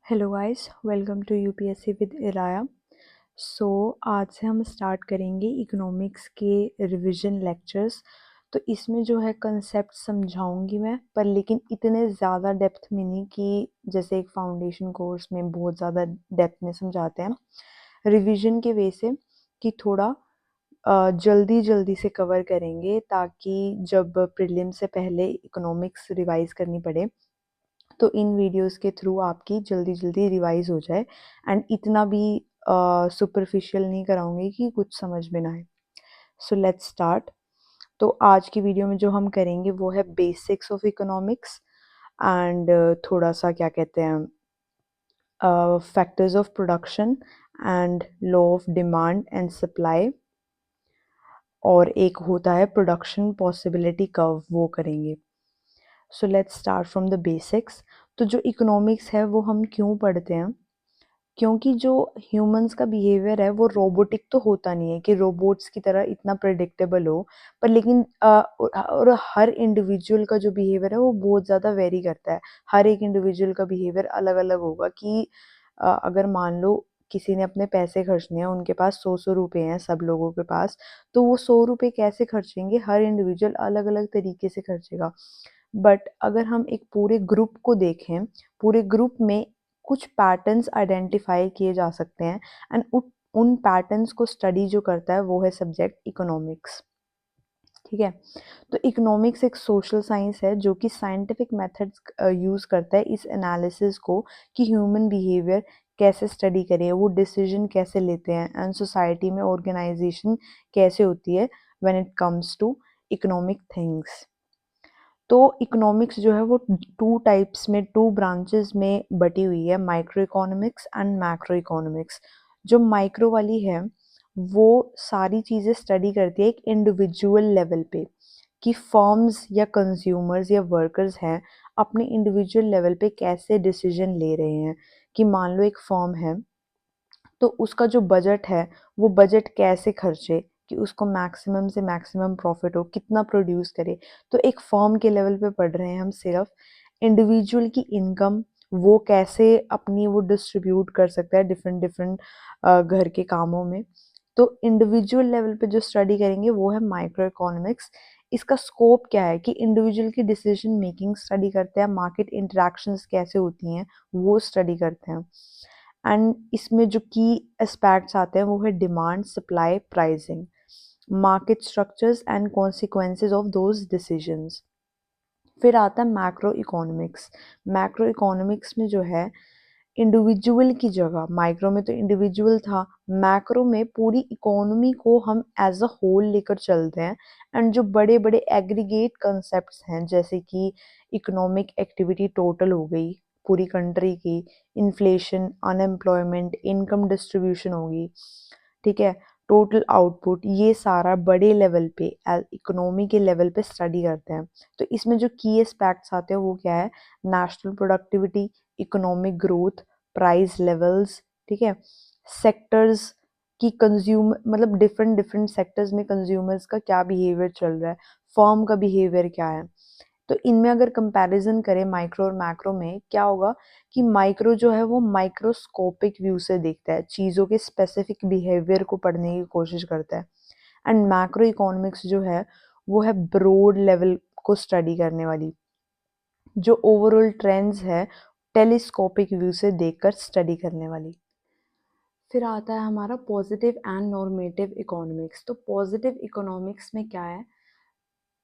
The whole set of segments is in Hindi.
Hello guys, welcome to UPSC with इराया। आज से हम स्टार्ट करेंगे इकोनॉमिक्स के रिवीजन लेक्चर्स। तो इसमें जो है कंसेप्ट समझाऊंगी मैं, पर लेकिन इतने ज़्यादा डेप्थ में नहीं कि जैसे एक फाउंडेशन कोर्स में बहुत ज़्यादा डेप्थ में समझाते हैं। रिवीजन के वे से कि थोड़ा जल्दी जल्दी से कवर करेंगे, ताकि जब प्रीलिम से पहले इकोनॉमिक्स रिवाइज करनी पड़े तो इन वीडियोस के थ्रू आपकी जल्दी जल्दी रिवाइज हो जाए। एंड इतना भी सुपरफिशियल नहीं कराऊंगी कि कुछ समझ में ना आए। So let's start. तो आज की वीडियो में जो हम करेंगे वो है बेसिक्स ऑफ इकोनॉमिक्स एंड थोड़ा सा क्या कहते हैं factors of production and law of demand and supply, और एक होता है प्रोडक्शन पॉसिबिलिटी कर्व, वो करेंगे। So let's start from the basics. तो जो इकोनॉमिक्स है वो हम क्यों पढ़ते हैं? क्योंकि जो ह्यूमंस का बिहेवियर है वो रोबोटिक तो होता नहीं है कि रोबोट्स की तरह इतना प्रेडिक्टेबल हो, पर लेकिन और हर इंडिविजुअल का जो बिहेवियर है वो बहुत ज़्यादा वेरी करता है। हर एक इंडिविजुअल का बिहेवियर अलग अलग होगा कि अगर मान लो किसी ने अपने पैसे खर्चने हैं, उनके पास 100 रुपये हैं सब लोगों के पास, तो वो 100 रुपये कैसे खर्चेंगे? हर इंडिविजुअल अलग अलग तरीके से खर्चेगा। बट अगर हम एक पूरे ग्रुप को देखें, पूरे ग्रुप में कुछ पैटर्न्स आइडेंटिफाई किए जा सकते हैं, एंड उन पैटर्न्स को स्टडी जो करता है वो है सब्जेक्ट इकोनॉमिक्स। ठीक है। तो इकोनॉमिक्स एक सोशल साइंस है जो कि साइंटिफिक मेथड्स यूज़ करता है इस एनालिसिस को कि ह्यूमन बिहेवियर कैसे स्टडी करें, वो डिसीजन कैसे लेते हैं, एंड सोसाइटी में ऑर्गेनाइजेशन कैसे होती है when it comes to economic things. तो इकोनॉमिक्स जो है वो टू टाइप्स में, टू ब्रांचेस में बटी हुई है, micro economics and macro economics. जो माइक्रो वाली है वो सारी चीज़ें स्टडी करती है एक इंडिविजुअल लेवल पे, कि फर्म्स या कंज्यूमर्स या वर्कर्स हैं अपने इंडिविजुअल लेवल पे कैसे डिसीजन ले रहे हैं। कि मान लो एक फर्म है तो उसका जो बजट है वो बजट कैसे खर्चे कि उसको मैक्सिमम से मैक्सिमम प्रॉफिट हो, कितना प्रोड्यूस करे। तो एक फर्म के लेवल पे पढ़ रहे हैं हम सिर्फ इंडिविजुअल की इनकम, वो कैसे अपनी वो डिस्ट्रीब्यूट कर सकता है डिफरेंट डिफरेंट घर के कामों में। तो इंडिविजुअल लेवल पे जो स्टडी करेंगे वो है माइक्रो इकोनॉमिक्स। इसका स्कोप क्या है कि इंडिविजुअल की डिसीजन मेकिंग स्टडी करते हैं, मार्केट इंटरेक्शंस कैसे होती हैं वो स्टडी करते हैं। एंड इसमें जो की एस्पेक्ट्स आते हैं वो है demand, supply, pricing, market structures and consequences of those decisions. फिर आता है मैक्रो इकोनॉमिक्स। मैक्रो इकोनॉमिक्स में जो है इंडिविजुअल की जगह, माइक्रो में तो इंडिविजुअल था, मैक्रो में पूरी इकोनॉमी को हम एज अ होल लेकर चलते हैं। एंड जो बड़े बड़े एग्रीगेट कंसेप्ट्स हैं जैसे कि इकोनॉमिक एक्टिविटी टोटल हो गई पूरी कंट्री की, इन्फ्लेशन, अनएम्प्लॉयमेंट, इनकम डिस्ट्रीब्यूशन होगी, ठीक है, टोटल आउटपुट, ये सारा बड़े लेवल पे इकोनॉमी के लेवल पे स्टडी करते हैं। तो इसमें जो की एस्पेक्ट्स आते हैं वो क्या है? National productivity, economic growth, price levels, ठीक है, सेक्टर्स की कंज्यूमर, मतलब डिफरेंट डिफरेंट सेक्टर्स में कंज्यूमर्स का क्या बिहेवियर चल रहा है, फर्म का बिहेवियर क्या है। तो इनमें अगर कंपैरिजन करें माइक्रो और मैक्रो में, क्या होगा कि माइक्रो जो है वो माइक्रोस्कोपिक व्यू से देखता है, चीज़ों के स्पेसिफिक बिहेवियर को पढ़ने की कोशिश करता है। एंड मैक्रो इकोनॉमिक्स जो है वो है ब्रॉड लेवल को स्टडी करने वाली, जो ओवरऑल ट्रेंड्स है टेलीस्कोपिक व्यू से देखकर स्टडी करने वाली। फिर आता है हमारा पॉजिटिव एंड नॉर्मेटिव इकोनॉमिक्स। तो पॉजिटिव इकोनॉमिक्स में क्या है?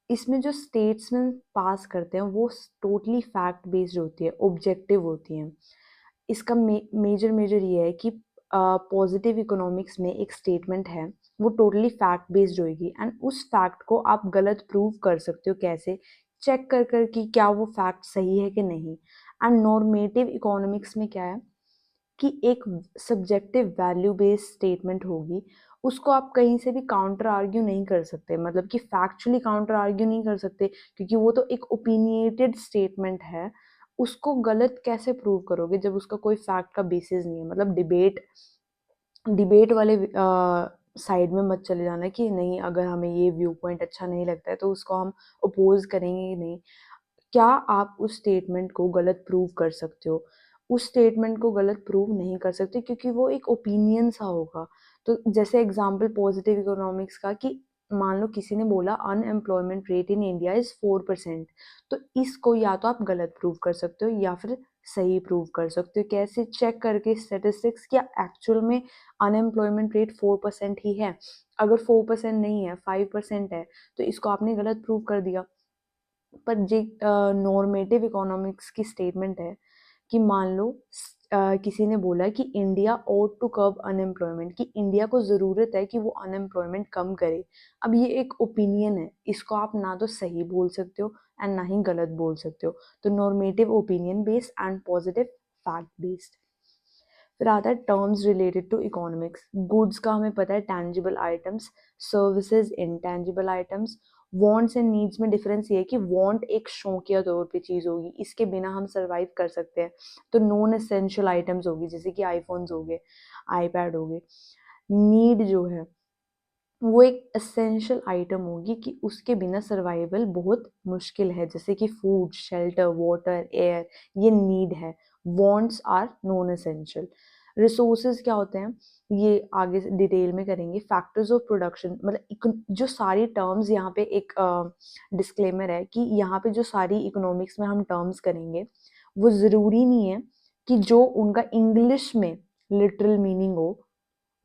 इसमें जो स्टेट्समैन पास करते हैं वो टोटली फैक्ट बेस्ड होती है, ऑब्जेक्टिव होती हैं। इसका मेजर मेजर ये है कि पॉजिटिव इकोनॉमिक्स में एक स्टेटमेंट है वो टोटली फैक्ट बेस्ड होएगी, एंड उस फैक्ट को आप गलत प्रूव कर सकते हो। कैसे? चेक कर कर कि क्या वो फैक्ट सही है कि नहीं। एंड नॉर्मेटिव इकोनॉमिक्स में क्या है कि एक सब्जेक्टिव वैल्यू बेस्ड स्टेटमेंट होगी, उसको आप कहीं से भी काउंटर आर्ग्यू नहीं कर सकते, मतलब कि फैक्चुअली काउंटर आर्ग्यू नहीं कर सकते, क्योंकि वो तो एक ओपिनिएटेड स्टेटमेंट है। उसको गलत कैसे प्रूव करोगे जब उसका कोई फैक्ट का बेसिस नहीं है? मतलब डिबेट डिबेट वाले साइड में मत चले जाना कि नहीं, अगर हमें ये व्यू पॉइंट अच्छा नहीं लगता है तो उसको हम अपोज करेंगे ही नहीं। क्या आप उस स्टेटमेंट को गलत प्रूव कर सकते हो? उस स्टेटमेंट को गलत प्रूव नहीं कर सकते क्योंकि वो एक ओपिनियन सा होगा। तो जैसे एग्जांपल पॉजिटिव इकोनॉमिक्स का कि मान लो किसी ने बोला unemployment rate in India is 4%, तो इसको या तो आप गलत प्रूव कर सकते हो या फिर सही प्रूव कर सकते हो। कैसे चेक करके स्टेटिस्टिक्स, क्या एक्चुअल में अनएम्प्लॉयमेंट रेट 4% ही है? अगर 4% नहीं है, 5% है, तो इसको आपने गलत प्रूव कर दिया। पर जे नॉर्मेटिव इकोनॉमिक्स की स्टेटमेंट है कि मान लो किसी ने बोला कि India ought to curb unemployment, कि इंडिया को ज़रूरत है कि वो अनएम्प्लॉयमेंट कम करे। अब ये एक ओपिनियन है, इसको आप ना तो सही बोल सकते हो एंड ना ही गलत बोल सकते हो। तो normative opinion based and positive fact based. फिर आता है terms related to economics. Goods का हमें पता है tangible items, services intangible items. Wants and needs में डिफरेंस ये है कि वांट एक शौकिया तौर पे चीज़ होगी, इसके बिना हम सर्वाइव कर सकते हैं, तो नॉन एसेंशियल आइटम्स होगी जैसे कि आईफोन्स हो गए, आईपैड हो गए। नीड जो है वो एक एसेंशियल आइटम होगी कि उसके बिना सर्वाइवल बहुत मुश्किल है, जैसे कि फूड, शेल्टर, वाटर, एयर, ये नीड है। Wants are non essential. Resources क्या होते हैं, ये आगे डिटेल में करेंगे। फैक्टर्स ऑफ प्रोडक्शन, मतलब जो सारी टर्म्स यहाँ पे एक डिस्क्लेमर है कि यहाँ पे जो सारी इकोनॉमिक्स में हम टर्म्स करेंगे वो ज़रूरी नहीं है कि जो उनका इंग्लिश में लिटरल मीनिंग हो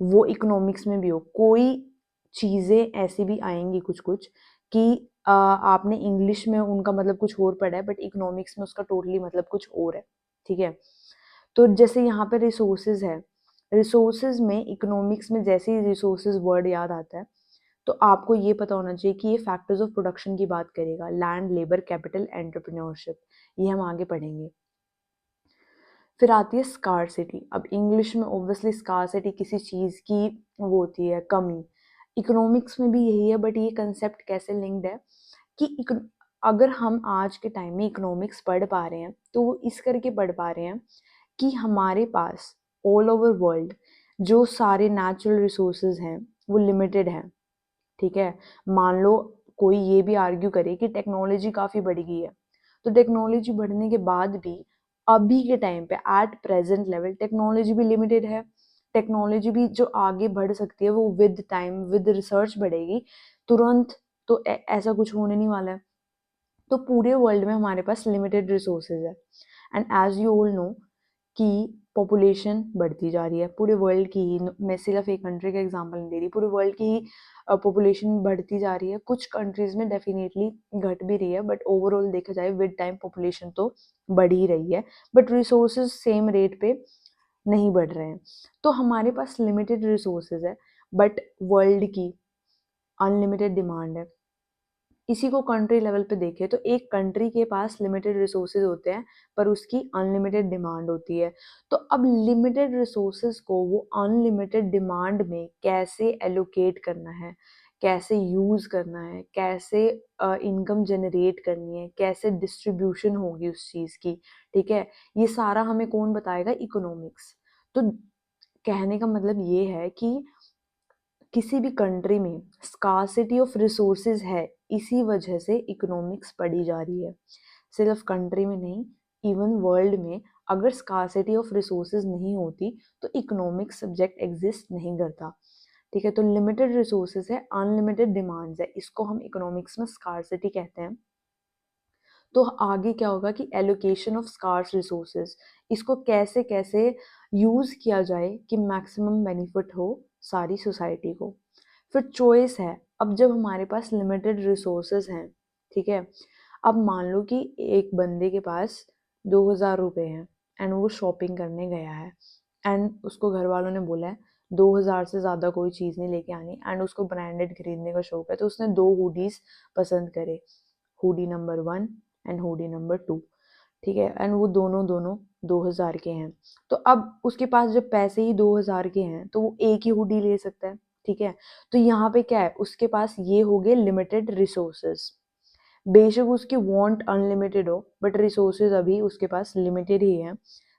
वो इकोनॉमिक्स में भी हो। कोई चीज़ें ऐसी भी आएंगी कुछ कुछ कि आपने इंग्लिश में उनका मतलब कुछ और पढ़ा है बट इकोनॉमिक्स में उसका टोटली मतलब कुछ और है। ठीक है, तो जैसे यहाँ पे रिसोर्सेज है, रिसोर्सेज में इकोनॉमिक्स में जैसे ही रिसोर्सेज वर्ड याद आता है तो आपको ये पता होना चाहिए कि ये फैक्टर्स ऑफ प्रोडक्शन की बात करेगा। लैंड, लेबर, कैपिटल, एंटरप्रेन्योरशिप, ये हम आगे पढ़ेंगे। फिर आती है स्कार्सिटी। अब इंग्लिश में ऑब्वियसली स्कार्सिटी किसी चीज़ की वो होती है कमी, इकोनॉमिक्स में भी यही है, बट ये कंसेप्ट कैसे लिंक्ड है कि अगर हम आज के टाइम में इकोनॉमिक्स पढ़ पा रहे हैं तो वो इस करके पढ़ पा रहे हैं कि हमारे पास ऑल ओवर वर्ल्ड जो सारे नेचुरल रिसोर्सेज हैं वो लिमिटेड हैं। ठीक है, मान लो कोई ये भी आर्ग्यू करे कि टेक्नोलॉजी काफ़ी बढ़ गई है, तो टेक्नोलॉजी बढ़ने के बाद भी अभी के टाइम पे एट प्रेजेंट लेवल टेक्नोलॉजी भी लिमिटेड है। टेक्नोलॉजी भी जो आगे बढ़ सकती है वो विद टाइम विद रिसर्च बढ़ेगी, तुरंत तो ऐसा कुछ होने नहीं वाला है। तो पूरे वर्ल्ड में हमारे पास लिमिटेड रिसोर्सेज है and as you all know कि पॉपुलेशन बढ़ती जा रही है पूरे वर्ल्ड की ही। मैं सिर्फ एक कंट्री का एग्जांपल नहीं दे रही, पूरे वर्ल्ड की ही पॉपुलेशन बढ़ती जा रही है। कुछ कंट्रीज में डेफिनेटली घट भी रही है बट ओवरऑल देखा जाए विद टाइम पॉपुलेशन तो बढ़ ही रही है, बट रिसोर्सेज सेम रेट पे नहीं बढ़ रहे हैं। तो हमारे पास लिमिटेड रिसोर्सेज है बट वर्ल्ड की अनलिमिटेड डिमांड है। इसी को कंट्री लेवल पे देखें तो एक कंट्री के पास लिमिटेड रिसोर्सेज होते हैं पर उसकी अनलिमिटेड डिमांड होती है। तो अब लिमिटेड रिसोर्सेज को वो अनलिमिटेड डिमांड में कैसे एलोकेट करना है, कैसे यूज़ करना है, कैसे इनकम जनरेट करनी है, कैसे डिस्ट्रीब्यूशन होगी उस चीज़ की। ठीक है, ये सारा हमें कौन बताएगा? इकोनॉमिक्स। तो कहने का मतलब ये है कि किसी भी कंट्री में स्कार्सिटी ऑफ रिसोर्सेज है, इसी वजह से इकोनॉमिक्स पढ़ी जा रही है। सिर्फ कंट्री में नहीं, इवन वर्ल्ड में अगर स्कार्सिटी ऑफ रिसोर्सेज नहीं होती तो इकोनॉमिक्स सब्जेक्ट एग्जिस्ट नहीं करता। ठीक है, तो लिमिटेड रिसोर्सेज है, अनलिमिटेड डिमांड्स है, इसको हम इकोनॉमिक्स में स्कार्सिटी कहते हैं। तो आगे क्या होगा कि एलोकेशन ऑफ स्कार्स रिसोर्सेज, इसको कैसे कैसे यूज़ किया जाए कि मैक्सिमम बेनिफिट हो सारी सोसाइटी को। फिर चॉइस है। अब जब हमारे पास लिमिटेड रिसोर्सेज हैं, ठीक है, अब मान लो कि एक बंदे के पास 2,000 रुपये हैं एंड वो शॉपिंग करने गया है एंड उसको घर वालों ने बोला है 2,000 से ज़्यादा कोई चीज़ नहीं लेके आनी एंड उसको ब्रांडेड खरीदने का शौक है, तो उसने 2 हुडीज़ पसंद करे, hoodie number 1 and hoodie number 2। ठीक है, एंड वो दोनों दोनों 2,000 के हैं। तो अब उसके पास जब पैसे ही 2,000 के हैं तो वो एक ही हुडी ले सकता है। ठीक है, तो यहाँ पे क्या है, उसके पास ये हो गए लिमिटेड रिसोर्सेज। बेशक उसकी वांट अनलिमिटेड हो बट रिसोर्सेज अभी उसके पास लिमिटेड ही है,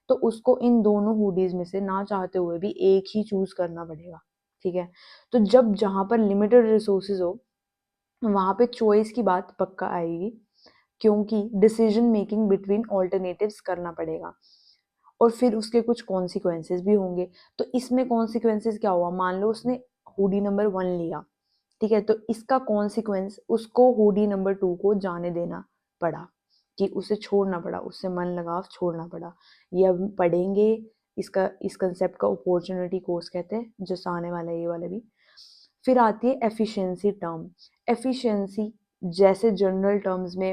तो उसको इन दोनों हुडीज में से ना चाहते हुए भी एक ही चूज करना पड़ेगा। ठीक है, तो जब जहाँ पर लिमिटेड रिसोर्सेज हो वहाँ पे चॉइस की बात पक्का आएगी, क्योंकि डिसीजन मेकिंग बिटवीन ऑल्टरनेटिव्स करना पड़ेगा। और फिर उसके कुछ कॉन्सिक्वेंसेस भी होंगे। तो इसमें कॉन्सिक्वेंसेस क्या हुआ, मान लो उसने हुडी नंबर 1 लिया, ठीक है, तो इसका कॉन्सिक्वेंस उसको हुडी नंबर 2 को जाने देना पड़ा, कि उसे छोड़ना पड़ा, उससे मन लगाव छोड़ना पड़ा। ये अब पढ़ेंगे, इसका इस कंसेप्ट का अपॉर्चुनिटी कोर्स कहते हैं, जो आने वाला है ये वाला भी। फिर आती है एफिशिएंसी टर्म। एफिशिएंसी जैसे जनरल टर्म्स में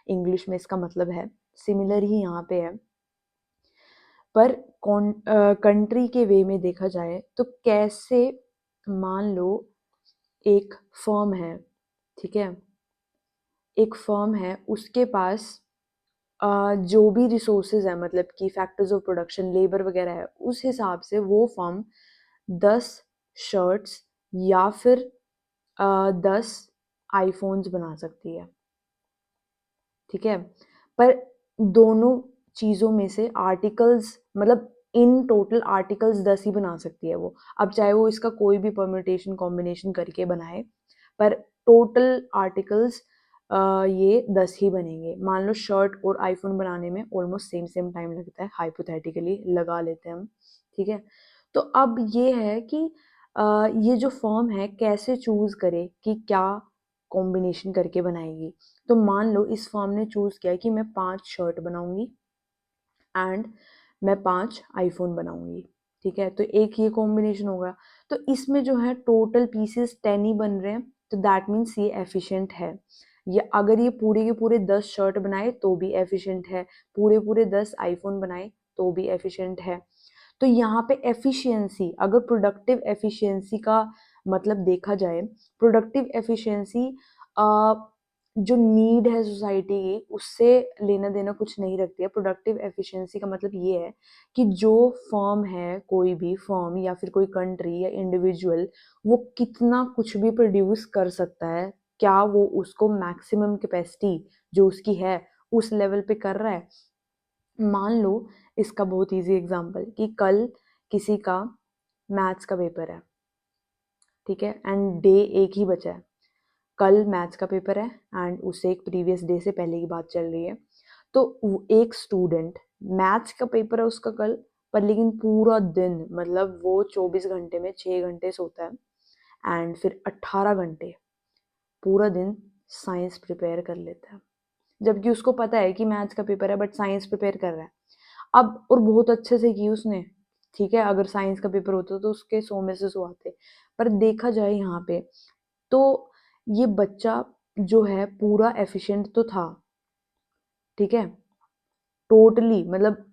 इंग्लिश में इसका मतलब है, सिमिलर ही यहाँ पे है, पर कंट्री के वे में देखा जाए तो कैसे, मान लो एक फर्म है, ठीक है, एक फर्म है, उसके पास जो भी रिसोर्सेज है, मतलब कि फैक्टर्स ऑफ प्रोडक्शन, लेबर वगैरह है, उस हिसाब से वो फर्म 10 शर्ट्स या फिर 10 आईफोन्स बना सकती है, ठीक है। पर दोनों चीज़ों में से आर्टिकल्स, मतलब इन टोटल आर्टिकल्स 10 ही बना सकती है वो। अब चाहे वो इसका कोई भी परम्यूटेशन कॉम्बिनेशन करके बनाए, पर टोटल आर्टिकल्स ये 10 ही बनेंगे। मान लो शर्ट और आईफोन बनाने में ऑलमोस्ट सेम सेम टाइम लगता है, हाइपोथेटिकली लगा लेते हैं हम, ठीक है। तो अब ये है कि ये जो फर्म है कैसे चूज करे कि क्या कॉम्बिनेशन करके बनाएगी। तो मान लो इस फर्म ने चूज किया कि मैं 5 शर्ट बनाऊंगी एंड मैं 5 आईफोन बनाऊंगी, ठीक है, तो एक ये कॉम्बिनेशन होगा। तो इसमें जो है टोटल पीसेस 10 ही बन रहे हैं, तो दैट मीन्स ये एफिशिएंट है। ये अगर ये पूरे के पूरे 10 शर्ट बनाए तो भी एफिशिएंट है, पूरे पूरे 10 आईफोन बनाए तो भी एफिशिएंट है। तो यहाँ पे एफिशिएंसी, अगर प्रोडक्टिव एफिशिएंसी का मतलब देखा जाए, प्रोडक्टिव एफिशिएंसी जो नीड है सोसाइटी की उससे लेना देना कुछ नहीं रखती है। प्रोडक्टिव एफिशिएंसी का मतलब ये है कि जो फर्म है, कोई भी फर्म या फिर कोई कंट्री या इंडिविजुअल, वो कितना कुछ भी प्रोड्यूस कर सकता है, क्या वो उसको मैक्सिमम कैपेसिटी जो उसकी है उस लेवल पे कर रहा है। मान लो इसका बहुत इजी एग्जांपल कि कल किसी का मैथ्स का पेपर है, ठीक है, एंड डे एक ही बचा है। कल मैथ्स का पेपर है एंड उससे एक प्रीवियस डे से पहले की बात चल रही है। तो एक स्टूडेंट, मैथ्स का पेपर है उसका कल, पर लेकिन पूरा दिन, मतलब वो 24 घंटे में 6 घंटे सोता है एंड फिर 18 घंटे पूरा दिन साइंस प्रिपेयर कर लेता है, जबकि उसको पता है कि मैथ्स का पेपर है बट साइंस प्रिपेयर कर रहा है। अब और बहुत अच्छे से की उसने, ठीक है, अगर साइंस का पेपर होता तो उसके 100 में से 100 आते। पर देखा जाए यहाँ पे तो ये बच्चा जो है पूरा एफिशिएंट तो था, ठीक है, टोटली मतलब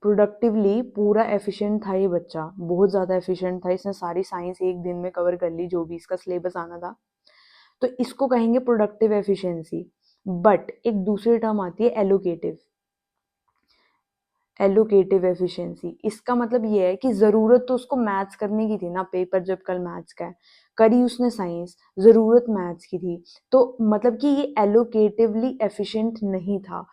प्रोडक्टिवली पूरा एफिशिएंट था ये बच्चा, बहुत ज़्यादा एफिशिएंट था, इसने सारी साइंस एक दिन में कवर कर ली जो भी इसका सिलेबस आना था। तो इसको कहेंगे प्रोडक्टिव एफिशिएंसी। बट एक दूसरी टर्म आती है एलोकेटिव, एलोकेटिव एफिशिएंसी। इसका मतलब ये है कि ज़रूरत तो उसको मैथ्स करने की थी ना, पेपर जब कल मैथ्स का है, करी उसने साइंस, ज़रूरत मैथ्स की थी, तो मतलब कि ये एलोकेटिवली एफिशिएंट नहीं था,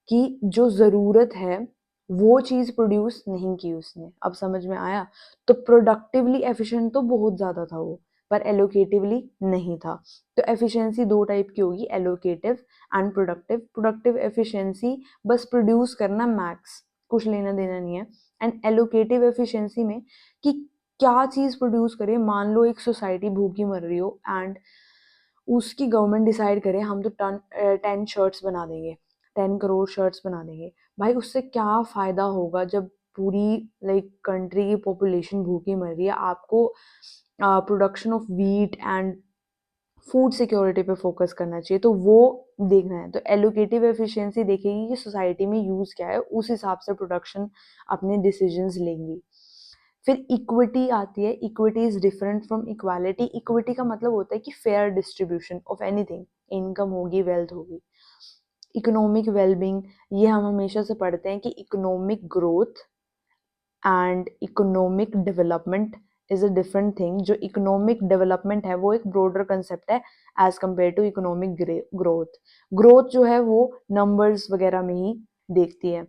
कि जो ज़रूरत है वो चीज़ प्रोड्यूस नहीं की उसने। अब समझ में आया? तो प्रोडक्टिवली एफिशिएंट तो बहुत ज़्यादा था वो, पर एलोकेटिवली नहीं था। तो एफिशिएंसी दो टाइप की होगी, allocative and productive. Productive efficiency बस प्रोड्यूस करना मैक्स, कुछ लेना देना नहीं है। एंड एलोकेटिव एफिशिएंसी में कि क्या चीज़ प्रोड्यूस करे। मान लो एक सोसाइटी भूखी मर रही हो एंड उसकी गवर्नमेंट डिसाइड करे हम तो 10 शर्ट्स बना देंगे, 10 करोड़ शर्ट्स बना देंगे। भाई उससे क्या फ़ायदा होगा जब पूरी लाइक कंट्री की पॉपुलेशन भूखी मर रही है। आपको production of wheat and food security पे फोकस करना चाहिए, तो वो देखना है। तो एलोकेटिव एफिशिएंसी देखेगी कि सोसाइटी में यूज़ क्या है, उस हिसाब से प्रोडक्शन अपने डिसीजंस लेंगी। फिर इक्विटी आती है। Equity is different from equality. Equity का मतलब होता है कि fair distribution of anything, income होगी, वेल्थ होगी। इकोनॉमिक वेलबींग, ये हम हमेशा से पढ़ते हैं कि economic growth and economic development is a different thing. जो इकोनॉमिक डेवलपमेंट है वो एक ब्रॉडर कंसेप्ट है as compare to economic growth. Growth जो है वो नंबर्स वगैरह में ही देखती है,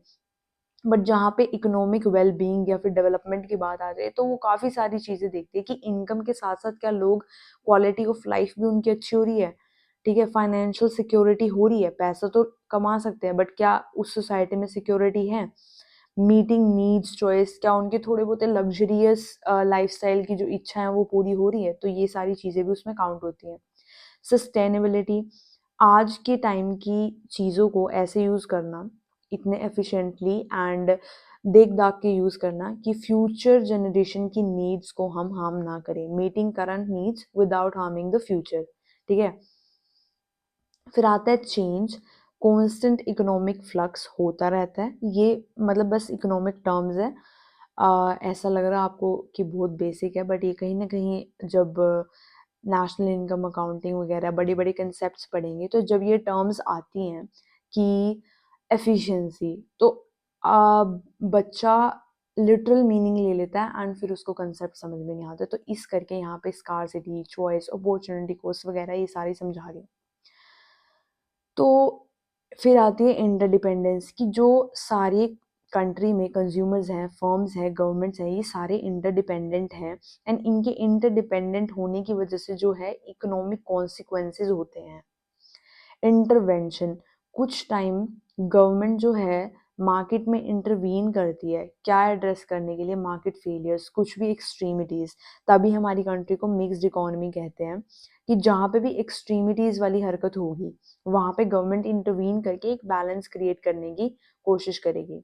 बट जहाँ पे इकोनॉमिक वेलबींग या फिर डेवलपमेंट की बात आ जाए तो वो काफ़ी सारी चीज़ें देखती है कि इनकम के साथ साथ क्या लोग, क्वालिटी ऑफ लाइफ भी उनकी अच्छी हो रही है, ठीक है, फाइनेंशियल सिक्योरिटी हो रही है, पैसा तो कमा सकते हैं बट क्या उस सोसाइटी में सिक्योरिटी है। मीटिंग नीड्स चॉइस, क्या उनके थोड़े बहुत लग्जरियस लाइफस्टाइल की जो इच्छा है वो पूरी हो रही है, तो ये सारी चीज़ें भी उसमें काउंट होती हैं। सस्टेनेबिलिटी, आज के टाइम की चीज़ों को ऐसे यूज़ करना इतने एफिशिएंटली एंड देख दाख के यूज़ करना कि फ्यूचर जनरेशन की नीड्स को हम हार्म ना करें, meeting current needs without harming the future. ठीक है, फिर आता है चेंज, कॉन्स्टेंट इकोनॉमिक फ्लक्स होता रहता है, ये मतलब बस इकोनॉमिक टर्म्स है। ऐसा लग रहा है आपको कि बहुत बेसिक है, बट ये कहीं ना कहीं जब नेशनल इनकम अकाउंटिंग वगैरह बड़ी बड़ी कंसेप्ट्स पढ़ेंगे तो जब ये टर्म्स आती हैं कि एफिशिएंसी, तो बच्चा लिटरल मीनिंग ले लेता है एंड फिर उसको कंसेप्ट समझ में नहीं आता। तो इस करके यहाँ पे स्कार्सिटी, चॉइस, अपॉर्चुनिटी कॉस्ट वगैरह ये सारी समझा रही हूँ। तो फिर आती है इंटरडिपेंडेंस की, जो सारे कंट्री में कंज्यूमर्स हैं, फर्म्स हैं, गवर्नमेंट्स हैं, ये सारे इंटरडिपेंडेंट हैं एंड इनके इंटरडिपेंडेंट होने की वजह से जो है इकोनॉमिक कॉन्सिक्वेंसेस होते हैं। इंटरवेंशन, कुछ टाइम गवर्नमेंट जो है मार्केट में इंटरवीन करती है, क्या एड्रेस करने के लिए, मार्केट फेलियर्स, कुछ भी एक्सट्रीमिटीज़। तभी हमारी कंट्री को मिक्स्ड इकोनॉमी कहते हैं, कि जहाँ पे भी एक्सट्रीमिटीज़ वाली हरकत होगी वहाँ पे गवर्नमेंट इंटरवीन करके एक बैलेंस क्रिएट करने की कोशिश करेगी।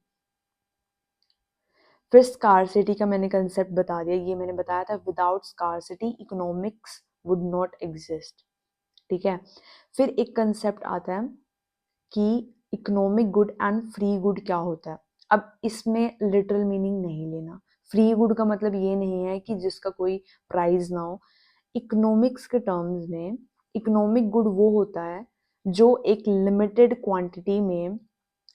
फिर स्कार्सिटी का मैंने कंसेप्ट बता दिया, ये मैंने बताया था, without scarcity economics would not exist. ठीक है, फिर एक कंसेप्ट आता है कि economic good and free good क्या होता है। अब इसमें लिटरल मीनिंग नहीं लेना, फ्री गुड का मतलब ये नहीं है कि जिसका कोई प्राइस ना हो। इकोनॉमिक्स के टर्म्स में इकोनॉमिक गुड वो होता है जो एक लिमिटेड क्वांटिटी में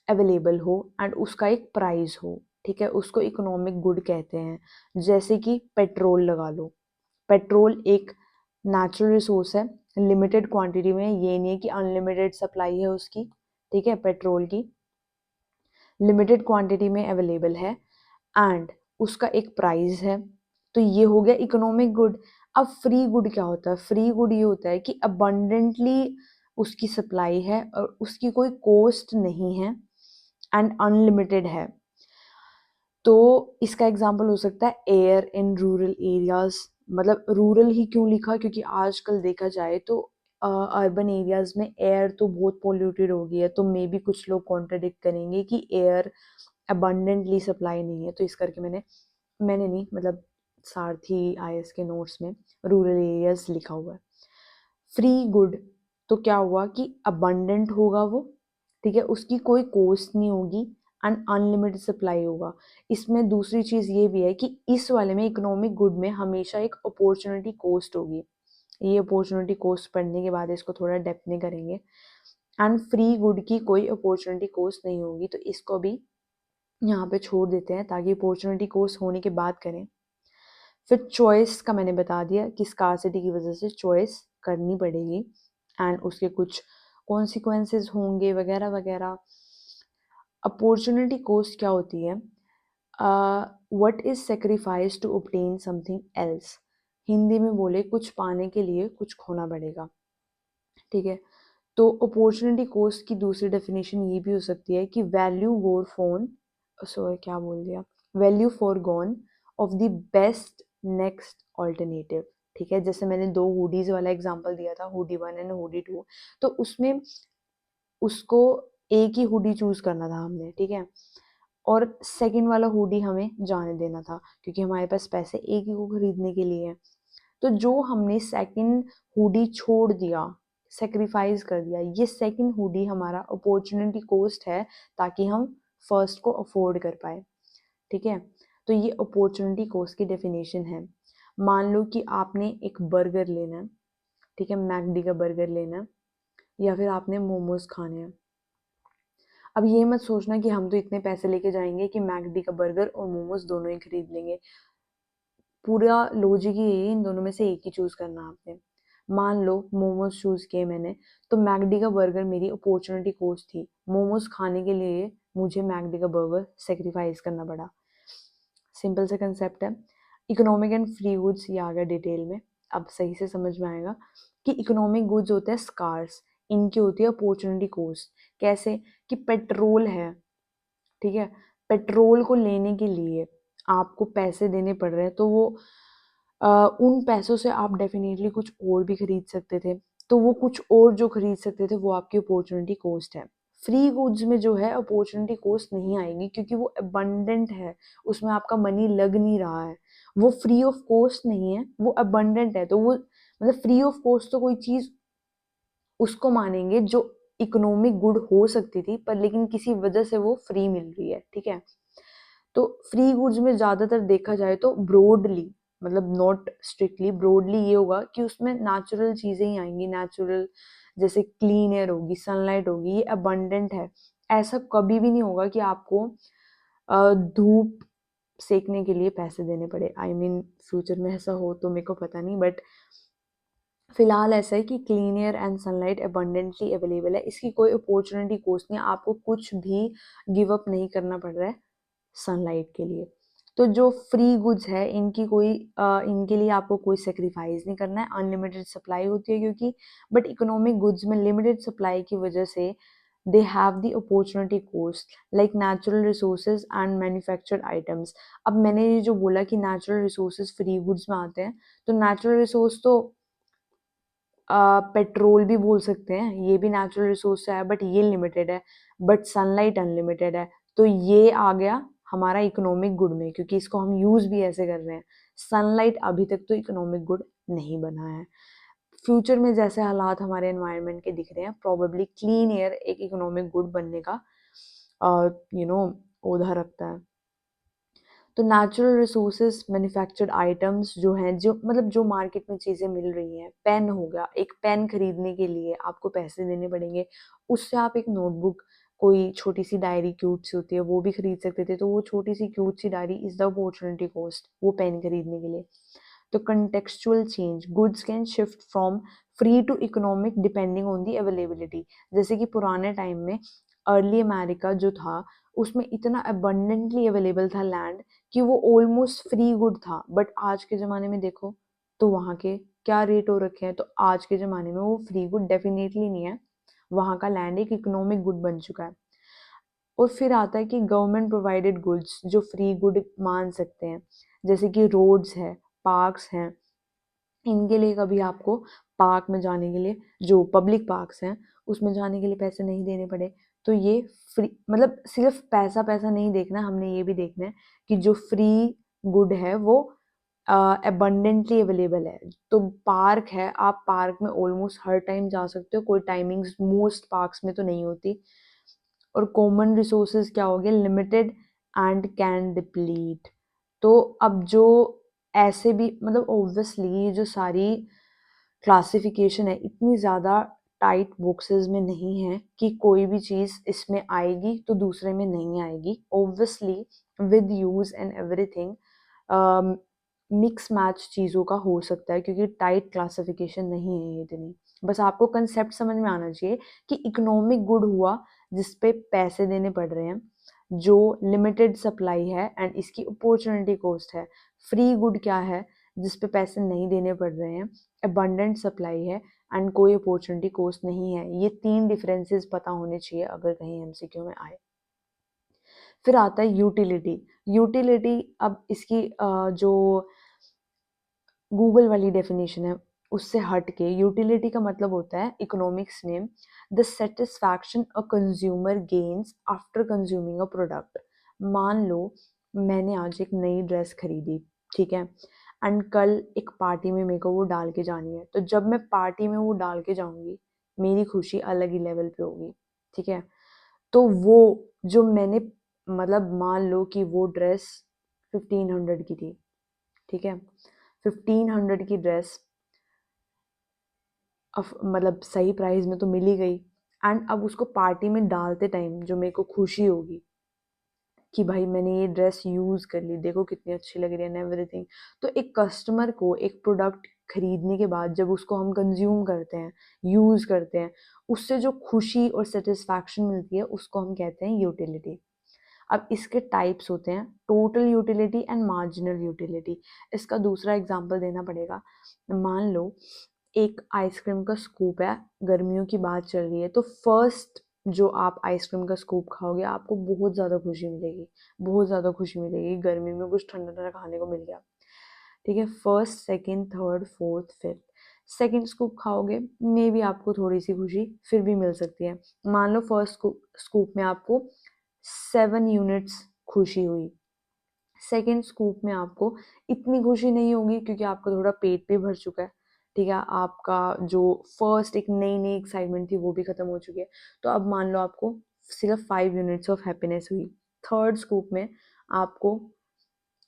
अवेलेबल हो एंड उसका एक प्राइस हो। ठीक है, उसको इकोनॉमिक गुड कहते हैं। जैसे कि पेट्रोल लगा लो, पेट्रोल एक नेचुरल रिसोर्स है, लिमिटेड क्वांटिटी में, ये नहीं है कि अनलिमिटेड सप्लाई है उसकी। ठीक है, पेट्रोल की लिमिटेड क्वांटिटी में अवेलेबल है एंड उसका एक प्राइस है, तो ये हो गया इकोनॉमिक गुड। अब फ्री गुड क्या होता है? फ्री गुड ये होता है कि अबंडेंटली उसकी सप्लाई है और उसकी कोई कॉस्ट नहीं है एंड अनलिमिटेड है। तो इसका एग्जांपल हो सकता है एयर इन रूरल एरियाज। मतलब रूरल ही क्यों लिखा, क्योंकि आजकल देखा जाए तो अर्बन एरियाज में एयर तो बहुत पोल्यूटेड हो गई है, तो मे बी कुछ लोग कॉन्ट्रडिक्ट करेंगे कि एयर अबंडेंटली सप्लाई नहीं है, तो इस करके मैंने नहीं, मतलब सारथी आईएएस के नोट्स में रूरल एरियाज लिखा हुआ है। फ्री गुड तो क्या हुआ कि अबंडेंट होगा वो, ठीक है, उसकी कोई कॉस्ट नहीं होगी एंड अनलिमिटेड सप्लाई होगा। इसमें दूसरी चीज़ ये भी है कि इस वाले में इकोनॉमिक गुड में हमेशा एक अपॉर्चुनिटी कॉस्ट होगी। ये अपॉर्चुनिटी कॉस्ट पढ़ने के बाद इसको थोड़ा डेप्थ में करेंगे। एंड फ्री गुड की कोई अपॉर्चुनिटी कॉस्ट नहीं होगी, तो इसको भी यहाँ पे छोड़ देते हैं ताकि अपॉर्चुनिटी कॉस्ट होने के बाद करें। फिर चॉइस का मैंने बता दिया कि स्कार्सिटी की वजह से चॉइस करनी पड़ेगी एंड उसके कुछ कॉन्सिक्वेंसेस होंगे वगैरह वगैरह। अपॉर्चुनिटी कॉस्ट क्या होती है? What is sacrifice to obtain something else. Hindi में बोले कुछ पाने के लिए कुछ खोना पड़ेगा। ठीक है, तो अपॉर्चुनिटी कॉस्ट की दूसरी डेफिनेशन ये भी हो सकती है कि वैल्यू गोर फोन, सॉरी क्या बोल दिया, value for gone of the best next alternative. ठीक है, जैसे मैंने दो हुडीज वाला एग्जांपल दिया था, हुडी 1 एंड हुडी 2, तो उसमें उसको एक ही हुडी चूज करना था हमने। ठीक है, और सेकंड वाला हुडी हमें जाने देना था क्योंकि हमारे पास पैसे एक ही को खरीदने के लिए हैं। तो जो हमने सेकंड हुडी छोड़ दिया, सेक्रीफाइस कर दिया, ये सेकंड हुडी हमारा अपॉर्चुनिटी कॉस्ट है ताकि हम फर्स्ट को अफोर्ड कर पाए। ठीक है, तो ये अपॉर्चुनिटी कॉस्ट की डेफिनेशन है। मान लो कि आपने एक बर्गर लेना है, ठीक है, मैकडी का बर्गर लेना है, या फिर आपने मोमोज खाने हैं। अब ये मत सोचना कि हम तो इतने पैसे लेके जाएंगे कि मैकडी का बर्गर और मोमोज दोनों ही खरीद लेंगे। पूरा लॉजिक ही है, इन दोनों में से एक ही चूज करना आपने। मान लो मोमोज चूज किए मैंने, तो मैकडी का बर्गर मेरी अपॉर्चुनिटी कॉस्ट थी, मोमोज खाने के लिए मुझे मैकडी का बर्गर सेक्रीफाइस करना पड़ा। सिंपल सा कंसेप्ट है। इकोनॉमिक एंड फ्री गुड्स ये आ गया डिटेल में, अब सही से समझ में आएगा कि इकोनॉमिक गुड्स होते हैं स्कार्स, इनकी होती है अपॉर्चुनिटी कॉस्ट। कैसे? कि पेट्रोल है, ठीक है, पेट्रोल को लेने के लिए आपको पैसे देने पड़ रहे हैं, तो वो उन पैसों से आप डेफिनेटली कुछ और भी खरीद सकते थे। तो वो कुछ और जो खरीद सकते थे वो आपकी अपॉर्चुनिटी कॉस्ट है। फ्री गुड्स में जो है अपॉर्चुनिटी कॉस्ट नहीं आएगी, क्योंकि वो अबंडेंट है, उसमें आपका मनी लग नहीं रहा है। वो फ्री ऑफ कॉस्ट नहीं है, वो अबंडेंट है। तो वो मतलब फ्री ऑफ कॉस्ट तो कोई चीज़ उसको मानेंगे जो इकोनॉमिक गुड हो सकती थी, पर लेकिन किसी वजह से वो फ्री मिल रही है, ठीक है। तो फ्री गुड्स में ज़्यादातर देखा जाए तो ब्रॉडली, मतलब नॉट स्ट्रिक्टली, ब्रॉडली ये होगा कि उसमें नेचुरल चीज़ें ही आएंगी। नेचुरल जैसे क्लीन एयर होगी, सनलाइट होगी, ये अबंडेंट है। ऐसा कभी भी नहीं होगा कि आपको धूप सेकने के लिए पैसे देने पड़े। आई मीन फ्यूचर में ऐसा हो तो मेरे को पता नहीं, बट फिलहाल ऐसा है कि clean air and sunlight abundantly available है। इसकी कोई अपॉर्चुनिटी कॉस्ट नहीं, आपको कुछ भी गिव अप नहीं करना पड़ रहा है सनलाइट के लिए। तो जो फ्री गुड्स है इनकी कोई इनके लिए आपको कोई सेक्रीफाइस नहीं करना है। अनलिमिटेड सप्लाई होती है क्योंकि, बट इकोनॉमिक गुड्स में लिमिटेड सप्लाई की वजह से they have the opportunity cost like natural resources and manufactured items. अब मैंने ये जो बोला कि नेचुरल रिसोर्सेज फ्री गुड्स में आते हैं, तो नेचुरल रिसोर्स तो पेट्रोल भी बोल सकते हैं, ये भी नेचुरल रिसोर्स है, बट ये लिमिटेड है। बट सनलाइट अनलिमिटेड है, तो ये आ गया हमारा इकोनॉमिक गुड में, क्योंकि इसको हम यूज भी ऐसे कर रहे हैं। सनलाइट अभी तक तो इकोनॉमिक गुड नहीं बना है। फ्यूचर में जैसे हालात हमारे एनवायरनमेंट के दिख रहे हैं, प्रोबेबली क्लीन एयर एक इकोनॉमिक गुड बनने का ओधा रखता है। तो नेचुरल रिसोर्सेज, मैन्युफैक्चर्ड आइटम्स जो हैं, जो मतलब जो मार्केट में चीज़ें मिल रही हैं, पेन हो गया, एक पेन खरीदने के लिए आपको पैसे देने पड़ेंगे, उससे आप एक नोटबुक, कोई छोटी सी डायरी क्यूट सी होती है वो भी खरीद सकते थे। तो वो छोटी सी क्यूट सी diary is the opportunity cost वो पेन खरीदने के लिए। तो contextual change, goods can shift from free to economic depending on the availability। जैसे कि पुराने टाइम में अर्ली अमेरिका जो था, उसमें इतना अबंडेंटली अवेलेबल था लैंड कि वो ऑलमोस्ट फ्री गुड था। बट आज के ज़माने में देखो तो वहाँ के क्या रेट हो रखे हैं। तो आज के ज़माने में वो फ्री गुड डेफिनेटली नहीं है, वहाँ का लैंड एक इकोनॉमिक गुड बन चुका है। और फिर आता है कि गवर्नमेंट प्रोवाइडेड गुड्स जो फ्री गुड मान सकते हैं, जैसे कि रोड्स है, पार्क्स हैं, इनके लिए कभी आपको पार्क में जाने के लिए, जो पब्लिक पार्क्स हैं उसमें जाने के लिए पैसे नहीं देने पड़े। तो ये फ्री, मतलब सिर्फ पैसा पैसा नहीं देखना, हमने ये भी देखना है कि जो फ्री गुड है वो अबंडेंटली अवेलेबल है। तो पार्क है, आप पार्क में ऑलमोस्ट हर टाइम जा सकते हो, कोई टाइमिंग्स मोस्ट पार्क्स में तो नहीं होती। और कॉमन रिसोर्सेज क्या हो गया, लिमिटेड एंड कैन डिप्लीट। तो अब जो ऐसे भी, मतलब ऑब्वियसली ये जो सारी क्लासिफिकेशन है इतनी ज़्यादा टाइट बॉक्सेस में नहीं है कि कोई भी चीज़ इसमें आएगी तो दूसरे में नहीं आएगी। Obviously with use and everything mix match चीज़ों का हो सकता है, क्योंकि टाइट क्लासिफिकेशन नहीं है ये इतनी। बस आपको कंसेप्ट समझ में आना चाहिए कि इकोनॉमिक गुड हुआ जिस पे पैसे देने पड़ रहे हैं, जो लिमिटेड सप्लाई है एंड इसकी अपॉर्चुनिटी कॉस्ट है। फ्री गुड क्या है, जिस पे पैसे नहीं देने पड़ रहे हैं, अबंडेंट सप्लाई है एंड कोई अपॉर्चुनिटी कॉस्ट नहीं है। ये तीन डिफरेंसेस पता होने चाहिए अगर कहीं एमसीक्यू में आए। फिर आता है यूटिलिटी। यूटिलिटी, अब इसकी जो गूगल वाली डेफिनेशन है उससे हट के यूटिलिटी का मतलब होता है इकोनॉमिक्स में the satisfaction a consumer gains after consuming a product. मान लो मैंने आज एक नई ड्रेस खरीदी, ठीक है, एंड कल एक पार्टी में मेरे को वो डाल के जानी है। तो जब मैं पार्टी में वो डाल के जाऊंगी मेरी खुशी अलग ही लेवल पे होगी, ठीक है। तो वो जो मैंने, मतलब मान लो कि वो ड्रेस 1500 की थी, ठीक है, 1500 की ड्रेस मतलब सही प्राइस में तो मिल ही गई। एंड अब उसको पार्टी में डालते टाइम जो मेरे को खुशी होगी कि भाई मैंने ये ड्रेस यूज़ कर ली, देखो कितनी अच्छी लग रही है एंड एवरीथिंग। तो एक कस्टमर को एक प्रोडक्ट खरीदने के बाद जब उसको हम कंज्यूम करते हैं, यूज़ करते हैं, उससे जो खुशी और सेटिस्फैक्शन मिलती है उसको हम कहते हैं यूटिलिटी। अब इसके टाइप्स होते हैं total utility and marginal utility. इसका दूसरा एग्जांपल देना पड़ेगा। मान लो एक आइसक्रीम का स्कूप है, गर्मियों की बात चल रही है, तो फर्स्ट जो आप आइसक्रीम का स्कूप खाओगे आपको बहुत ज़्यादा खुशी मिलेगी, बहुत ज़्यादा खुशी मिलेगी। गर्मी में कुछ ठंडा ठंडा खाने को मिल गया, ठीक है। First, second, third, fourth, fifth, second scoop खाओगे मे भी आपको थोड़ी सी खुशी फिर भी मिल सकती है। मान लो फर्स्ट स्कूप में आपको 7 यूनिट्स खुशी हुई, सेकेंड स्कूप में आपको इतनी खुशी नहीं होगी क्योंकि आपका थोड़ा पेट भी भर चुका है, ठीक है। आपका जो फर्स्ट एक नई नई एक्साइटमेंट थी वो भी खत्म हो चुकी है। तो अब मान लो आपको सिर्फ 5 यूनिट्स ऑफ हैप्पीनेस हुई। थर्ड स्कूप में आपको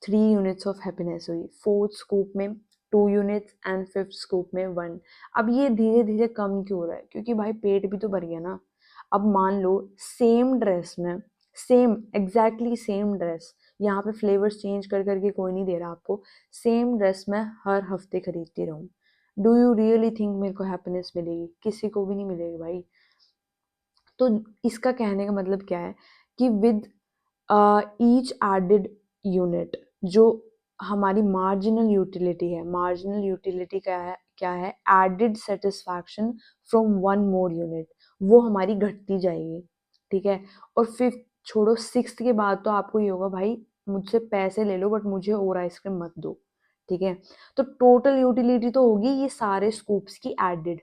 3 यूनिट्स ऑफ हैप्पीनेस हुई, फोर्थ स्कूप में 2 यूनिट्स एंड फिफ्थ स्कूप में 1। अब ये धीरे धीरे कम क्यों हो रहा है? क्योंकि भाई पेट भी तो भर गया ना। अब मान लो सेम ड्रेस में, सेम एग्जैक्टली सेम ड्रेस, यहाँ पे फ्लेवर्स चेंज कर करके कोई नहीं दे रहा आपको, सेम ड्रेस मैं हर हफ्ते खरीदती रहूँ, डू यू रियली थिंक मेरे को हैप्पीनेस मिलेगी? किसी को भी नहीं मिलेगी भाई। तो इसका कहने का मतलब क्या है कि विद ईच एडेड यूनिट, जो हमारी मार्जिनल यूटिलिटी है, मार्जिनल यूटिलिटी क्या है added satisfaction from one more unit, वो हमारी घटती जाएगी, ठीक है। और फिफ्थ छोड़ो, सिक्स्थ के बाद तो आपको ये होगा भाई मुझसे पैसे ले लो बट मुझे और आइसक्रीम मत दो, ठीक है। तो टोटल यूटिलिटी तो होगी ये सारे स्कूप्स की एडेड,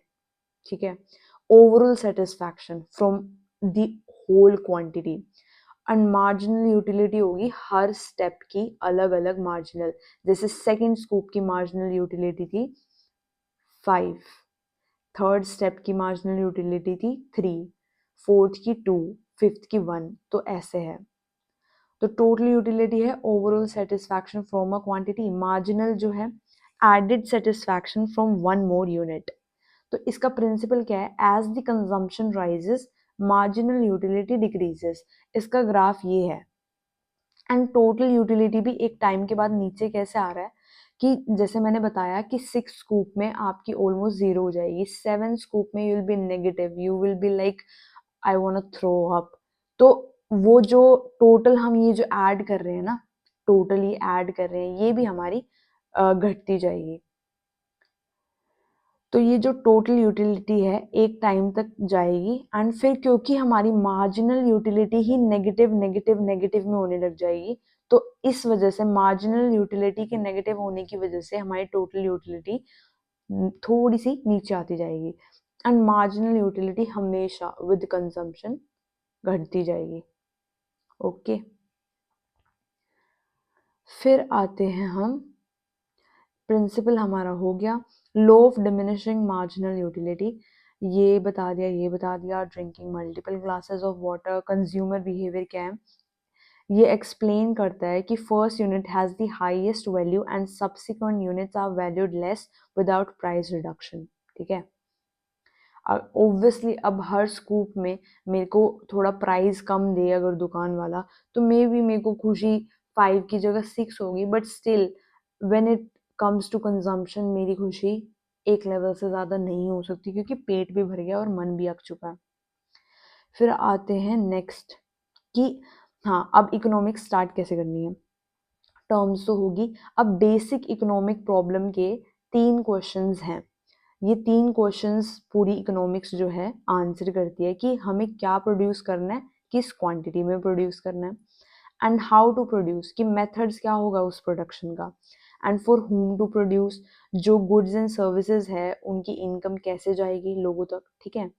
ठीक है। Overall satisfaction from the whole quantity, and marginal utility होगी हर स्टेप की अलग अलग मार्जिनल। जैसे सेकंड स्कूप की मार्जिनल यूटिलिटी थी 5, थर्ड स्टेप की मार्जिनल यूटिलिटी थी 3, फोर्थ की 2, फिफ्थ की 1, तो ऐसे है। तो टोटल यूटिलिटी है overall satisfaction from a quantity, marginal जो है added satisfaction from one more unit. तो इसका प्रिंसिपल क्या है? As the consumption rises marginal utility decreases. इसका ग्राफ ये है। एंड टोटल यूटिलिटी भी एक टाइम के बाद नीचे कैसे आ रहा है कि जैसे मैंने बताया कि 6 स्कूप में आपकी ऑलमोस्ट 0 हो जाएगी, 7 स्कूप में you will be negative, you will be like I want throw up. तो वो जो टोटल हम ये जो ऐड कर रहे हैं ना, टोटल ये ऐड कर रहे हैं, ये भी हमारी घटती जाएगी। तो ये जो टोटल यूटिलिटी है एक टाइम तक जाएगी, एंड फिर क्योंकि हमारी मार्जिनल यूटिलिटी ही नेगेटिव नेगेटिव नेगेटिव में होने लग जाएगी, तो इस वजह से मार्जिनल यूटिलिटी के नेगेटिव होने की वजह से हमारी टोटल यूटिलिटी थोड़ी सी नीचे आती जाएगी, एंड मार्जिनल यूटिलिटी हमेशा विद कंजम्पशन घटती जाएगी। ओके, फिर आते हैं हम, प्रिंसिपल हमारा हो गया law of diminishing marginal utility, ये बता दिया, ये बता दिया। Drinking multiple glasses of water, consumer behaviour क्या है, ये एक्सप्लेन करता है कि first unit has the highest value and subsequent units are valued less without price reduction, ठीक है। ऑब्वियसली अब हर स्कूप में मेरे को थोड़ा प्राइस कम दे अगर दुकान वाला, तो मे बी मेरे को खुशी 5 की जगह 6 होगी, but still when it comes to consumption मेरी खुशी एक लेवल से ज़्यादा नहीं हो सकती क्योंकि पेट भी भर गया और मन भी अक चुका है। फिर आते हैं नेक्स्ट कि हाँ अब इकोनॉमिक्स स्टार्ट कैसे करनी है। टर्म्स तो होगी। अब बेसिक इकोनॉमिक प्रॉब्लम के 3 क्वेश्चंस हैं। ये 3 क्वेश्चंस पूरी इकोनॉमिक्स जो है आंसर करती है कि हमें क्या प्रोड्यूस करना है, किस क्वांटिटी में प्रोड्यूस करना है, एंड हाउ टू प्रोड्यूस, कि मेथड्स क्या होगा उस प्रोडक्शन का, and for whom to produce, जो गुड्स एंड सर्विसेज है उनकी इनकम कैसे जाएगी लोगों तक, ठीक है।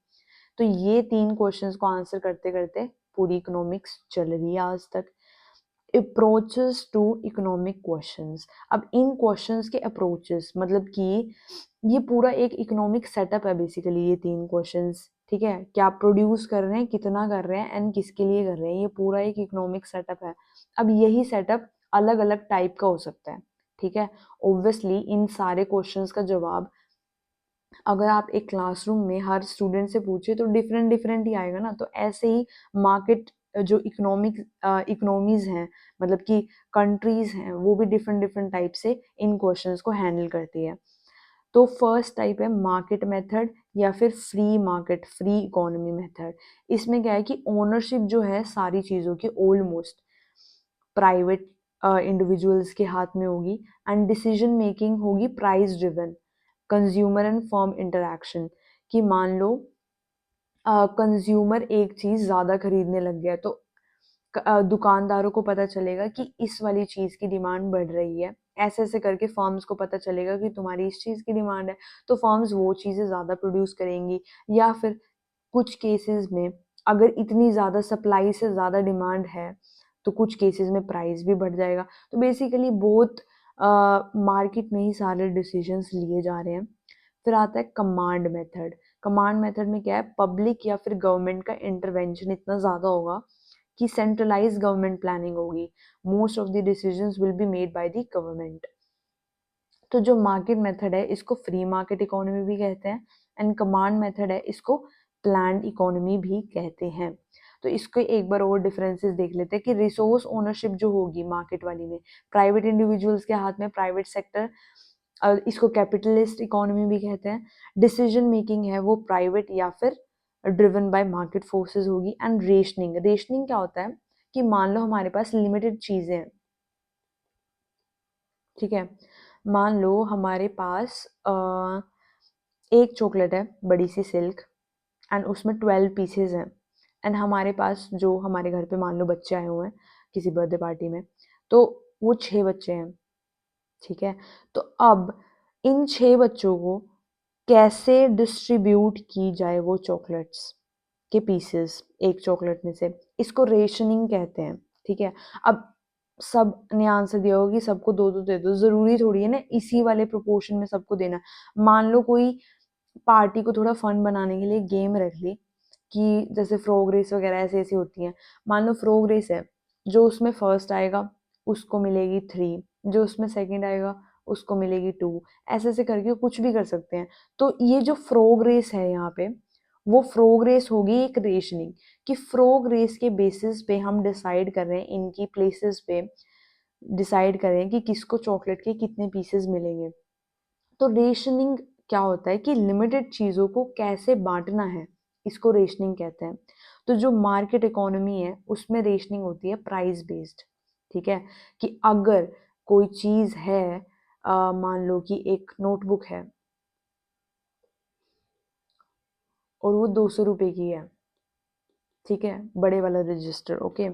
तो ये 3 क्वेश्चंस को आंसर करते करते पूरी इकोनॉमिक्स चल रही है आज तक। अप्रोचेस टू इकोनॉमिक क्वेश्चंस, अब इन क्वेश्चंस के अप्रोचेस मतलब कि ये पूरा एक इकोनॉमिक सेटअप है बेसिकली, ये 3 क्वेश्चंस, ठीक है। क्या प्रोड्यूस कर रहे हैं, कितना कर रहे हैं, एंड किसके लिए कर रहे हैं, ये पूरा एक इकोनॉमिक सेटअप है। अब यही सेटअप अलग अलग टाइप का हो सकता है, ठीक है। ऑब्वियसली इन सारे क्वेश्चंस का जवाब अगर आप एक क्लासरूम में हर स्टूडेंट से पूछे तो डिफरेंट डिफरेंट ही आएगा ना। तो ऐसे ही मार्केट जो इकोनॉमिक इकोनॉमीज हैं, मतलब कि कंट्रीज हैं, वो भी डिफरेंट डिफरेंट टाइप से इन क्वेश्चंस को हैंडल करती है। तो फर्स्ट टाइप है मार्केट मेथड या फिर free market free economy method. इसमें क्या है कि ओनरशिप जो है सारी चीज़ों की ऑलमोस्ट प्राइवेट इंडिविजुअल्स के हाथ में होगी, एंड डिसीजन मेकिंग होगी price driven, consumer and firm interaction. कि मान लो कंज्यूमर एक चीज़ ज़्यादा खरीदने लग गया तो दुकानदारों को पता चलेगा कि इस वाली चीज़ की डिमांड बढ़ रही है, ऐसे ऐसे करके फर्म्स को पता चलेगा कि तुम्हारी इस चीज़ की डिमांड है, तो फर्म्स वो चीज़ें ज़्यादा प्रोड्यूस करेंगी। या फिर कुछ केसेस में अगर इतनी ज़्यादा सप्लाई से ज़्यादा डिमांड है तो कुछ केसेस में प्राइस भी बढ़ जाएगा। तो बेसिकली बहुत मार्केट में ही सारे डिसीजंस लिए जा रहे हैं। फिर आता है कमांड मेथड। कमांड मेथड में क्या है, पब्लिक या फिर गवर्नमेंट का इंटरवेंशन इतना ज़्यादा होगा कि सेंट्रलाइज गवर्नमेंट प्लानिंग होगी। Most of the decisions will be made by the government. तो जो मार्केट मेथड है इसको फ्री मार्केट इकोनॉमी भी कहते हैं, एंड कमांड मेथड है इसको प्लान्ड इकोनॉमी भी कहते हैं। तो इसको एक बार और डिफरेंसेस देख लेते हैं कि रिसोर्स ओनरशिप जो होगी मार्केट वाली में, प्राइवेट इंडिविजुअल्स के हाथ में, प्राइवेट सेक्टर, इसको कैपिटलिस्ट इकोनॉमी भी कहते हैं। डिसीजन मेकिंग है वो प्राइवेट या फिर ड्रिवन बाय मार्केट फोर्सेस होगी। एंड रेशनिंग, रेशनिंग क्या होता है कि मान लो हमारे पास लिमिटेड चीज़ें हैं, ठीक है, मान लो हमारे पास एक चॉकलेट है बड़ी सी सिल्क, एंड उसमें 12 पीसेज हैं, एंड हमारे पास जो हमारे घर पे मान लो बच्चे आए हुए हैं किसी बर्थडे पार्टी में, तो वो 6 बच्चे हैं, ठीक है। तो अब इन 6 बच्चों को कैसे डिस्ट्रीब्यूट की जाए वो चॉकलेट्स के पीसेस एक चॉकलेट में से, इसको रेशनिंग कहते हैं, ठीक है। अब सब ने आंसर दिया होगा कि सबको दो दो दे दो, जरूरी थोड़ी है ना इसी वाले प्रोपोर्शन में सबको देना। मान लो कोई पार्टी को थोड़ा फन बनाने के लिए गेम रख ली कि जैसे फ्रॉग रेस वगैरह ऐसी ऐसी होती हैं। मान लो फ्रॉग रेस है, जो उसमें फर्स्ट आएगा उसको मिलेगी 3, जो उसमें सेकंड आएगा उसको मिलेगी 2, ऐसे ऐसे करके कुछ भी कर सकते हैं। तो ये जो फ्रॉग रेस है यहाँ पे, वो फ्रॉग रेस होगी एक रेशनिंग, कि फ्रॉग रेस के बेसिस पे हम डिसाइड कर रहे हैं, इनकी प्लेसेस पे डिसाइड कर रहे हैं कि किसको चॉकलेट के कितने पीसेस मिलेंगे। तो रेशनिंग क्या होता है कि लिमिटेड चीज़ों को कैसे बांटना है, इसको रेशनिंग कहते हैं। तो जो मार्केट इकोनॉमी है उसमें रेशनिंग होती है प्राइस बेस्ड, ठीक है। कि अगर कोई चीज़ है, मान लो कि एक नोटबुक है और वो 200 रुपये की है, ठीक है, बड़े वाला रजिस्टर, ओके।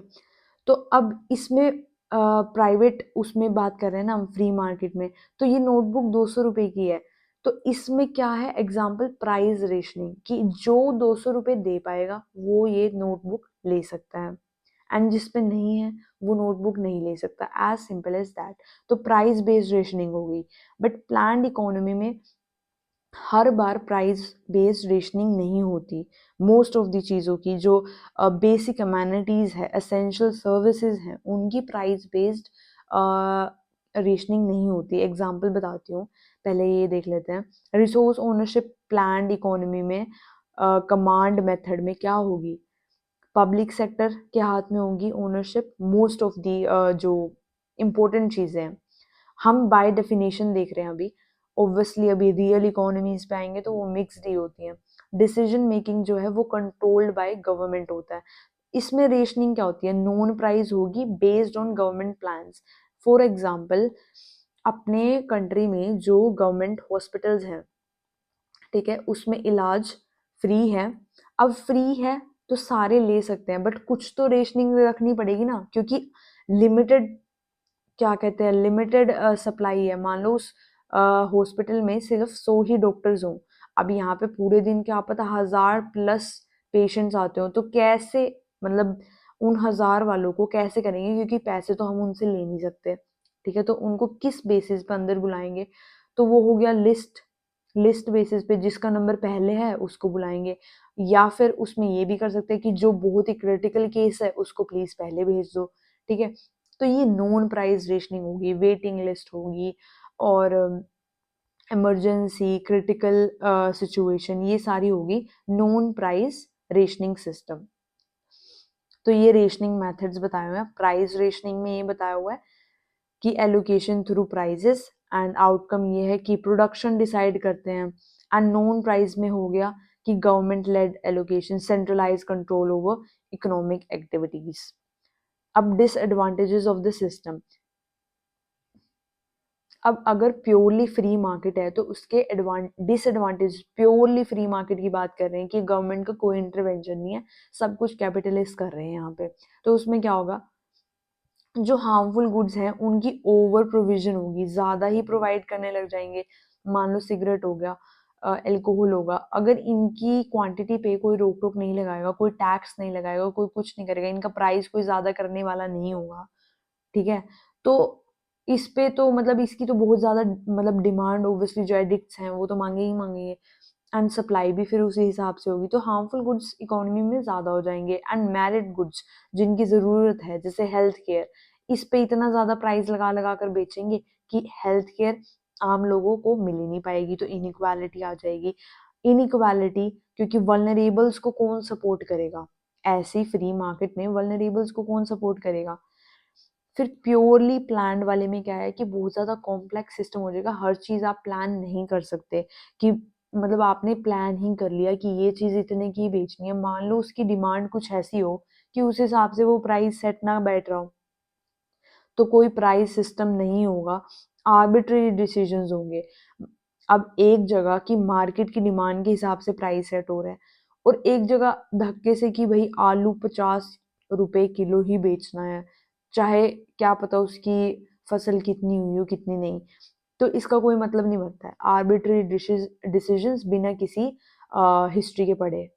तो अब इसमें प्राइवेट उसमें बात कर रहे हैं ना हम फ्री मार्केट में, तो ये नोटबुक 200 रुपये की है। तो इसमें क्या है, एग्जाम्पल प्राइस रेशनिंग, कि जो 200 रुपये दे पाएगा वो ये नोटबुक ले सकता है, एंड जिस पे नहीं है वो नोटबुक नहीं ले सकता, एज सिंपल एज दैट। तो प्राइस बेस्ड रेशनिंग हो गई। बट प्लान्ड इकोनॉमी में हर बार प्राइस बेस्ड रेशनिंग नहीं होती। मोस्ट ऑफ दी चीज़ों की जो बेसिक अमेनिटीज़ है, एसेंशियल सर्विसेज हैं, उनकी प्राइस बेस्ड रेशनिंग नहीं होती। एग्जांपल बताती हूँ, पहले ये देख लेते हैं। रिसोर्स ओनरशिप प्लान्ड इकोनॉमी में कमांड मेथड में क्या होगी, पब्लिक सेक्टर के हाथ में होगी ओनरशिप मोस्ट ऑफ दी जो इम्पोर्टेंट चीज़ें हैं। हम बाय डेफिनेशन देख रहे हैं अभी, ऑब्वियसली अभी रियल इकोनॉमीज पे आएंगे तो वो मिक्सड ही होती हैं। डिसीजन मेकिंग जो है वो कंट्रोल्ड बाय गवर्नमेंट होता है। इसमें रेशनिंग क्या होती है, नोन प्राइस होगी based on government plans. For example, अपने कंट्री में जो गवर्नमेंट हॉस्पिटल्स हैं, ठीक है, उसमें इलाज फ्री है। अब फ्री है तो सारे ले सकते हैं, बट कुछ तो रेशनिंग रखनी पड़ेगी ना, क्योंकि लिमिटेड, क्या कहते हैं, लिमिटेड सप्लाई है। मान लो उस हॉस्पिटल में सिर्फ 100 ही डॉक्टर्स हों, अब यहाँ पे पूरे दिन क्या पता 1000+ पेशेंट्स आते हो, तो कैसे, मतलब उन 1000 वालों को कैसे करेंगे, क्योंकि पैसे तो हम उनसे ले नहीं सकते, ठीक है। तो उनको किस बेसिस पे अंदर बुलाएंगे, तो वो हो गया लिस्ट, लिस्ट बेसिस पे जिसका नंबर पहले है उसको बुलाएंगे। या फिर उसमें ये भी कर सकते हैं कि जो बहुत ही क्रिटिकल केस है उसको प्लीज पहले भेज दो, ठीक है। तो ये नॉन प्राइस रेशनिंग होगी, वेटिंग लिस्ट होगी, और इमरजेंसी क्रिटिकल सिचुएशन, ये सारी होगी नॉन प्राइस रेशनिंग सिस्टम। तो ये रेशनिंग मेथड्स बताए हुए हैं। प्राइस रेशनिंग में ये बताया हुआ है कि allocation through prices, and outcome ये है कि प्रोडक्शन डिसाइड करते हैं। एंड नॉन प्राइस में हो गया कि government led allocation, centralize control over economic activities. अब डिसएडवांटेजेस ऑफ द सिस्टम। अब अगर प्योरली फ्री मार्केट है तो उसके डिसएडवांटेज, प्योरली फ्री मार्केट की बात कर रहे हैं कि गवर्नमेंट का कोई इंटरवेंशन नहीं है, सब कुछ कैपिटलिस्ट कर रहे हैं यहाँ पे, तो उसमें क्या होगा, जो हार्मफुल गुड्स हैं उनकी ओवर प्रोविजन होगी, ज़्यादा ही प्रोवाइड करने लग जाएंगे। मान लो सिगरेट हो गया, एल्कोहल होगा, अगर इनकी क्वांटिटी पे कोई रोक टोक नहीं लगाएगा, कोई टैक्स नहीं लगाएगा, कोई कुछ नहीं करेगा, इनका प्राइस कोई ज़्यादा करने वाला नहीं होगा, ठीक है, तो इस पे तो मतलब इसकी तो बहुत ज़्यादा मतलब डिमांड, ओब्वियसली जो एडिक्ट्स हैं वो तो मांगे ही मांगेंगे, एंड सप्लाई भी फिर उसी हिसाब से होगी, तो हार्मफुल गुड्स इकोनॉमी में ज़्यादा हो जाएंगे। एंड मेरिट गुड्स जिनकी ज़रूरत है, जैसे हेल्थ केयर, इस पे इतना ज़्यादा प्राइस लगा लगा कर बेचेंगे कि हेल्थ केयर आम लोगों को मिल ही नहीं पाएगी, तो इनइक्वालिटी आ जाएगी। इनइक्वालिटी, क्योंकि वल्नरेबल्स को कौन सपोर्ट करेगा, ऐसी फ्री मार्केट में वल्नरेबल्स को कौन सपोर्ट करेगा। फिर प्योरली प्लान्ड वाले में क्या है कि बहुत ज़्यादा कॉम्प्लेक्स सिस्टम हो जाएगा, हर चीज़ आप प्लान नहीं कर सकते, कि मतलब आपने प्लान ही कर लिया कि ये चीज़ इतने की बेचनी है, मान लो उसकी डिमांड कुछ ऐसी हो कि उस हिसाब से वो प्राइस सेट ना बैठ रहा हो, तो कोई प्राइस सिस्टम नहीं होगा, आर्बिट्रेरी डिसीजंस होंगे। अब एक जगह की मार्केट की डिमांड के हिसाब से प्राइस सेट हो रहा है, और एक जगह धक्के से कि भाई आलू 50 रुपए किलो ही बेचना है, चाहे क्या पता उसकी फसल कितनी हुई हो कितनी नहीं, तो इसका कोई मतलब नहीं बनता है, आर्बिट्रेरी डिसीजंस बिना किसी हिस्ट्री के पढ़े।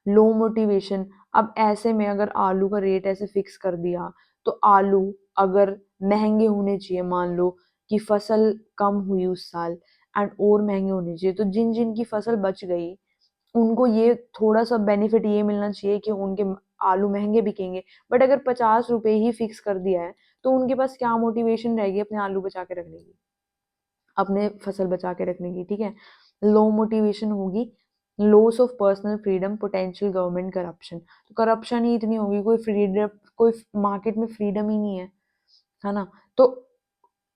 लो मोटिवेशन, अब ऐसे में अगर आलू का रेट ऐसे फिक्स कर दिया, तो आलू अगर महंगे होने चाहिए, मान लो कि फसल कम हुई उस साल एंड और महंगे होने चाहिए, तो जिन जिन की फसल बच गई उनको ये थोड़ा सा बेनिफिट ये मिलना चाहिए कि उनके आलू महंगे बिकेंगे, बट अगर 50 रुपए ही फिक्स कर दिया है तो उनके पास क्या मोटिवेशन रहेगी अपने आलू बचा के रखने की, अपने फसल बचा के रखने की, ठीक है। लो मोटिवेशन होगी, loss of personal freedom, potential government corruption, तो करप्शन ही इतनी होगी, कोई फ्रीडम, कोई मार्केट में फ्रीडम ही नहीं है ना। तो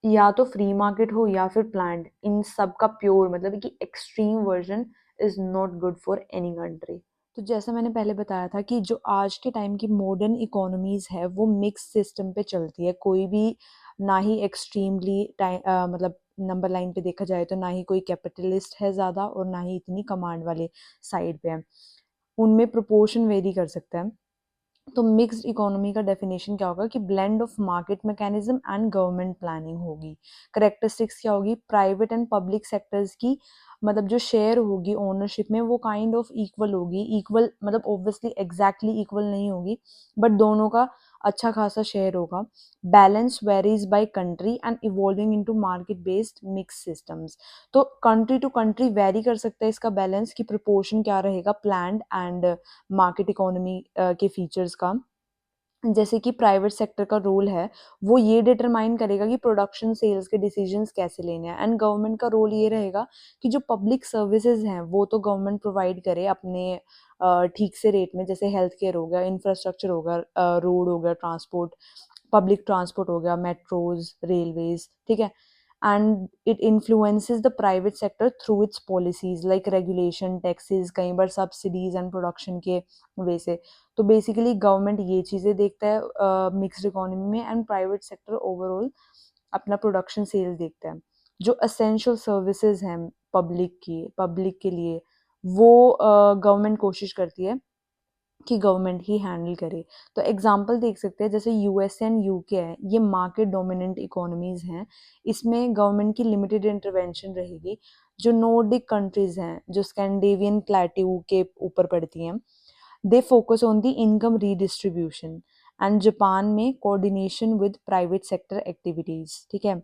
या तो फ्री मार्केट हो या फिर प्लान्ड, इन सब का प्योर मतलब कि extreme version is not good for any country. तो जैसा मैंने पहले बताया था कि जो आज के टाइम की मॉडर्न इकोनॉमीज है वो मिक्स सिस्टम पे चलती है, कोई भी ना ही एक्सट्रीमली मतलब नंबर लाइन पे देखा जाए तो ना ही कोई कैपिटलिस्ट है ज़्यादा और ना ही इतनी कमांड वाले साइड पे है, उनमें प्रोपोर्शन वेरी कर सकता है। तो मिक्स्ड इकोनॉमी का डेफिनेशन क्या होगा कि blend of market mechanism and government planning होगी। करेक्टरिस्टिक्स क्या होगी, प्राइवेट एंड पब्लिक सेक्टर्स की मतलब जो शेयर होगी ओनरशिप में वो काइंड ऑफ इक्वल होगी, इक्वल मतलब ऑब्वियसली एग्जैक्टली इक्वल नहीं होगी, बट दोनों का अच्छा खासा शेयर होगा। Balance varies by country and evolving into market based mix systems, तो कंट्री टू कंट्री वेरी कर सकता है इसका बैलेंस की प्रोपोर्शन क्या रहेगा प्लान्ड एंड मार्केट इकोनॉमी के फीचर्स का। जैसे कि प्राइवेट सेक्टर का रोल है वो ये डिटरमाइन करेगा कि प्रोडक्शन सेल्स के डिसीजंस कैसे लेने हैं, एंड गवर्नमेंट का रोल ये रहेगा कि जो पब्लिक सर्विसेज हैं वो तो गवर्नमेंट प्रोवाइड करे अपने ठीक से रेट में, जैसे हेल्थ केयर हो गया, इंफ्रास्ट्रक्चर होगा, रोड हो गया, ट्रांसपोर्ट, पब्लिक ट्रांसपोर्ट हो गया, मेट्रोज, रेलवेज, ठीक है। And it influences the private sector through it's policies like regulation, taxes, कई बार सब्सिडीज एंड प्रोडक्शन के वे से। तो बेसिकली गवर्नमेंट ये चीज़ें देखता है मिक्स्ड इकोनॉमी में, एंड प्राइवेट सेक्टर ओवरऑल अपना प्रोडक्शन सेल देखता है। जो असेंशियल सर्विसेज हैं पब्लिक के लिए वो गवर्नमेंट कोशिश करती है कि गवर्नमेंट ही हैंडल करे। तो एग्जांपल देख सकते हैं, जैसे यूएस एंड यूके है, ये मार्केट डोमिनेंट इकोनॉमीज हैं, इसमें गवर्नमेंट की लिमिटेड इंटरवेंशन रहेगी। जो नॉर्डिक कंट्रीज हैं जो स्कैंडिनेवियन प्लेट्यू के ऊपर पड़ती हैं, they focus on the income redistribution, and Japan में coordination with private sector activities, ठीक है।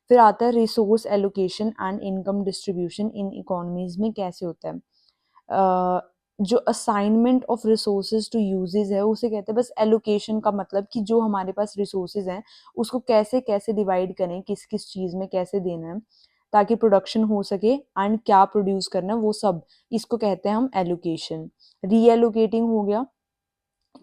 फिर आता है resource allocation and income distribution in economies में कैसे होता है। जो assignment of resources to uses है उसे कहते हैं बस एलोकेशन का मतलब कि जो हमारे पास रिसोर्सेज हैं उसको कैसे कैसे डिवाइड करें, किस किस चीज़ में कैसे देना है ताकि प्रोडक्शन हो सके, एंड क्या प्रोड्यूस करना है वो सब, इसको कहते हैं हम एलोकेशन। रीएलोकेटिंग हो गया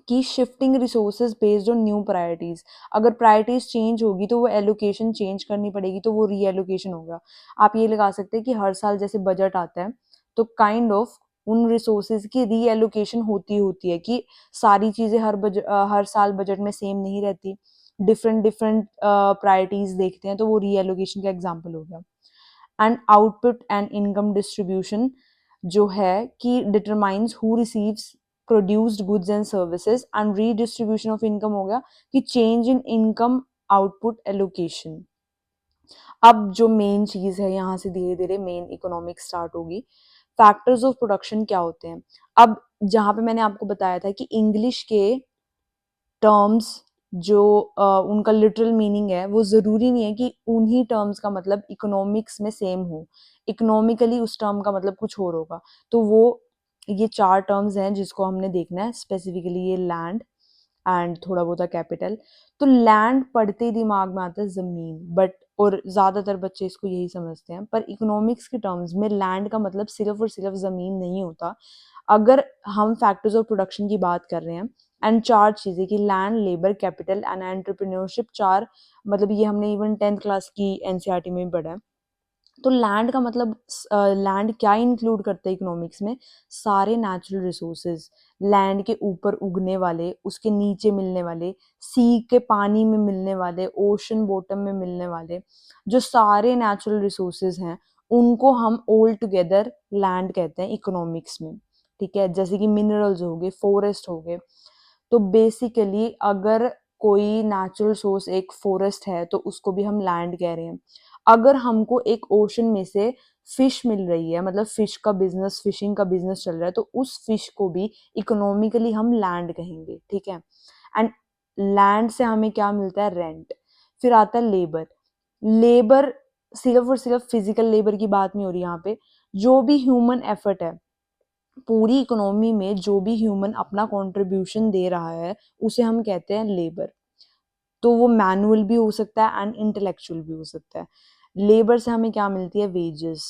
कि shifting resources based on new priorities, अगर प्रायोरिटीज चेंज होगी तो वो एलोकेशन चेंज करनी पड़ेगी, तो वो रीएलोकेशन होगा। आप ये लगा सकते हैं कि हर साल जैसे बजट आता है तो काइंड ऑफ उन रिसोर्सेज की रीएलोकेशन होती होती है कि सारी चीज़ें हर साल बजट में सेम नहीं रहती, डिफरेंट डिफरेंट प्रायोरिटीज देखते हैं तो वो रीएलोकेशन का एग्जांपल हो गया। And output and income distribution जो है कि determines who receives produced goods and services, and redistribution of income हो गया कि change in income output allocation. अब जो मेन चीज है, यहाँ से धीरे धीरे मेन इकोनॉमिक स्टार्ट होगी। फैक्टर्स ऑफ प्रोडक्शन क्या होते हैं? अब जहाँ पे मैंने आपको बताया था कि इंग्लिश के टर्म्स जो उनका लिटरल मीनिंग है वो ज़रूरी नहीं है कि उन्हीं टर्म्स का मतलब इकोनॉमिक्स में सेम हो। इकोनॉमिकली उस टर्म का मतलब कुछ और होगा। तो वो ये 4 टर्म्स हैं जिसको हमने देखना है स्पेसिफिकली। ये लैंड एंड थोड़ा बहुत कैपिटल। तो लैंड पढ़ते ही दिमाग में आता है ज़मीन, बट और ज़्यादातर बच्चे इसको यही समझते हैं, पर इकोनॉमिक्स के टर्म्स में लैंड का मतलब सिर्फ और सिर्फ ज़मीन नहीं होता। अगर हम फैक्टर्स ऑफ प्रोडक्शन की बात कर रहे हैं, एंड 4 चीज़ें कि land, labour, capital and entrepreneurship, 4 मतलब ये हमने इवन 10th क्लास की एनसीईआरटी में भी पढ़ा है। तो लैंड का मतलब लैंड क्या इंक्लूड करता है इकोनॉमिक्स में? सारे नेचुरल रिसोर्सेज, लैंड के ऊपर उगने वाले, उसके नीचे मिलने वाले, सी के पानी में मिलने वाले, ओशन बॉटम में मिलने वाले, जो सारे नेचुरल रिसोर्सेज हैं उनको हम ऑल टुगेदर लैंड कहते हैं इकोनॉमिक्स में। ठीक है, जैसे कि मिनरल्स हो गए, फॉरेस्ट हो गए। तो बेसिकली अगर कोई नेचुरल सोर्स एक फॉरेस्ट है तो उसको भी हम लैंड कह रहे हैं। अगर हमको एक ओशन में से फिश मिल रही है, मतलब फिश का बिजनेस, फिशिंग का बिजनेस चल रहा है, तो उस फिश को भी इकोनॉमिकली हम लैंड कहेंगे। ठीक है, एंड लैंड से हमें क्या मिलता है? रेंट। फिर आता है लेबर। लेबर सिर्फ और सिर्फ फिजिकल लेबर की बात नहीं हो रही यहाँ पे। जो भी ह्यूमन एफर्ट है पूरी इकोनॉमी में, जो भी ह्यूमन अपना कंट्रीब्यूशन दे रहा है उसे हम कहते हैं लेबर। तो वो मैनुअल भी हो सकता है एंड इंटेलेक्चुअल भी हो सकता है। लेबर से हमें क्या मिलती है? वेजेस।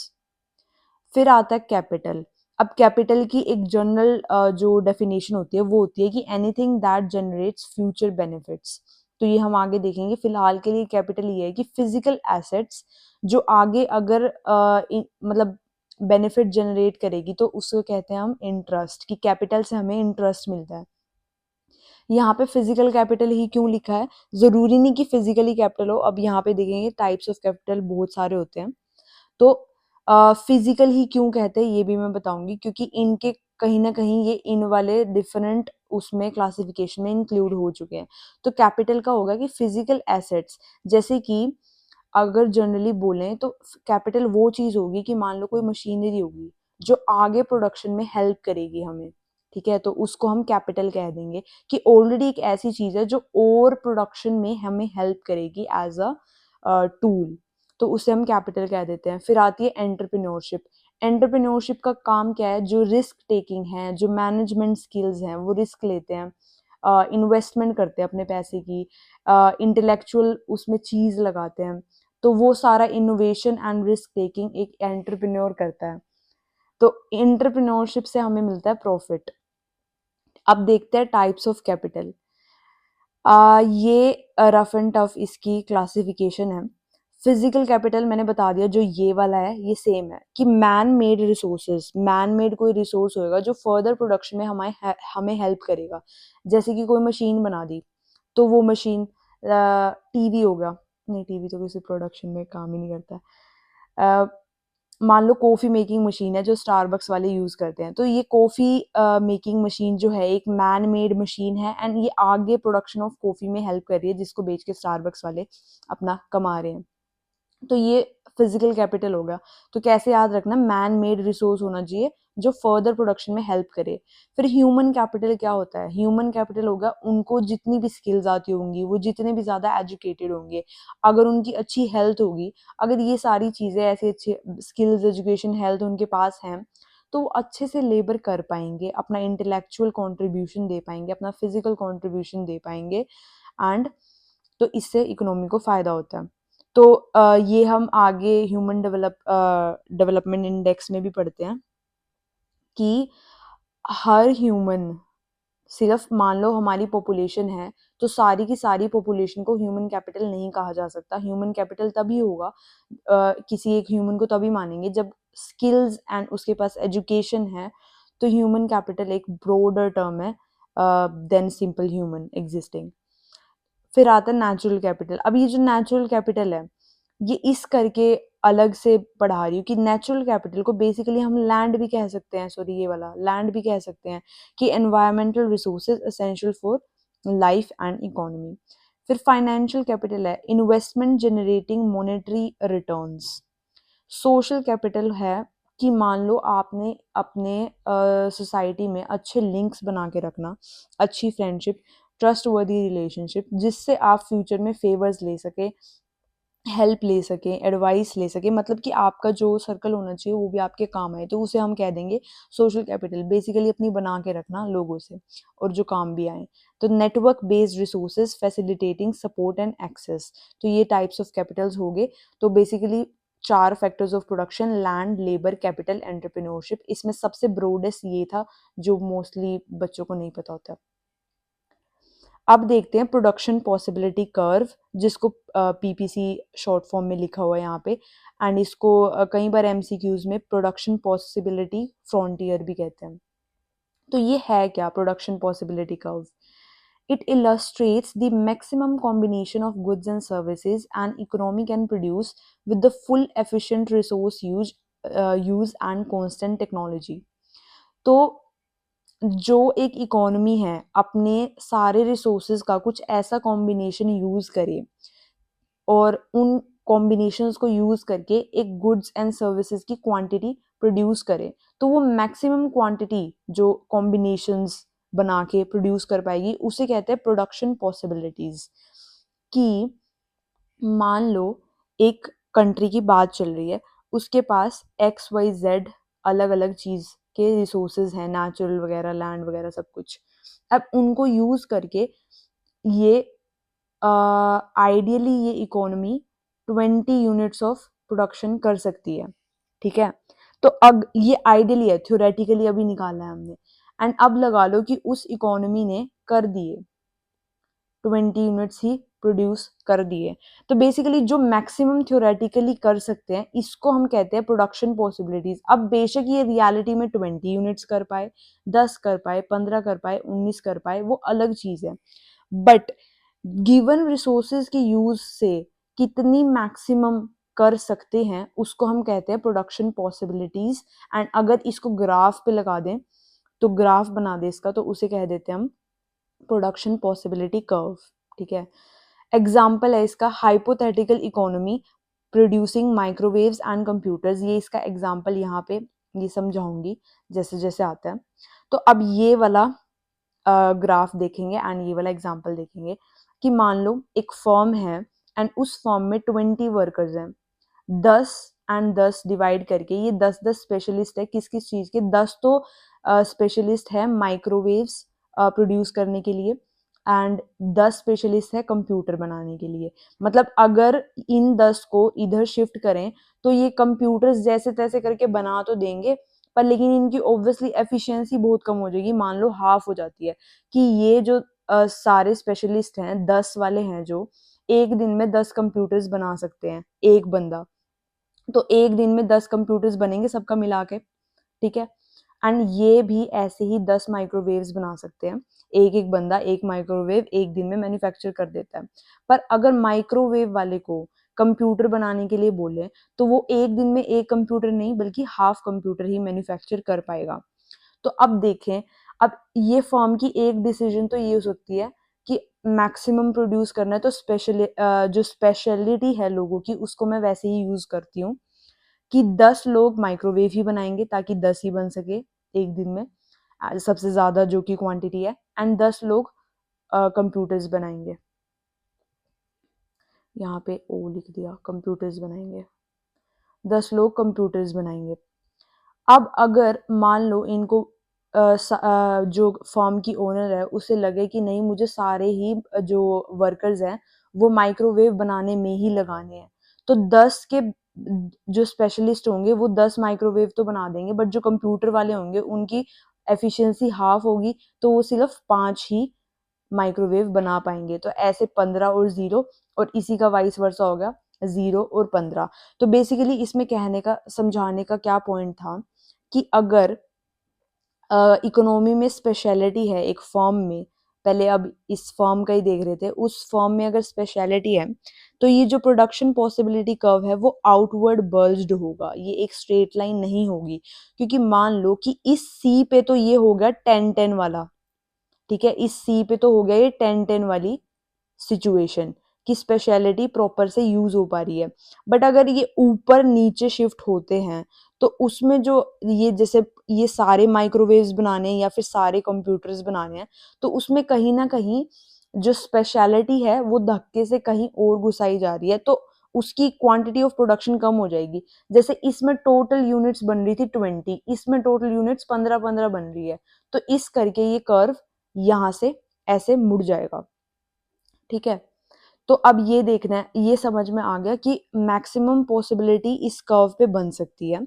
फिर आता है कैपिटल। अब कैपिटल की एक जनरल जो डेफिनेशन होती है वो होती है कि anything that generates future benefits. तो ये हम आगे देखेंगे। फिलहाल के लिए कैपिटल ये है कि फिजिकल एसेट्स जो आगे अगर मतलब बेनिफिट जनरेट करेगी तो उसको कहते हैं हम इंटरेस्ट, कि कैपिटल से हमें इंटरेस्ट मिलता है। यहाँ पे फिजिकल कैपिटल ही क्यों लिखा है? जरूरी नहीं कि फिजिकली कैपिटल हो। अब यहाँ पे देखेंगे टाइप्स ऑफ कैपिटल बहुत सारे होते हैं। तो फिजिकल ही क्यों कहते हैं ये भी मैं बताऊंगी, क्योंकि इनके कहीं ना कहीं ये इन वाले डिफरेंट उसमें क्लासिफिकेशन में इंक्लूड हो चुके हैं। तो कैपिटल का होगा कि फिजिकल एसेट्स, जैसे कि अगर जनरली बोलें तो कैपिटल वो चीज होगी कि मान लो कोई मशीनरी होगी जो आगे प्रोडक्शन में हेल्प करेगी हमें। ठीक है, तो उसको हम कैपिटल कह देंगे कि ऑलरेडी एक ऐसी चीज है जो और प्रोडक्शन में हमें हेल्प करेगी एज अ टूल, तो उसे हम कैपिटल कह देते हैं। फिर आती है एंटरप्रेन्योरशिप। एंटरप्रेन्योरशिप का काम क्या है? जो रिस्क टेकिंग है, जो मैनेजमेंट स्किल्स हैं, वो रिस्क लेते हैं, इन्वेस्टमेंट करते हैं अपने पैसे की, इंटेलेक्चुअल उसमें चीज लगाते हैं। तो वो सारा इनोवेशन एंड रिस्क टेकिंग एक एंटरप्रेन्योर करता है। तो एंटरप्रेन्योरशिप से हमें मिलता है प्रॉफिट। अब देखते हैं टाइप्स ऑफ कैपिटल। ये रफ एंड टफ इसकी क्लासिफिकेशन है। फिजिकल कैपिटल मैंने बता दिया, जो ये वाला है ये सेम है कि man made resources, man made कोई रिसोर्स होएगा जो फर्दर प्रोडक्शन में हमें हेल्प करेगा। जैसे कि कोई मशीन बना दी, तो वो मशीन, टीवी हो गया, नहीं टीवी तो किसी प्रोडक्शन में काम ही नहीं करता है। मान लो कॉफी मेकिंग मशीन है जो स्टारबक्स वाले यूज करते हैं, तो ये कॉफी मेकिंग मशीन जो है एक मैन मेड मशीन है, एंड ये आगे प्रोडक्शन ऑफ कॉफी में हेल्प कर रही है जिसको बेच के स्टारबक्स वाले अपना कमा रहे हैं। तो ये फिजिकल कैपिटल होगा। तो कैसे याद रखना? मैन मेड रिसोर्स होना चाहिए जो फर्दर प्रोडक्शन में हेल्प करे। फिर ह्यूमन कैपिटल क्या होता है? ह्यूमन कैपिटल होगा उनको जितनी भी स्किल्स आती होंगी, वो जितने भी ज्यादा एजुकेटेड होंगे, अगर उनकी अच्छी हेल्थ होगी, अगर ये सारी चीजें ऐसी अच्छी स्किल्स, एजुकेशन, हेल्थ उनके पास हैं, तो वो अच्छे से लेबर कर पाएंगे, अपना इंटेलेक्चुअल कंट्रीब्यूशन दे पाएंगे, अपना फिजिकल कंट्रीब्यूशन दे पाएंगे, एंड तो इससे इकोनॉमी को फायदा होता है। तो ये हम आगे ह्यूमन डेवलपमेंट इंडेक्स में भी पढ़ते हैं कि हर ह्यूमन, सिर्फ मान लो हमारी पॉपुलेशन है तो सारी की सारी पॉपुलेशन को ह्यूमन कैपिटल नहीं कहा जा सकता। ह्यूमन कैपिटल तभी होगा, किसी एक ह्यूमन को तभी मानेंगे जब स्किल्स एंड उसके पास एजुकेशन है। तो ह्यूमन कैपिटल एक ब्रॉडर टर्म है देन सिंपल ह्यूमन एग्जिस्टिंग। फिर आता है नेचुरल कैपिटल। अब ये जो नेचुरल कैपिटल है, ये इस करके अलग से पढ़ा रही हूँ कि नेचुरल कैपिटल को बेसिकली हम लैंड भी कह सकते हैं, सॉरी ये वाला लैंड भी कह सकते हैं, कि environmental resources essential for life and economy. फिर फाइनेंशियल कैपिटल है investment generating monetary returns. Social capital है कि मान लो आपने अपने सोसाइटी में अच्छे लिंक्स बना के रखना, अच्छी फ्रेंडशिप, ट्रस्ट वर्दी रिलेशनशिप, जिससे आप फ्यूचर में फेवर्स ले सके, हेल्प ले सकें, एडवाइस ले सकें, मतलब कि आपका जो सर्कल होना चाहिए वो भी आपके काम आए, तो उसे हम कह देंगे सोशल कैपिटल। बेसिकली अपनी बना के रखना लोगों से और जो काम भी आए। तो network based resources facilitating support and access, तो ये टाइप्स ऑफ कैपिटल्स हो गए। तो basically 4 factors of production, land, labour, capital, entrepreneurship. इसमें सबसे ब्रॉडेस्ट ये था जो मोस्टली बच्चों को नहीं पता होता। अब देखते हैं प्रोडक्शन पॉसिबिलिटी कर्व, जिसको पीपीसी शॉर्ट फॉर्म में लिखा हुआ है यहाँ पे, एंड इसको कई बार एमसीक्यूज में प्रोडक्शन पॉसिबिलिटी फ्रंटियर भी कहते हैं। तो ये है क्या production possibility curve? It illustrates the maximum combination of goods and services an economy can produce with the full efficient resource use and constant technology. तो जो एक इकोनॉमी है अपने सारे रिसोर्सेज का कुछ ऐसा कॉम्बिनेशन यूज करे और उन कॉम्बिनेशंस को यूज करके एक गुड्स एंड सर्विसेज की क्वांटिटी प्रोड्यूस करे, तो वो मैक्सिमम क्वांटिटी जो कॉम्बिनेशंस बना के प्रोड्यूस कर पाएगी उसे कहते हैं प्रोडक्शन पॉसिबिलिटीज। कि मान लो एक कंट्री की बात चल रही है, उसके पास XYZ अलग अलग चीज के रिसोर्सेज हैं, नेचुरल वगैरह, लैंड वगैरह सब कुछ। अब उनको यूज करके ये आइडियली ये इकोनॉमी 20 यूनिट्स ऑफ प्रोडक्शन कर सकती है, ठीक है। तो अब ये आइडियली है, थ्योरेटिकली अभी निकाला है हमने, एंड अब लगा लो कि उस इकोनॉमी ने कर दिए 20 यूनिट्स ही प्रोड्यूस कर दिए। तो बेसिकली जो मैक्सिमम थ्योरेटिकली कर सकते हैं इसको हम कहते हैं प्रोडक्शन पॉसिबिलिटीज। अब बेशक ये रियलिटी में 20 यूनिट्स कर पाए, 10 कर पाए, 15 कर पाए, 19 कर पाए, वो अलग चीज है, बट गिवन रिसोर्सेज के यूज से कितनी मैक्सिमम कर सकते हैं उसको हम कहते हैं प्रोडक्शन पॉसिबिलिटीज। एंड अगर इसको ग्राफ पे लगा दें, तो ग्राफ बना दे इसका, तो उसे कह देते हैं हम प्रोडक्शन पॉसिबिलिटी कर्व, ठीक है। एग्जाम्पल है इसका hypothetical economy producing microwaves and computers. ये इसका एग्जाम्पल यहाँ पे ये समझाऊंगी जैसे जैसे आता है। तो अब ये वाला ग्राफ देखेंगे एंड ये वाला एग्जाम्पल देखेंगे कि मान लो एक फर्म है एंड उस फर्म में 20 वर्कर्स हैं, 10 एंड 10 डिवाइड करके ये 10-10 स्पेशलिस्ट है किस किस चीज़ के, 10 तो स्पेशलिस्ट है माइक्रोवेव्स प्रोड्यूस करने के लिए एंड 10 स्पेशलिस्ट है कंप्यूटर बनाने के लिए। मतलब अगर इन 10 को इधर शिफ्ट करें तो ये कंप्यूटर्स जैसे तैसे करके बना तो देंगे, पर लेकिन इनकी ऑब्वियसली एफिशिएंसी बहुत कम हो जाएगी, मान लो हाफ हो जाती है। कि ये जो सारे स्पेशलिस्ट हैं 10 वाले हैं जो एक दिन में 10 कंप्यूटर्स बना सकते हैं एक बंदा, तो एक दिन में 10 कंप्यूटर्स बनेंगे सबका मिला के, ठीक है। एंड ये भी ऐसे ही 10 माइक्रोवेव्स बना सकते हैं, एक एक बंदा एक माइक्रोवेव एक दिन में मैन्युफैक्चर कर देता है। पर अगर माइक्रोवेव वाले को कंप्यूटर बनाने के लिए बोले तो वो एक दिन में एक कंप्यूटर नहीं बल्कि हाफ कंप्यूटर ही मैन्युफैक्चर कर पाएगा। तो अब देखें, अब ये फर्म की एक डिसीजन तो ये हो सकती है कि मैक्सिमम प्रोड्यूस करना है, तो जो स्पेशलिटी है लोगों की उसको मैं वैसे ही यूज करती हूँ कि 10 लोग माइक्रोवेव ही बनाएंगे ताकि 10 ही बन सके एक दिन में, सबसे ज्यादा जो कि क्वांटिटी है, एंड 10 लोग कंप्यूटर्स बनाएंगे। यहाँ पे ओ लिख दिया, कंप्यूटर्स बनाएंगे, 10 लोग कंप्यूटर्स बनाएंगे। अब अगर मान लो इनको जो फर्म की ओनर है उसे लगे कि नहीं मुझे सारे ही जो वर्कर्स हैं वो माइक्रोवेव बनाने में ही लगाने हैं, तो 10 के जो स्पेशलिस्ट होंगे वो 10 माइक्रोवेव तो बना देंगे, बट जो कंप्यूटर वाले होंगे उनकी एफिशिएंसी हाफ होगी, तो वो सिर्फ 5 ही माइक्रोवेव बना पाएंगे। तो ऐसे 15 और 0, और इसी का वाइस वर्सा हो गया 0 और 15। तो बेसिकली इसमें कहने का समझाने का क्या पॉइंट था कि अगर इकोनॉमी में स्पेशलिटी है एक फर्म में पहले अब इस फर्म का ही देख रहे थे, उस फर्म में अगर स्पेशलिटी है तो ये जो प्रोडक्शन पॉसिबिलिटी कर्व है वो आउटवर्ड बल्ज्ड होगा, ये एक स्ट्रेट लाइन नहीं होगी। क्योंकि मान लो कि इस सी पे तो ये हो गया 10-10 वाला, ठीक है, इस सी पे तो हो गया ये 10-10 वाली सिचुएशन की स्पेशलिटी प्रॉपर से यूज हो पा रही है। बट अगर ये ऊपर नीचे शिफ्ट होते हैं तो उसमें जो ये जैसे ये सारे माइक्रोवेव्स बनाने या फिर सारे कंप्यूटर्स बनाने हैं तो उसमें कहीं ना कहीं जो स्पेशलिटी है वो धक्के से कहीं और घुसाई जा रही है, तो उसकी क्वांटिटी ऑफ प्रोडक्शन कम हो जाएगी। जैसे इसमें टोटल यूनिट्स बन रही थी 20, इसमें टोटल यूनिट्स 15-15 बन रही है, तो इस करके ये कर्व यहाँ से ऐसे मुड़ जाएगा, ठीक है। तो अब ये देखना है, ये समझ में आ गया कि मैक्सिमम पॉसिबिलिटी इस कर्व पे बन सकती है।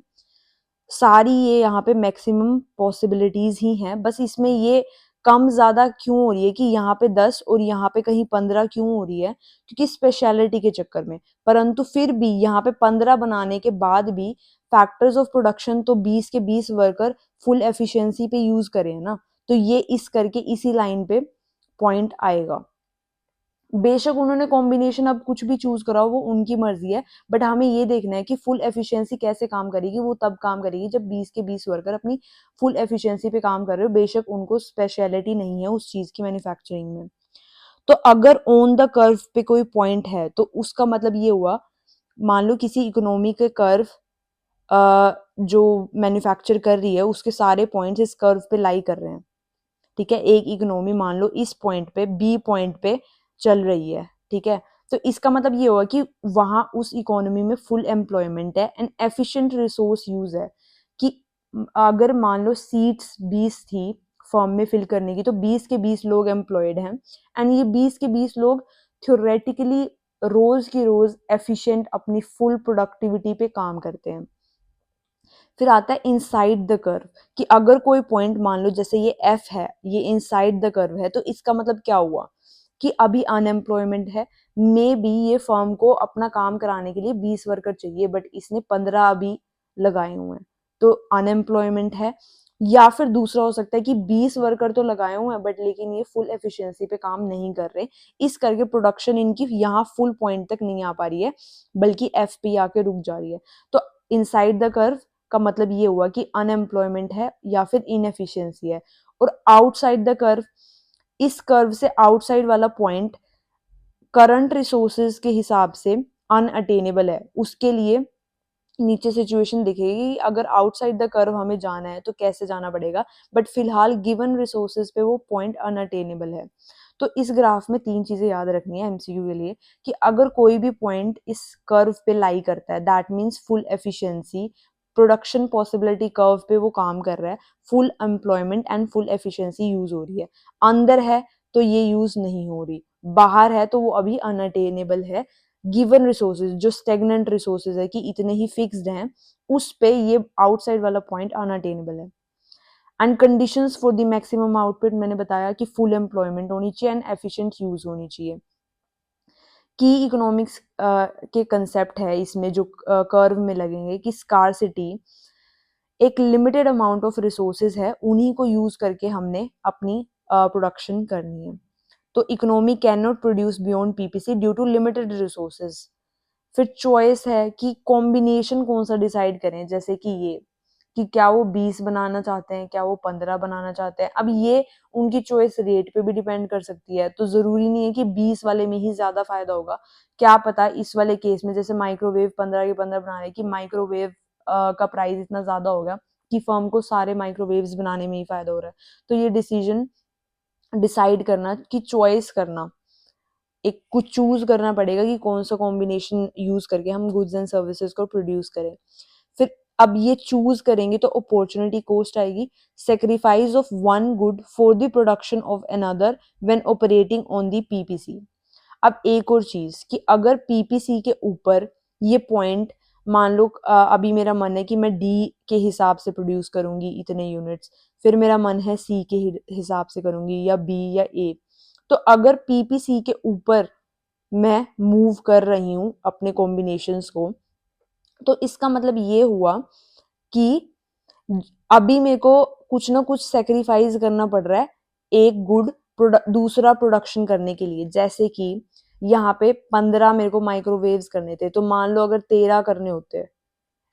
सारी ये यहाँ पे मैक्सिमम पॉसिबिलिटीज ही हैं, बस इसमें ये कम ज्यादा क्यों हो रही है कि यहाँ पे 10 और यहाँ पे कहीं 15 क्यों हो रही है, क्योंकि स्पेशलिटी के चक्कर में। परंतु फिर भी यहाँ पे 15 बनाने के बाद भी फैक्टर्स ऑफ प्रोडक्शन तो 20 के 20 वर्कर फुल एफिशिएंसी पे यूज करें ना, तो ये इस करके इसी लाइन पे पॉइंट आएगा। बेशक उन्होंने कॉम्बिनेशन अब कुछ भी चूज करा हो, वो उनकी मर्जी है, बट हमें ये देखना है कि फुल एफिशिएंसी कैसे काम करेगी। वो तब काम करेगी जब 20 के 20 वर्कर अपनी फुल एफिशिएंसी पे काम कर रहे हो, बेशक उनको स्पेशलिटी नहीं है उस चीज की मैन्युफैक्चरिंग में। तो अगर ऑन द कर्व पे कोई पॉइंट है तो उसका मतलब ये हुआ, मान लो किसी इकोनॉमी के कर्व जो मैन्युफैक्चर कर रही है उसके सारे पॉइंट्स इस कर्व पे लाई कर रहे हैं, ठीक है। एक इकोनॉमी मान लो इस पॉइंट पे बी पॉइंट पे चल रही है, ठीक है। तो इसका मतलब ये होगा कि वहां उस इकोनॉमी में फुल एम्प्लॉयमेंट है एंड एफिशिएंट रिसोर्स यूज है। कि अगर मान लो सीट्स 20 थी फॉर्म में फिल करने की तो 20 के 20 लोग एम्प्लॉयड हैं, एंड ये 20 के 20 लोग थ्योरेटिकली रोज की रोज एफिशिएंट अपनी फुल प्रोडक्टिविटी पे काम करते हैं। फिर आता है इनसाइड द कर्व, कि अगर कोई पॉइंट मान लो जैसे ये एफ है, ये इनसाइड द कर्व है, तो इसका मतलब क्या हुआ कि अभी अनएम्प्लॉयमेंट है। मे बी ये फर्म को अपना काम कराने के लिए 20 वर्कर चाहिए बट इसने 15 अभी लगाए हुए हैं, तो अनएम्प्लॉयमेंट है। या फिर दूसरा हो सकता है कि 20 वर्कर तो लगाए हुए हैं बट लेकिन ये फुल एफिशिएंसी पे काम नहीं कर रहे, इस करके प्रोडक्शन इनकी यहाँ फुल पॉइंट तक नहीं आ पा रही है बल्कि एफ पे आके रुक जा रही है। तो इनसाइड द कर्व का मतलब ये हुआ कि अनएम्प्लॉयमेंट है या फिर इनएफिशिएंसी है। और आउटसाइड द कर्व, इस कर्व से आउटसाइड वाला पॉइंट करंट रिसोर्सेज के हिसाब से अनअटेनेबल है, उसके लिए नीचे सिचुएशन दिखेगी। अगर आउटसाइड द कर्व हमें जाना है तो कैसे जाना पड़ेगा, बट फिलहाल गिवन रिसोर्सेज पे वो पॉइंट अनअटेनेबल है। तो इस ग्राफ में 3 चीजें याद रखनी है एमसीक्यू के लिए, कि अगर कोई भी पॉइंट इस कर्व पे लाई करता है that means full efficiency, production possibility curve पे वो काम कर रहा है, full employment and full efficiency use हो रही है। अंदर है तो ये यूज नहीं हो रही, बाहर है तो वो अभी अनअटेनेबल है। गिवन रिसोर्सेज जो स्टेगनेंट रिसोर्सेज है कि इतने ही फिक्स्ड हैं, उस पे ये आउटसाइड वाला पॉइंट अनअटेनेबल है। And conditions for the maximum output मैंने बताया कि फुल एम्प्लॉयमेंट होनी चाहिए एंड एफिशिएंट यूज होनी चाहिए। की इकोनॉमिक्स के कंसेप्ट है इसमें जो कर्व में लगेंगे कि स्कार्सिटी, एक लिमिटेड अमाउंट ऑफ रिसोर्सेज है, उन्हीं को यूज करके हमने अपनी प्रोडक्शन करनी है। तो economy can not produce beyond PPC due to limited resources. फिर चॉइस है कि कॉम्बिनेशन कौन सा डिसाइड करें, जैसे कि ये कि क्या वो 20 बनाना चाहते हैं, क्या वो 15 बनाना चाहते हैं। अब ये उनकी चॉइस रेट पे भी डिपेंड कर सकती है, तो जरूरी नहीं है कि 20 वाले में ही ज्यादा फायदा होगा। क्या पता इस वाले केस में जैसे माइक्रोवेव 15 के 15 बना रहे कि माइक्रोवेव का प्राइस इतना ज्यादा होगा कि फर्म को सारे माइक्रोवेव्स बनाने में ही फायदा हो रहा है। तो ये डिसीजन डिसाइड करना कि चॉइस करना, एक कुछ चूज करना पड़ेगा कि कौन सा कॉम्बिनेशन यूज करके हम गुड्स एंड सर्विसेज को प्रोड्यूस करें। फिर अब ये चूज करेंगे तो अपॉर्चुनिटी कॉस्ट आएगी, sacrifice of one good for the production of another when operating on the PPC. अब एक और चीज कि अगर पीपीसी के ऊपर ये पॉइंट, मान लो अभी मेरा मन है कि मैं डी के हिसाब से प्रोड्यूस करूंगी इतने यूनिट्स, फिर मेरा मन है सी के हिसाब से करूंगी या बी या ए। तो अगर पीपीसी के ऊपर मैं मूव कर रही हूँ अपने कॉम्बिनेशंस को, तो इसका मतलब ये हुआ कि अभी मेरे को कुछ ना कुछ सेक्रीफाइस करना पड़ रहा है एक गुड दूसरा प्रोडक्शन करने के लिए, जैसे कि यहाँ पे 15 मेरे को माइक्रोवेव्स करने थे, तो मान लो अगर 13 करने होते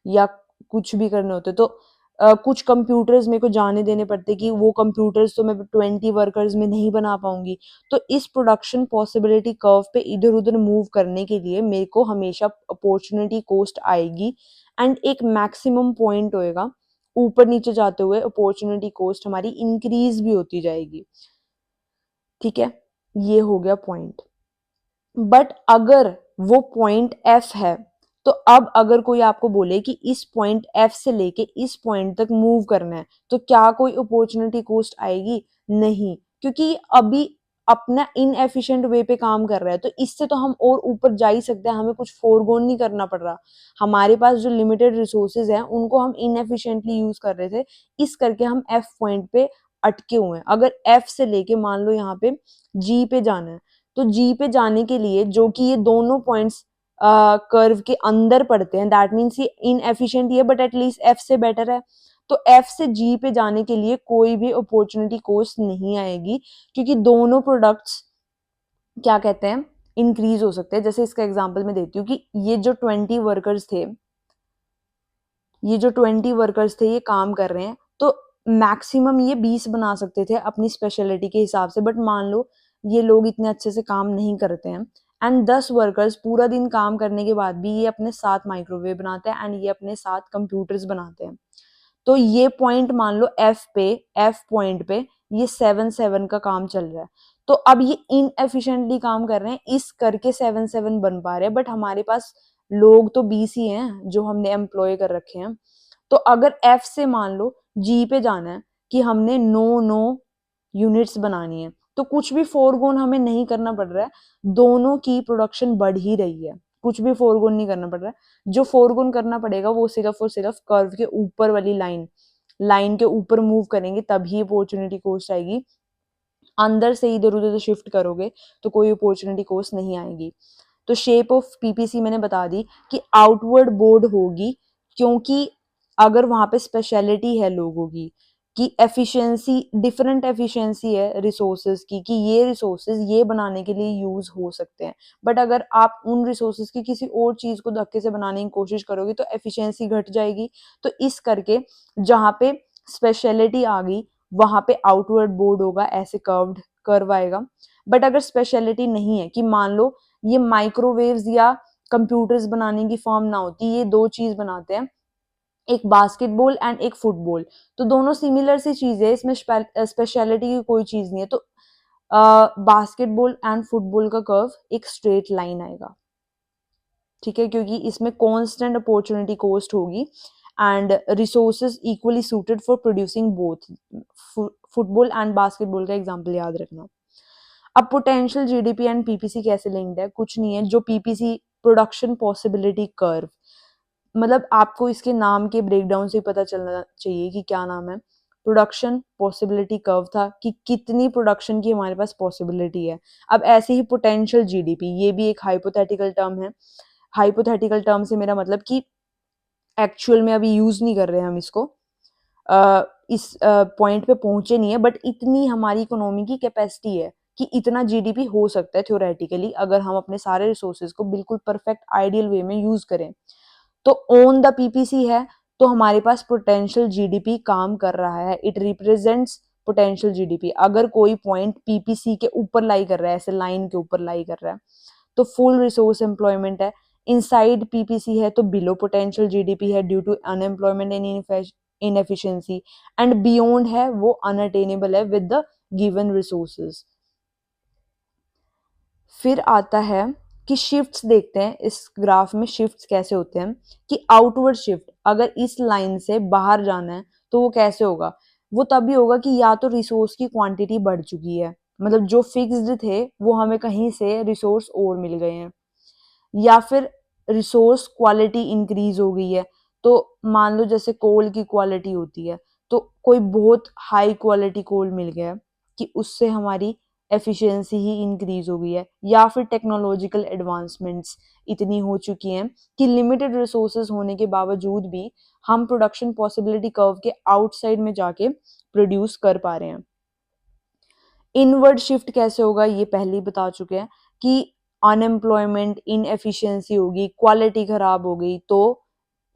या कुछ भी करने होते तो कुछ कंप्यूटर्स मेरे को जाने देने पड़ते कि वो कंप्यूटर्स तो मैं 20 वर्कर्स में नहीं बना पाऊंगी। तो इस प्रोडक्शन पॉसिबिलिटी कर्व पे इधर उधर मूव करने के लिए मेरे को हमेशा अपॉर्चुनिटी कॉस्ट आएगी एंड एक मैक्सिमम पॉइंट होएगा, ऊपर नीचे जाते हुए अपॉर्चुनिटी कॉस्ट हमारी इंक्रीज भी होती जाएगी। ठीक है, ये हो गया पॉइंट। बट अगर वो पॉइंट एफ है, तो अब अगर कोई आपको बोले कि इस पॉइंट एफ से लेके इस पॉइंट तक मूव करना है, तो क्या कोई अपॉर्चुनिटी कॉस्ट आएगी? नहीं, क्योंकि अभी अपना इनएफिशिएंट वे पे काम कर रहा है, तो इससे तो हम और ऊपर जा ही सकते हैं, हमें कुछ फोरगोन नहीं करना पड़ रहा। हमारे पास जो लिमिटेड रिसोर्सेज हैं उनको हम इनएफिशिएंटली यूज कर रहे थे, इस करके हम एफ पॉइंट पे अटके हुए हैं। अगर एफ से लेके मान लो यहाँ पे जी पे जाना है, तो जी पे जाने के लिए, जो कि ये दोनों पॉइंट्स कर्व के अंदर पड़ते हैं, दैट मीन्स ये इनएफिशिएंट ही है बट एटलीस्ट एफ से बेटर है। तो एफ से जी पे जाने के लिए कोई भी अपॉर्चुनिटी कॉस्ट नहीं आएगी, क्योंकि दोनों प्रोडक्ट्स क्या कहते हैं, इंक्रीज हो सकते हैं। जैसे इसका एग्जांपल मैं देती हूँ कि ये जो 20 वर्कर्स थे ये काम कर रहे हैं, तो मैक्सिमम ये 20 बना सकते थे अपनी स्पेशलिटी के हिसाब से, बट मान लो ये लोग इतने अच्छे से काम नहीं करते हैं एंड 10 वर्कर्स पूरा दिन काम करने के बाद भी ये अपने साथ माइक्रोवेव बनाते हैं एंड ये अपने साथ कंप्यूटर्स बनाते हैं। तो ये पॉइंट मान लो एफ पॉइंट पे ये 7 का काम चल रहा है, तो अब ये इनएफिशिएंटली काम कर रहे हैं, इस करके 7 बन पा रहे हैं, बट हमारे पास लोग तो 20 ही हैं जो हमने एम्प्लॉय कर रखे हैं। तो अगर एफ से मान लो जी पे जाना है कि हमने 9 यूनिट्स बनानी है, तो कुछ भी फोरगोन हमें नहीं करना पड़ रहा है, दोनों की प्रोडक्शन बढ़ ही रही है, कुछ भी फोरगोन नहीं करना पड़ रहा है। जो फोरगोन करना पड़ेगा वो सिर्फ और सिर्फ कर्व के ऊपर वाली लाइन के ऊपर मूव करेंगे, तभी अपॉर्चुनिटी कॉस्ट आएगी। अंदर से इधर उधर शिफ्ट करोगे तो कोई अपॉर्चुनिटी कॉस्ट नहीं आएगी। तो शेप ऑफ पीपीसी मैंने बता दी कि आउटवर्ड बोर्ड होगी, क्योंकि अगर वहां पे स्पेशलिटी है लोगों की कि एफिशिएंसी, डिफरेंट एफिशिएंसी है रिसोर्सेज की, कि ये रिसोर्सेज ये बनाने के लिए यूज हो सकते हैं, बट अगर आप उन रिसोर्सेज की किसी और चीज को धक्के से बनाने की कोशिश करोगे तो एफिशिएंसी घट जाएगी। तो इस करके जहां पे स्पेशलिटी आ गई वहां पे आउटवर्ड बोर्ड होगा, ऐसे कर्व्ड कर्व आएगा। बट अगर स्पेशलिटी नहीं है, कि मान लो ये माइक्रोवेव्स या कंप्यूटर्स बनाने की फॉर्म ना होती, ये दो चीज बनाते हैं, एक बास्केटबॉल एंड एक फुटबॉल, तो दोनों सिमिलर सी चीज है, इसमें स्पेशलिटी की कोई चीज नहीं है, तो बास्केटबॉल एंड फुटबॉल का कर्व एक स्ट्रेट लाइन आएगा। ठीक है, क्योंकि इसमें कांस्टेंट अपॉर्चुनिटी कॉस्ट होगी and resources equally suited for producing both. Football and basketball का एग्जांपल याद रखना। अब पोटेंशियल जीडीपी एंड पीपीसी कैसे लिंक्ड है? कुछ नहीं है, जो पीपीसी प्रोडक्शन पॉसिबिलिटी कर्व, मतलब आपको इसके नाम के ब्रेकडाउन से पता चलना चाहिए कि क्या नाम है। प्रोडक्शन पॉसिबिलिटी कर्व था कि कितनी प्रोडक्शन की हमारे पास पॉसिबिलिटी है। अब ऐसे ही पोटेंशियल जीडीपी, ये भी एक हाइपोथेटिकल टर्म है। हाइपोथेटिकल टर्म से मेरा मतलब कि एक्चुअल में अभी यूज नहीं कर रहे हैं हम इसको, इस पॉइंट पे पहुंचे नहीं है, बट इतनी हमारी इकोनॉमी की कैपेसिटी है कि इतना जीडीपी हो सकता है थ्योरेटिकली, अगर हम अपने सारे रिसोर्सेज को बिल्कुल परफेक्ट आइडियल वे में यूज करें। तो ऑन द पीपीसी है, तो हमारे पास पोटेंशियल जीडीपी काम कर रहा है, इट रिप्रेजेंट्स पोटेंशियल जीडीपी। अगर कोई पॉइंट पीपीसी के ऊपर लाई कर रहा है, ऐसे लाइन के ऊपर लाई कर रहा है, तो फुल रिसोर्स एम्प्लॉयमेंट है। इनसाइड पीपीसी है तो बिलो पोटेंशियल जीडीपी है due to unemployment and inefficiency, and beyond है वो अनअटेनेबल है विद द गिवन रिसोर्सेज। फिर आता है कि शिफ्ट्स देखते हैं, इस ग्राफ में शिफ्ट्स कैसे होते हैं, कि आउटवर्ड शिफ्ट अगर इस लाइन से बाहर जाना है तो वो कैसे होगा? वो तभी होगा कि या तो रिसोर्स की क्वांटिटी बढ़ चुकी है, मतलब जो फिक्स्ड थे वो हमें कहीं से रिसोर्स और मिल गए हैं, या फिर रिसोर्स क्वालिटी इंक्रीज हो गई है। तो मान लो जैसे कोल की क्वालिटी होती है, तो कोई बहुत हाई क्वालिटी कोल मिल गया कि उससे हमारी एफिशिएंसी ही इंक्रीज हो गई है, या फिर टेक्नोलॉजिकल एडवांसमेंट्स इतनी हो चुकी हैं कि लिमिटेड रिसोर्सेज होने के बावजूद भी हम प्रोडक्शन पॉसिबिलिटी कर्व के आउटसाइड में जाके प्रोड्यूस कर पा रहे हैं। इनवर्ड शिफ्ट कैसे होगा ये पहले ही बता चुके हैं कि अनएम्प्लॉयमेंट, इनएफिशिएंसी होगी, क्वालिटी खराब हो गई तो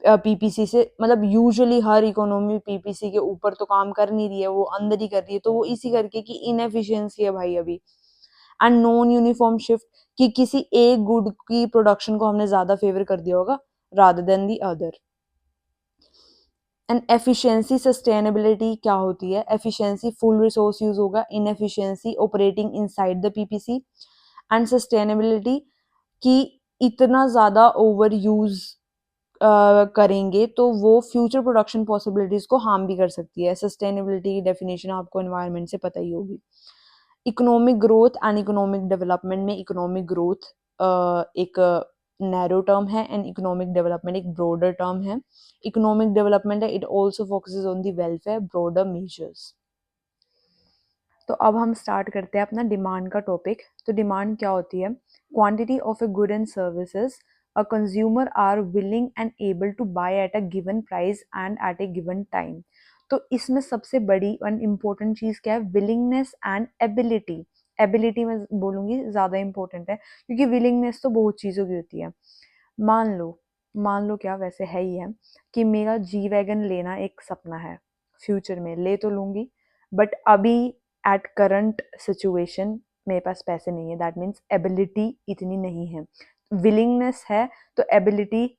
पीपीसी से, मतलब यूजुअली हर इकोनॉमी पीपीसी के ऊपर तो काम कर नहीं रही है, वो अंदर ही कर रही है, तो वो इसी करके कि इनएफिशिएंसी है भाई अभी। एंड नॉन यूनिफॉर्म शिफ्ट, कि किसी एक गुड की प्रोडक्शन को हमने ज्यादा फेवर कर दिया होगा rather than the other. And efficiency sustainability क्या होती है? एफिशिएंसी फुल रिसोर्स यूज होगा, inefficiency operating inside the PPC. And sustainability कि इतना ज्यादा ओवर यूज करेंगे तो वो फ्यूचर प्रोडक्शन पॉसिबिलिटीज को हार्म भी कर सकती है। सस्टेनेबिलिटी की डेफिनेशन आपको एनवायरनमेंट से पता ही होगी। Economic growth and economic development में इकोनॉमिक ग्रोथ एक नैरो टर्म है एंड इकोनॉमिक डेवलपमेंट एक ब्रॉडर टर्म है। इकोनॉमिक डेवलपमेंट है, it also focuses on the welfare broader measures. तो अब हम स्टार्ट करते हैं अपना डिमांड का टॉपिक। तो डिमांड क्या होती है? Quantity of a good and services a consumer are willing and able to buy at a given price and at a given time. तो इसमें सबसे बड़ी एंड इम्पोर्टेंट चीज क्या है? Willingness and ability. एबिलिटी में बोलूंगी ज्यादा इंपॉर्टेंट है, क्योंकि विलिंगनेस तो बहुत चीजों की होती है। मान लो, मान लो क्या, वैसे है ही है कि मेरा जी वैगन लेना एक सपना है, फ्यूचर में ले तो लूंगी, बट अभी एट करंट सिचुएशन मेरे पास पैसे नहीं है, दैट मीन्स एबिलिटी इतनी नहीं है। विलिंगनेस है तो एबिलिटी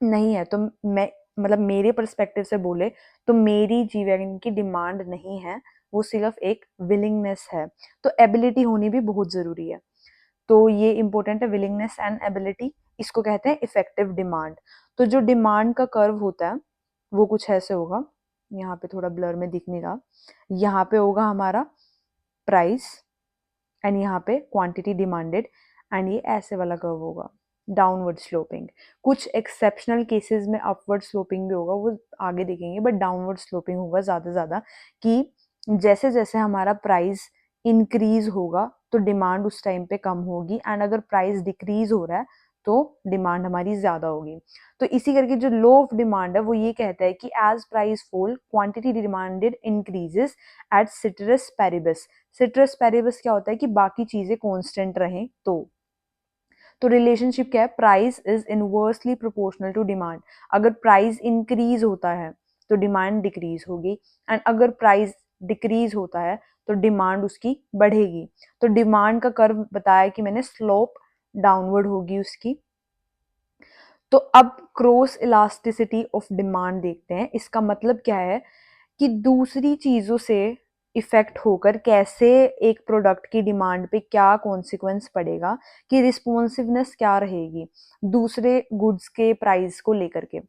नहीं है, तो मैं, मतलब मेरे परस्पेक्टिव से बोले तो मेरी जी वैगन की डिमांड नहीं है, वो सिर्फ एक विलिंगनेस है। तो एबिलिटी होनी भी बहुत जरूरी है। तो ये इंपॉर्टेंट है, विलिंगनेस एंड एबिलिटी। इसको कहते हैं इफेक्टिव डिमांड। तो जो डिमांड का कर्व होता है वो कुछ ऐसे होगा, यहाँ पे थोड़ा ब्लर में दिख नहीं रहा, यहाँ पे होगा हमारा प्राइस एंड यहाँ पे क्वांटिटी डिमांडेड, एंड ये ऐसे वाला कर्व होगा, डाउनवर्ड स्लोपिंग। कुछ एक्सेप्शनल केसेस में अपवर्ड स्लोपिंग भी होगा, वो आगे देखेंगे, बट डाउनवर्ड स्लोपिंग होगा ज़्यादा से ज़्यादा, कि जैसे जैसे हमारा प्राइस इंक्रीज होगा तो डिमांड उस टाइम पे कम होगी, एंड अगर प्राइस डिक्रीज हो रहा है तो डिमांड हमारी ज़्यादा होगी। तो इसी करके जो लॉ ऑफ डिमांड है वो ये कहता है कि as price fall quantity demanded increases at ceteris paribus. Ceteris paribus क्या होता है? कि बाकी चीजें कांस्टेंट रहें तो रिलेशनशिप क्या है? Price is inversely proportional to demand. अगर प्राइस इंक्रीज होता है तो डिमांड डिक्रीज होगी, एंड अगर प्राइस डिक्रीज होता है तो डिमांड उसकी बढ़ेगी। तो डिमांड का कर्व बताया कि मैंने, स्लोप डाउनवर्ड होगी उसकी। तो अब क्रॉस इलास्टिसिटी ऑफ डिमांड देखते हैं। इसका मतलब क्या है कि दूसरी चीजों से इफेक्ट होकर कैसे एक प्रोडक्ट की डिमांड पे क्या कॉन्सिक्वेंस पड़ेगा, कि रिस्पॉन्सिवनेस क्या रहेगी दूसरे गुड्स के प्राइस को लेकर के।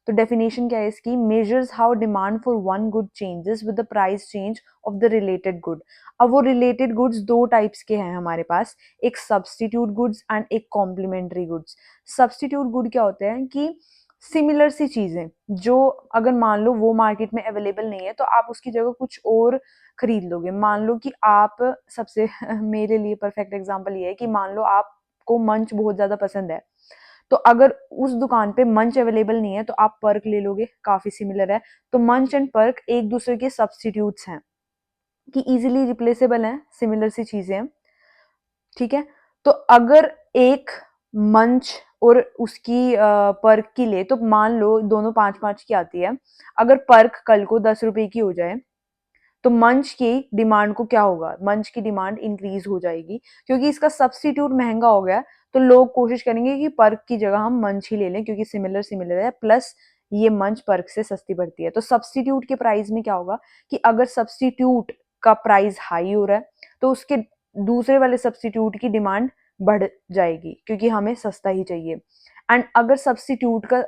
तो डेफिनेशन क्या है इसकी? Measures how demand for one good changes with the price change of the related good. अब वो रिलेटेड गुड्स दो टाइप्स के हैं हमारे पास, एक सब्स्टिट्यूट गुड्स एंड एक कॉम्प्लीमेंट्री गुड्स। सब्स्टिट्यूट गुड क्या होते हैं? कि सिमिलर सी चीजें जो, अगर मान लो वो मार्केट में अवेलेबल नहीं है तो आप उसकी जगह कुछ और खरीद लोगे। मान लो कि आप, सबसे मेरे लिए परफेक्ट एग्जांपल ये है कि मान लो आपको मंच बहुत ज्यादा पसंद है, तो अगर उस दुकान पे मंच अवेलेबल नहीं है तो आप पर्क ले लोगे, काफी सिमिलर है। तो मंच एंड पर्क एक दूसरे के सब्स्टिट्यूट्स हैं, कि इजीली रिप्लेसेबल हैं, सिमिलर सी चीजें हैं, ठीक है। तो अगर एक मंच और उसकी पर्क की ले, तो मान लो दोनों 5-5 की आती है, अगर पर्क कल को 10 रुपए की हो जाए तो मंच की डिमांड को क्या होगा? मंच की डिमांड इंक्रीज हो जाएगी, क्योंकि इसका सब्स्टिट्यूट महंगा हो गया, तो लोग कोशिश करेंगे कि पर्क की जगह हम मंच ही ले लें, क्योंकि सिमिलर सिमिलर है, प्लस ये मंच पर्क से सस्ती पड़ती है। तो सब्स्टिट्यूट के प्राइस में क्या होगा कि अगर सब्स्टिट्यूट का प्राइस हाई हो रहा है तो उसके दूसरे वाले सब्स्टिट्यूट की डिमांड बढ़ जाएगी, क्योंकि हमें सस्ता ही चाहिए। एंड अगर सब्स्टिट्यूट का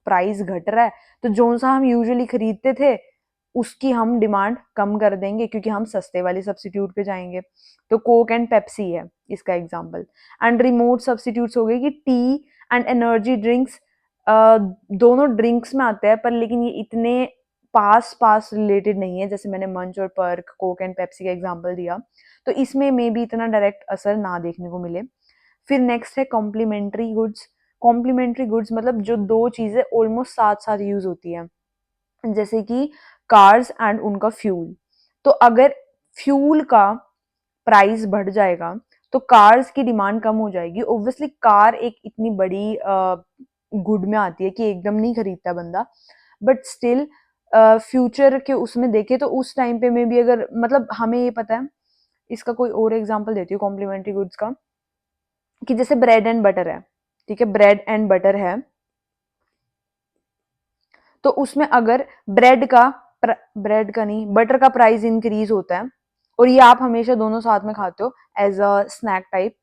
प्राइस घट रहा है तो जो सा हम यूजुअली खरीदते थे उसकी हम डिमांड कम कर देंगे, क्योंकि हम सस्ते वाले सब्स्टिट्यूट पे जाएंगे। तो कोक एंड पेप्सी है इसका एग्जांपल। एंड रिमोट सब्स्टिट्यूट्स हो गए कि टी एंड एनर्जी ड्रिंक्स, दोनों ड्रिंक्स में आते हैं, पर लेकिन ये इतने पास पास रिलेटेड नहीं है, जैसे मैंने मंच और पर्क, कोक एंड पेप्सी का एग्जांपल दिया, तो इसमें मे भी इतना डायरेक्ट असर ना देखने को मिले। फिर नेक्स्ट है कॉम्प्लीमेंट्री गुड्स। कॉम्प्लीमेंट्री गुड्स मतलब जो दो चीजें ऑलमोस्ट साथ साथ यूज होती हैं, जैसे कि कार्स एंड उनका फ्यूल। तो अगर फ्यूल का प्राइस बढ़ जाएगा तो कार्स की डिमांड कम हो जाएगी। ऑब्वियसली कार एक इतनी बड़ी गुड में आती है कि एकदम नहीं खरीदता बंदा, बट स्टिल फ्यूचर के उसमें देखे तो उस टाइम पे में भी अगर मतलब हमें ये पता है, इसका कोई और एग्जांपल देती हूँ कॉम्प्लीमेंट्री गुड्स का, कि जैसे ब्रेड एंड बटर है, ठीक है, ब्रेड एंड बटर है, तो उसमें अगर ब्रेड का नहीं, बटर का प्राइस इंक्रीज होता है, और ये आप हमेशा दोनों साथ में खाते हो एज अ स्नैक टाइप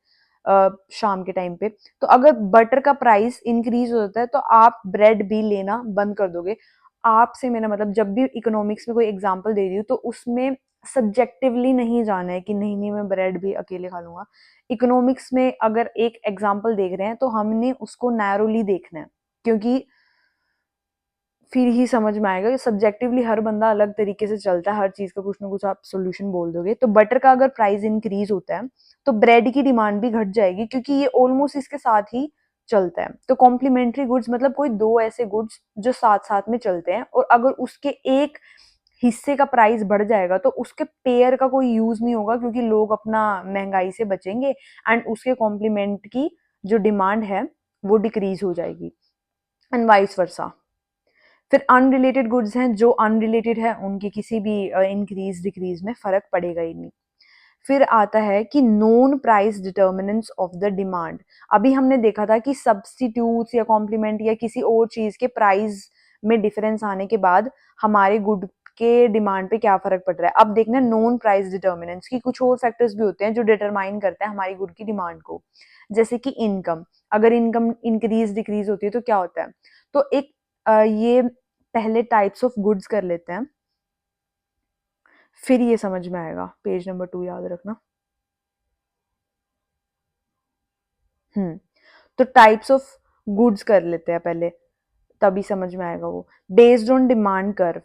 शाम के टाइम पे, तो अगर बटर का प्राइस इंक्रीज होता है तो आप ब्रेड भी लेना बंद कर दोगे। आपसे मेरा मतलब, जब भी इकोनॉमिक्स में कोई एग्जांपल दे रही हूँ तो उसमें सब्जेक्टिवली नहीं जाना है कि नहीं नहीं मैं ब्रेड भी अकेले खा लूंगा। इकोनॉमिक्स में अगर एक एग्जांपल देख रहे हैं तो हमने उसको नैरोली देखना है, क्योंकि फिर ही समझ में आएगा कि सब्जेक्टिवली हर बंदा अलग तरीके से चलता है, हर चीज का कुछ ना कुछ आप सोल्यूशन बोल दोगे। तो बटर का अगर प्राइस इंक्रीज होता है तो ब्रेड की डिमांड भी घट जाएगी, क्योंकि ये ऑलमोस्ट इसके साथ ही चलता है। तो कॉम्प्लीमेंट्री गुड्स मतलब कोई दो ऐसे गुड्स जो साथ साथ में चलते हैं, और अगर उसके एक हिस्से का प्राइस बढ़ जाएगा तो उसके पेयर का कोई यूज नहीं होगा, क्योंकि लोग अपना महंगाई से बचेंगे एंड उसके कॉम्प्लीमेंट की जो डिमांड है वो डिक्रीज हो जाएगी, एंड वाइस वर्सा। फिर अनरिलेटेड गुड्स हैं, जो अनरिलेटेड है उनकी किसी भी इंक्रीज डिक्रीज में फर्क पड़ेगा ही नहीं। फिर आता है कि known price determinants of the demand. अभी हमने देखा था कि सब्स्टिट्यूट्स या कॉम्प्लीमेंट या किसी और चीज के प्राइस में डिफरेंस आने के बाद हमारे गुड के डिमांड पे क्या फर्क पड़ रहा है। अब देखना नॉन प्राइस डिटर्मिनेंट्स की कुछ और फैक्टर्स भी होते हैं जो डिटरमाइन करते हैं हमारी गुड की डिमांड को, जैसे कि इनकम। अगर इनकम इंक्रीज डिक्रीज होती है तो क्या होता है। तो एक ये पहले टाइप्स ऑफ गुड्स कर लेते हैं, फिर ये समझ में आएगा। पेज नंबर 2 याद रखना। तो टाइप्स ऑफ गुड्स कर लेते हैं पहले, तभी समझ में आएगा वो। बेस्ड ऑन डिमांड कर्व,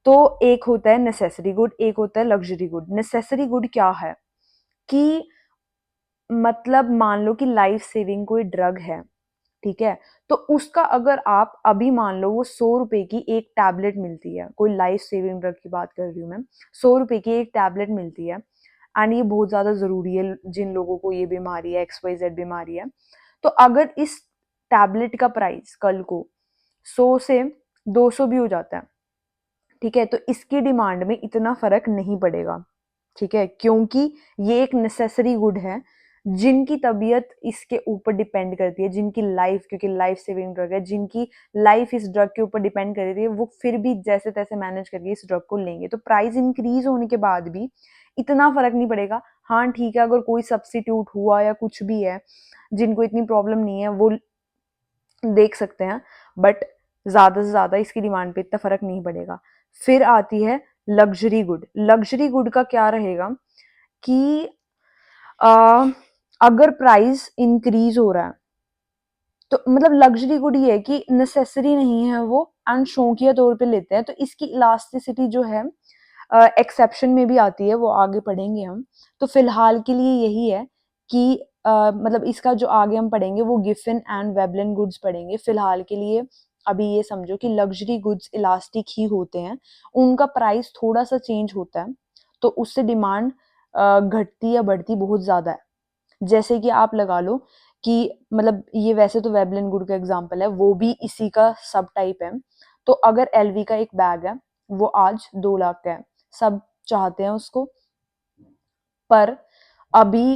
तो एक होता है नेसेसरी गुड, एक होता है लग्जरी गुड। नेसेसरी गुड क्या है कि मतलब मान लो कि लाइफ सेविंग कोई ड्रग है, ठीक है, तो उसका अगर आप अभी मान लो वो 100 रुपए की एक टैबलेट मिलती है, कोई लाइफ सेविंग ड्रग की बात कर रही हूँ मैं, 100 रुपए की एक टैबलेट मिलती है, एंड ये बहुत ज्यादा जरूरी है जिन लोगों को ये बीमारी है, XYZ बीमारी है। तो अगर इस टैबलेट का प्राइस कल को 100 से 200 भी हो जाता है, ठीक है, तो इसकी डिमांड में इतना फर्क नहीं पड़ेगा, ठीक है, क्योंकि ये एक नेसेसरी गुड है। जिनकी तबीयत इसके ऊपर डिपेंड करती है, जिनकी लाइफ, क्योंकि लाइफ सेविंग ड्रग है, जिनकी लाइफ इस ड्रग के ऊपर डिपेंड कर रही है, वो फिर भी जैसे तैसे मैनेज करके इस ड्रग को लेंगे। तो प्राइस इंक्रीज होने के बाद भी इतना फर्क नहीं पड़ेगा। हाँ ठीक है, अगर कोई सब्स्टिट्यूट हुआ या कुछ भी है, जिनको इतनी प्रॉब्लम नहीं है वो देख सकते हैं, बट ज्यादा से ज्यादा इसकी डिमांड पे इतना फर्क नहीं पड़ेगा। फिर आती है लग्जरी गुड। लग्जरी गुड का क्या रहेगा कि आ, अगर प्राइस इंक्रीज हो रहा है तो मतलब लग्जरी गुड ये है कि नेसेसरी नहीं है वो, एंड शौकिया तौर पे लेते हैं, तो इसकी इलास्टिसिटी जो है एक्सेप्शन में भी आती है, वो आगे पढ़ेंगे हम। तो फिलहाल के लिए यही है कि मतलब इसका जो आगे हम पढ़ेंगे वो गिफिन एंड वेबलिन गुड्स पढ़ेंगे। फिलहाल के लिए अभी ये समझो कि लग्जरी गुड्स इलास्टिक ही होते हैं, उनका प्राइस थोड़ा सा चेंज होता है तो उससे डिमांड घटती या बढ़ती बहुत ज्यादा है। जैसे कि आप लगा लो कि मतलब ये वैसे तो वेबलिन गुड का एग्जांपल है, वो भी इसी का सब टाइप है। तो अगर LV का एक बैग है, वो आज 2 लाख का है, सब चाहते हैं उसको, पर अभी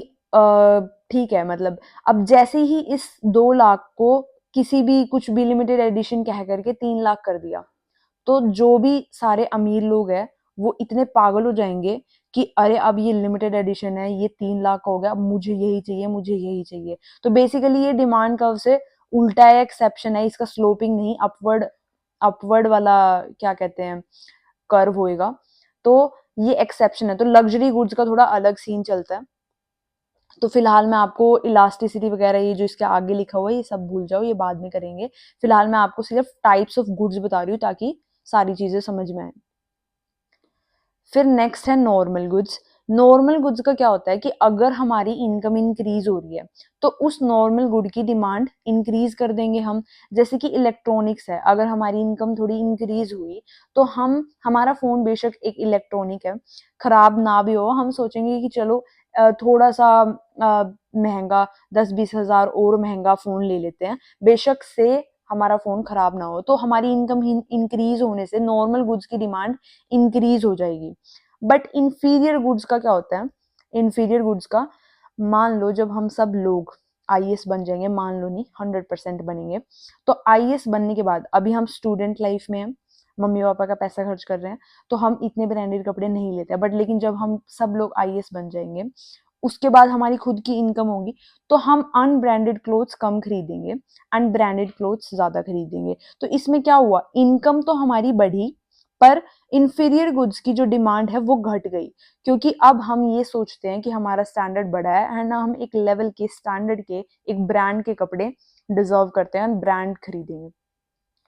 ठीक है, मतलब अब जैसे ही इस 2 लाख को किसी भी कुछ भी लिमिटेड एडिशन कह करके 3 लाख कर दिया, तो जो भी सारे अमीर लोग हैं वो इतने पागल हो जाएंगे कि अरे अब ये लिमिटेड एडिशन है, ये 3 लाख हो गया, अब मुझे यही चाहिए, मुझे यही चाहिए। तो बेसिकली ये डिमांड कर्व से उल्टा है, एक्सेप्शन है, इसका स्लोपिंग नहीं, अपवर्ड अपवर्ड वाला क्या कहते हैं कर्व होएगा। तो ये एक्सेप्शन है। तो लग्जरी गुड्स का थोड़ा अलग सीन चलता है। तो फिलहाल मैं आपको इलास्टिसिटी वगैरह ये जो इसके आगे लिखा हुआ है ये सब भूल जाओ, ये बाद में करेंगे। फिलहाल मैं आपको सिर्फ टाइप्स ऑफ गुड्स बता रही हूँ ताकि सारी चीजें समझ में आए। फिर नेक्स्ट है नॉर्मल गुड्स। नॉर्मल गुड्स का क्या होता है कि अगर हमारी इनकम इंक्रीज हो रही है तो उस नॉर्मल गुड की डिमांड इंक्रीज कर देंगे हम। जैसे कि इलेक्ट्रॉनिक्स है, अगर हमारी इनकम थोड़ी इंक्रीज हुई तो हम, हमारा फोन बेशक एक इलेक्ट्रॉनिक है, खराब ना भी हो, हम सोचेंगे कि चलो थोड़ा सा महंगा 10-20 हज़ार और महंगा फ़ोन ले लेते हैं, बेशक से हमारा फ़ोन ख़राब ना हो, तो हमारी इनकम इंक्रीज़ होने से नॉर्मल गुड्स की डिमांड इंक्रीज़ हो जाएगी। बट इन्फीरियर गुड्स का क्या होता है? इन्फीरियर गुड्स का, मान लो जब हम सब लोग आईएएस बन जाएंगे, मान लो नहीं 100% बनेंगे, तो आईएएस बनने के बाद अभी हम स्टूडेंट लाइफ में हैं, मम्मी पापा का पैसा खर्च कर रहे हैं, तो हम इतने ब्रांडेड कपड़े नहीं लेते, बट लेकिन जब हम सब लोग आईएएस बन जाएंगे, उसके बाद हमारी खुद की इनकम होगी, तो हम अनब्रांडेड क्लोथ्स कम खरीदेंगे एंड ब्रांडेड क्लोथ्स ज़्यादा खरीदेंगे। तो इसमें क्या हुआ, इनकम तो हमारी बढ़ी, पर इंफीरियर गुड्स की जो डिमांड है वो घट गई, क्योंकि अब हम ये सोचते हैं कि हमारा स्टैंडर्ड बढ़ा है ना, हम एक लेवल के स्टैंडर्ड के एक ब्रांड के कपड़े डिजर्व करते हैं, ब्रांड खरीदेंगे।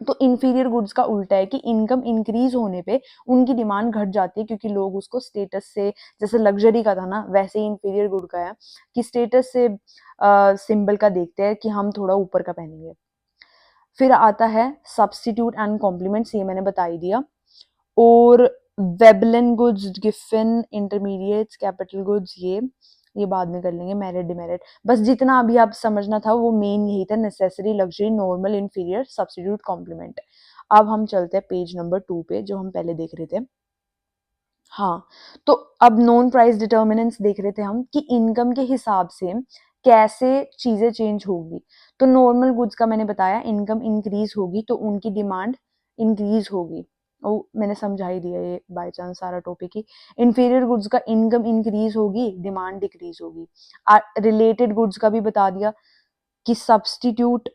तो इंफीरियर गुड्स का उल्टा है कि इनकम इंक्रीज होने पे उनकी डिमांड घट जाती है, क्योंकि लोग उसको स्टेटस से, जैसे लग्जरी का था ना, वैसे ही इंफीरियर गुड का है कि स्टेटस से सिंबल का देखते हैं कि हम थोड़ा ऊपर का पहनेंगे। फिर आता है सब्स्टिट्यूट एंड कॉम्प्लीमेंट्स, ये मैंने बता ही दिया। और Veblen goods, Giffen, intermediates, capital goods, ये बाद में कर लेंगे, मेरिट डिमेरिट। बस जितना अभी आप समझना था वो मेन यही था, necessary, luxury, normal, inferior, substitute, complement. अब हम चलते हैं पेज नंबर 2 पे, जो हम पहले देख रहे थे। हाँ, तो अब नॉन प्राइस डिटर्मिनेंट्स देख रहे थे हम कि इनकम के हिसाब से कैसे चीजें चेंज होगी। तो नॉर्मल गुड्स का मैंने बताया, इनकम इंक्रीज होगी तो उनकी डिमांड इंक्रीज होगी। ओ, मैंने समझा ही दिया ये बाय चांस सारा टॉपिक ही। इंफीरियर गुड्स का इनकम इंक्रीज होगी, डिमांड डिक्रीज होगी। रिलेटेड गुड्स का भी बता दिया कि सब्स्टिट्यूट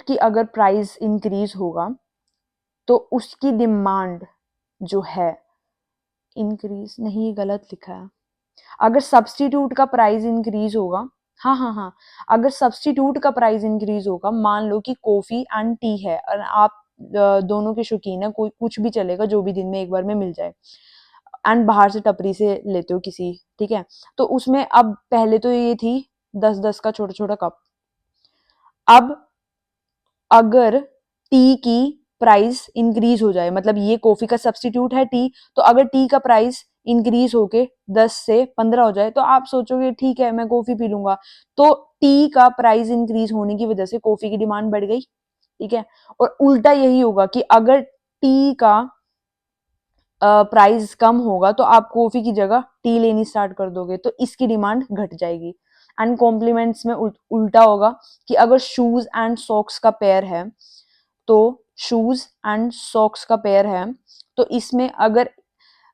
की अगर प्राइस इंक्रीज होगा तो उसकी डिमांड जो है इंक्रीज नहीं, गलत लिखा है। अगर सब्स्टिट्यूट का प्राइस इंक्रीज होगा, हाँ हाँ हाँ, अगर सब्स्टिट्यूट का प्राइस इंक्रीज होगा, मान लो कि कॉफी एंड टी है और आप दोनों के शौकीन है, कोई कुछ भी चलेगा जो भी दिन में एक बार में मिल जाए, एंड बाहर से टपरी से लेते हो किसी, ठीक है, तो उसमें अब पहले तो ये थी 10-10 का छोटा छोटा कप। अब अगर टी की प्राइस इंक्रीज हो जाए, मतलब ये कॉफी का सब्स्टिट्यूट है टी, तो अगर टी का प्राइस इंक्रीज होके 10 से 15 हो जाए, तो आप सोचोगे ठीक है मैं कॉफी पी लूंगा, तो टी का प्राइस इंक्रीज होने की वजह से कॉफी की डिमांड बढ़ गई, ठीक है। और उल्टा यही होगा कि अगर टी का प्राइस कम होगा तो आप कॉफी की जगह टी लेनी स्टार्ट कर दोगे, तो इसकी डिमांड घट जाएगी। एंड कॉम्प्लीमेंट्स में उल्टा होगा कि अगर शूज एंड सॉक्स का पेयर है, तो शूज एंड सॉक्स का पेयर है, तो इसमें अगर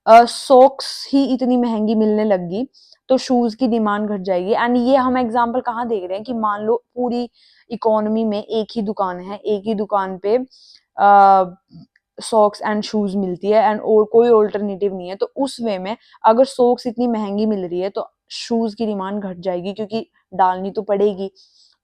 सॉक्स ही इतनी महंगी मिलने लगी तो शूज की डिमांड घट जाएगी। एंड ये हम एग्जांपल कहाँ देख रहे हैं कि मान लो पूरी इकोनॉमी में एक ही दुकान है, एक ही दुकान पे सॉक्स एंड शूज मिलती है एंड और कोई ऑल्टरनेटिव नहीं है, तो उस वे में अगर सॉक्स इतनी महंगी मिल रही है तो शूज की डिमांड घट जाएगी, क्योंकि डालनी तो पड़ेगी।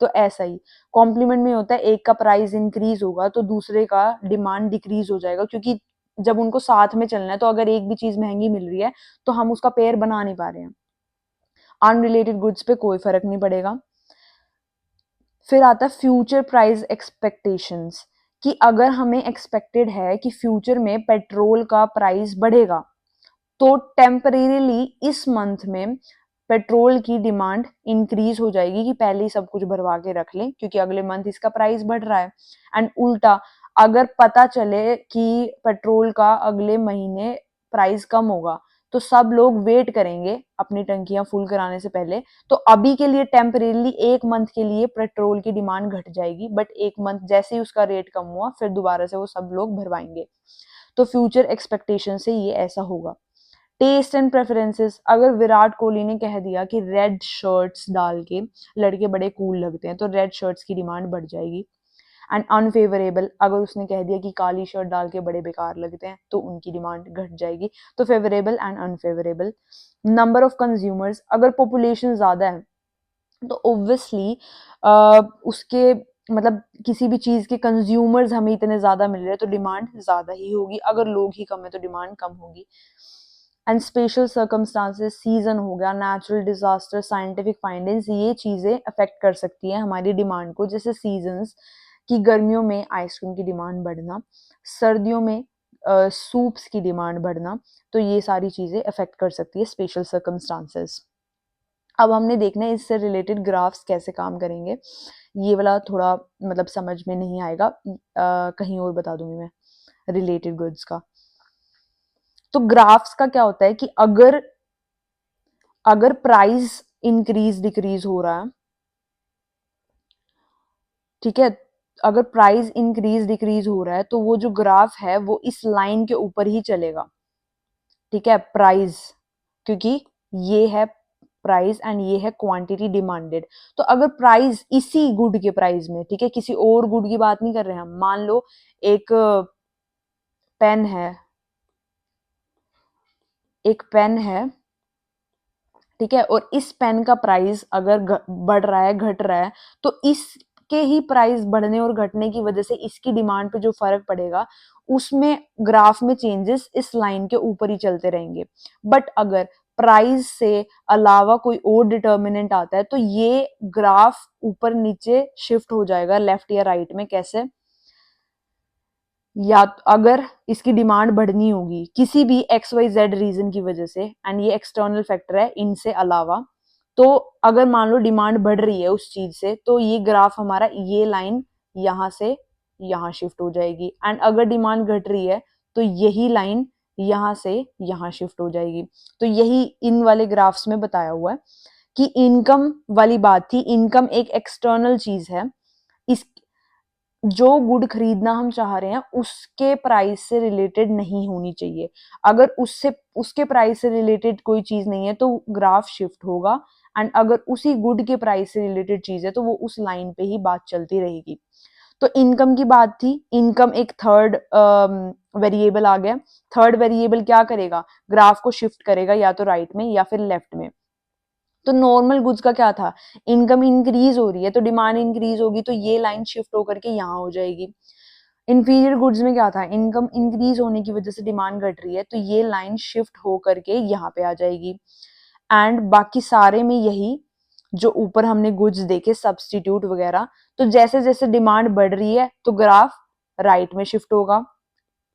तो ऐसा ही कॉम्प्लीमेंट में होता है, एक का प्राइस इंक्रीज होगा तो दूसरे का डिमांड डिक्रीज हो जाएगा, क्योंकि जब उनको साथ में चलना है तो अगर एक भी चीज महंगी मिल रही है तो हम उसका पेयर बना नहीं पा रहे हैं। अनरिलेटेड गुड्स पे कोई फर्क नहीं पड़ेगा। फिर आता है फ्यूचर प्राइस एक्सपेक्टेशंस, कि अगर हमें एक्सपेक्टेड है कि फ्यूचर में पेट्रोल का प्राइस बढ़ेगा, तो टेम्परेरीली इस मंथ में पेट्रोल की डिमांड इंक्रीज हो जाएगी कि पहले ही सब कुछ भरवा के रख लें क्योंकि अगले मंथ इसका प्राइस बढ़ रहा है। एंड उल्टा, अगर पता चले कि पेट्रोल का अगले महीने प्राइस कम होगा तो सब लोग वेट करेंगे अपनी टंकियां फुल कराने से पहले, तो अभी के लिए टेम्परेरीली एक मंथ के लिए पेट्रोल की डिमांड घट जाएगी, बट एक मंथ जैसे ही उसका रेट कम हुआ फिर दोबारा से वो सब लोग भरवाएंगे। तो फ्यूचर एक्सपेक्टेशन से ये ऐसा होगा। टेस्ट एंड प्रेफरेंसेस, अगर विराट कोहली ने कह दिया कि रेड शर्ट्स डाल के लड़के बड़े कूल लगते हैं, तो रेड शर्ट्स की डिमांड बढ़ जाएगी। एंड अनफेवरेबल, अगर उसने कह दिया कि काली शर्ट डाल के बड़े बेकार लगते हैं, तो उनकी डिमांड घट जाएगी। तो favourable and unfavourable. Number of consumers, अगर पॉपुलेशन ज्यादा है तो ऑब्वियसली उसके मतलब किसी भी चीज के कंज्यूमर्स हमें इतने ज्यादा मिल रहे हैं तो डिमांड ज्यादा ही होगी, अगर लोग ही कम है तो डिमांड कम होगी। एंड स्पेशल सर्कमस्टांसेस, सीजन हो गया, नेचुरल डिजास्टर, साइंटिफिक फाइंडिंग्स, ये चीजें अफेक्ट कर सकती हैं हमारी डिमांड को। जैसे सीजन्स, कि गर्मियों में आइसक्रीम की डिमांड बढ़ना, सर्दियों में सूप्स की डिमांड बढ़ना, तो ये सारी चीज़ें अफेक्ट कर सकती है स्पेशल सर्कमस्टांसेस। अब हमने देखना है इससे रिलेटेड ग्राफ्स कैसे काम करेंगे। ये वाला थोड़ा मतलब समझ में नहीं आएगा, कहीं और बता दूंगी मैं रिलेटेड गुड्स का। तो ग्राफ्स का क्या होता है कि अगर अगर प्राइस इंक्रीज डिक्रीज हो रहा है, ठीक है, अगर प्राइस इंक्रीज डिक्रीज हो रहा है तो वो जो ग्राफ है वो इस लाइन के ऊपर ही चलेगा, ठीक है, प्राइस, क्योंकि ये है प्राइस एंड ये है क्वांटिटी डिमांडेड। तो अगर प्राइस इसी गुड के प्राइस में, ठीक है, किसी और गुड की बात नहीं कर रहे हैं हम, मान लो एक पेन है, एक पेन है, ठीक है, और इस पेन का प्राइस अगर बढ़ रहा है घट रहा है, तो इसके ही प्राइस बढ़ने और घटने की वजह से इसकी डिमांड पे जो फर्क पड़ेगा उसमें ग्राफ में चेंजेस इस लाइन के ऊपर ही चलते रहेंगे। बट अगर प्राइस से अलावा कोई और डिटर्मिनेंट आता है तो ये ग्राफ ऊपर नीचे शिफ्ट हो जाएगा लेफ्ट या राइट में। कैसे? या अगर इसकी डिमांड बढ़नी होगी किसी भी एक्स वाई जेड रीजन की वजह से, एंड ये एक्सटर्नल फैक्टर है इनसे अलावा, तो अगर मान लो डिमांड बढ़ रही है उस चीज से, तो ये ग्राफ हमारा, ये लाइन यहां से यहां शिफ्ट हो जाएगी, एंड अगर डिमांड घट रही है तो यही लाइन यहां से यहां शिफ्ट हो जाएगी। तो यही इन वाले ग्राफ्स में बताया हुआ है कि इनकम वाली बात थी। इनकम एक एक्सटर्नल चीज है, इस जो गुड खरीदना हम चाह रहे हैं उसके प्राइस से रिलेटेड नहीं होनी चाहिए। अगर उससे उसके प्राइस से रिलेटेड कोई चीज नहीं है तो ग्राफ शिफ्ट होगा, एंड अगर उसी गुड के प्राइस से रिलेटेड चीज है तो वो उस लाइन पे ही बात चलती रहेगी। तो इनकम की बात थी, इनकम एक थर्ड वेरिएबल आ गया। थर्ड वेरिएबल क्या करेगा? ग्राफ को शिफ्ट करेगा या तो राइट में या फिर लेफ्ट में। तो नॉर्मल गुड्स का क्या था? इनकम इंक्रीज हो रही है तो डिमांड इंक्रीज होगी, तो ये लाइन शिफ्ट होकर के यहाँ हो जाएगी। इंफीरियर गुड्स में क्या था? इनकम इंक्रीज होने की वजह से डिमांड घट रही है तो ये लाइन शिफ्ट हो करके यहाँ पे आ जाएगी। एंड बाकी सारे में यही, जो ऊपर हमने गुड्स देखे सब्स्टिट्यूट वगैरह, तो जैसे जैसे डिमांड बढ़ रही है तो ग्राफ राइट में शिफ्ट होगा,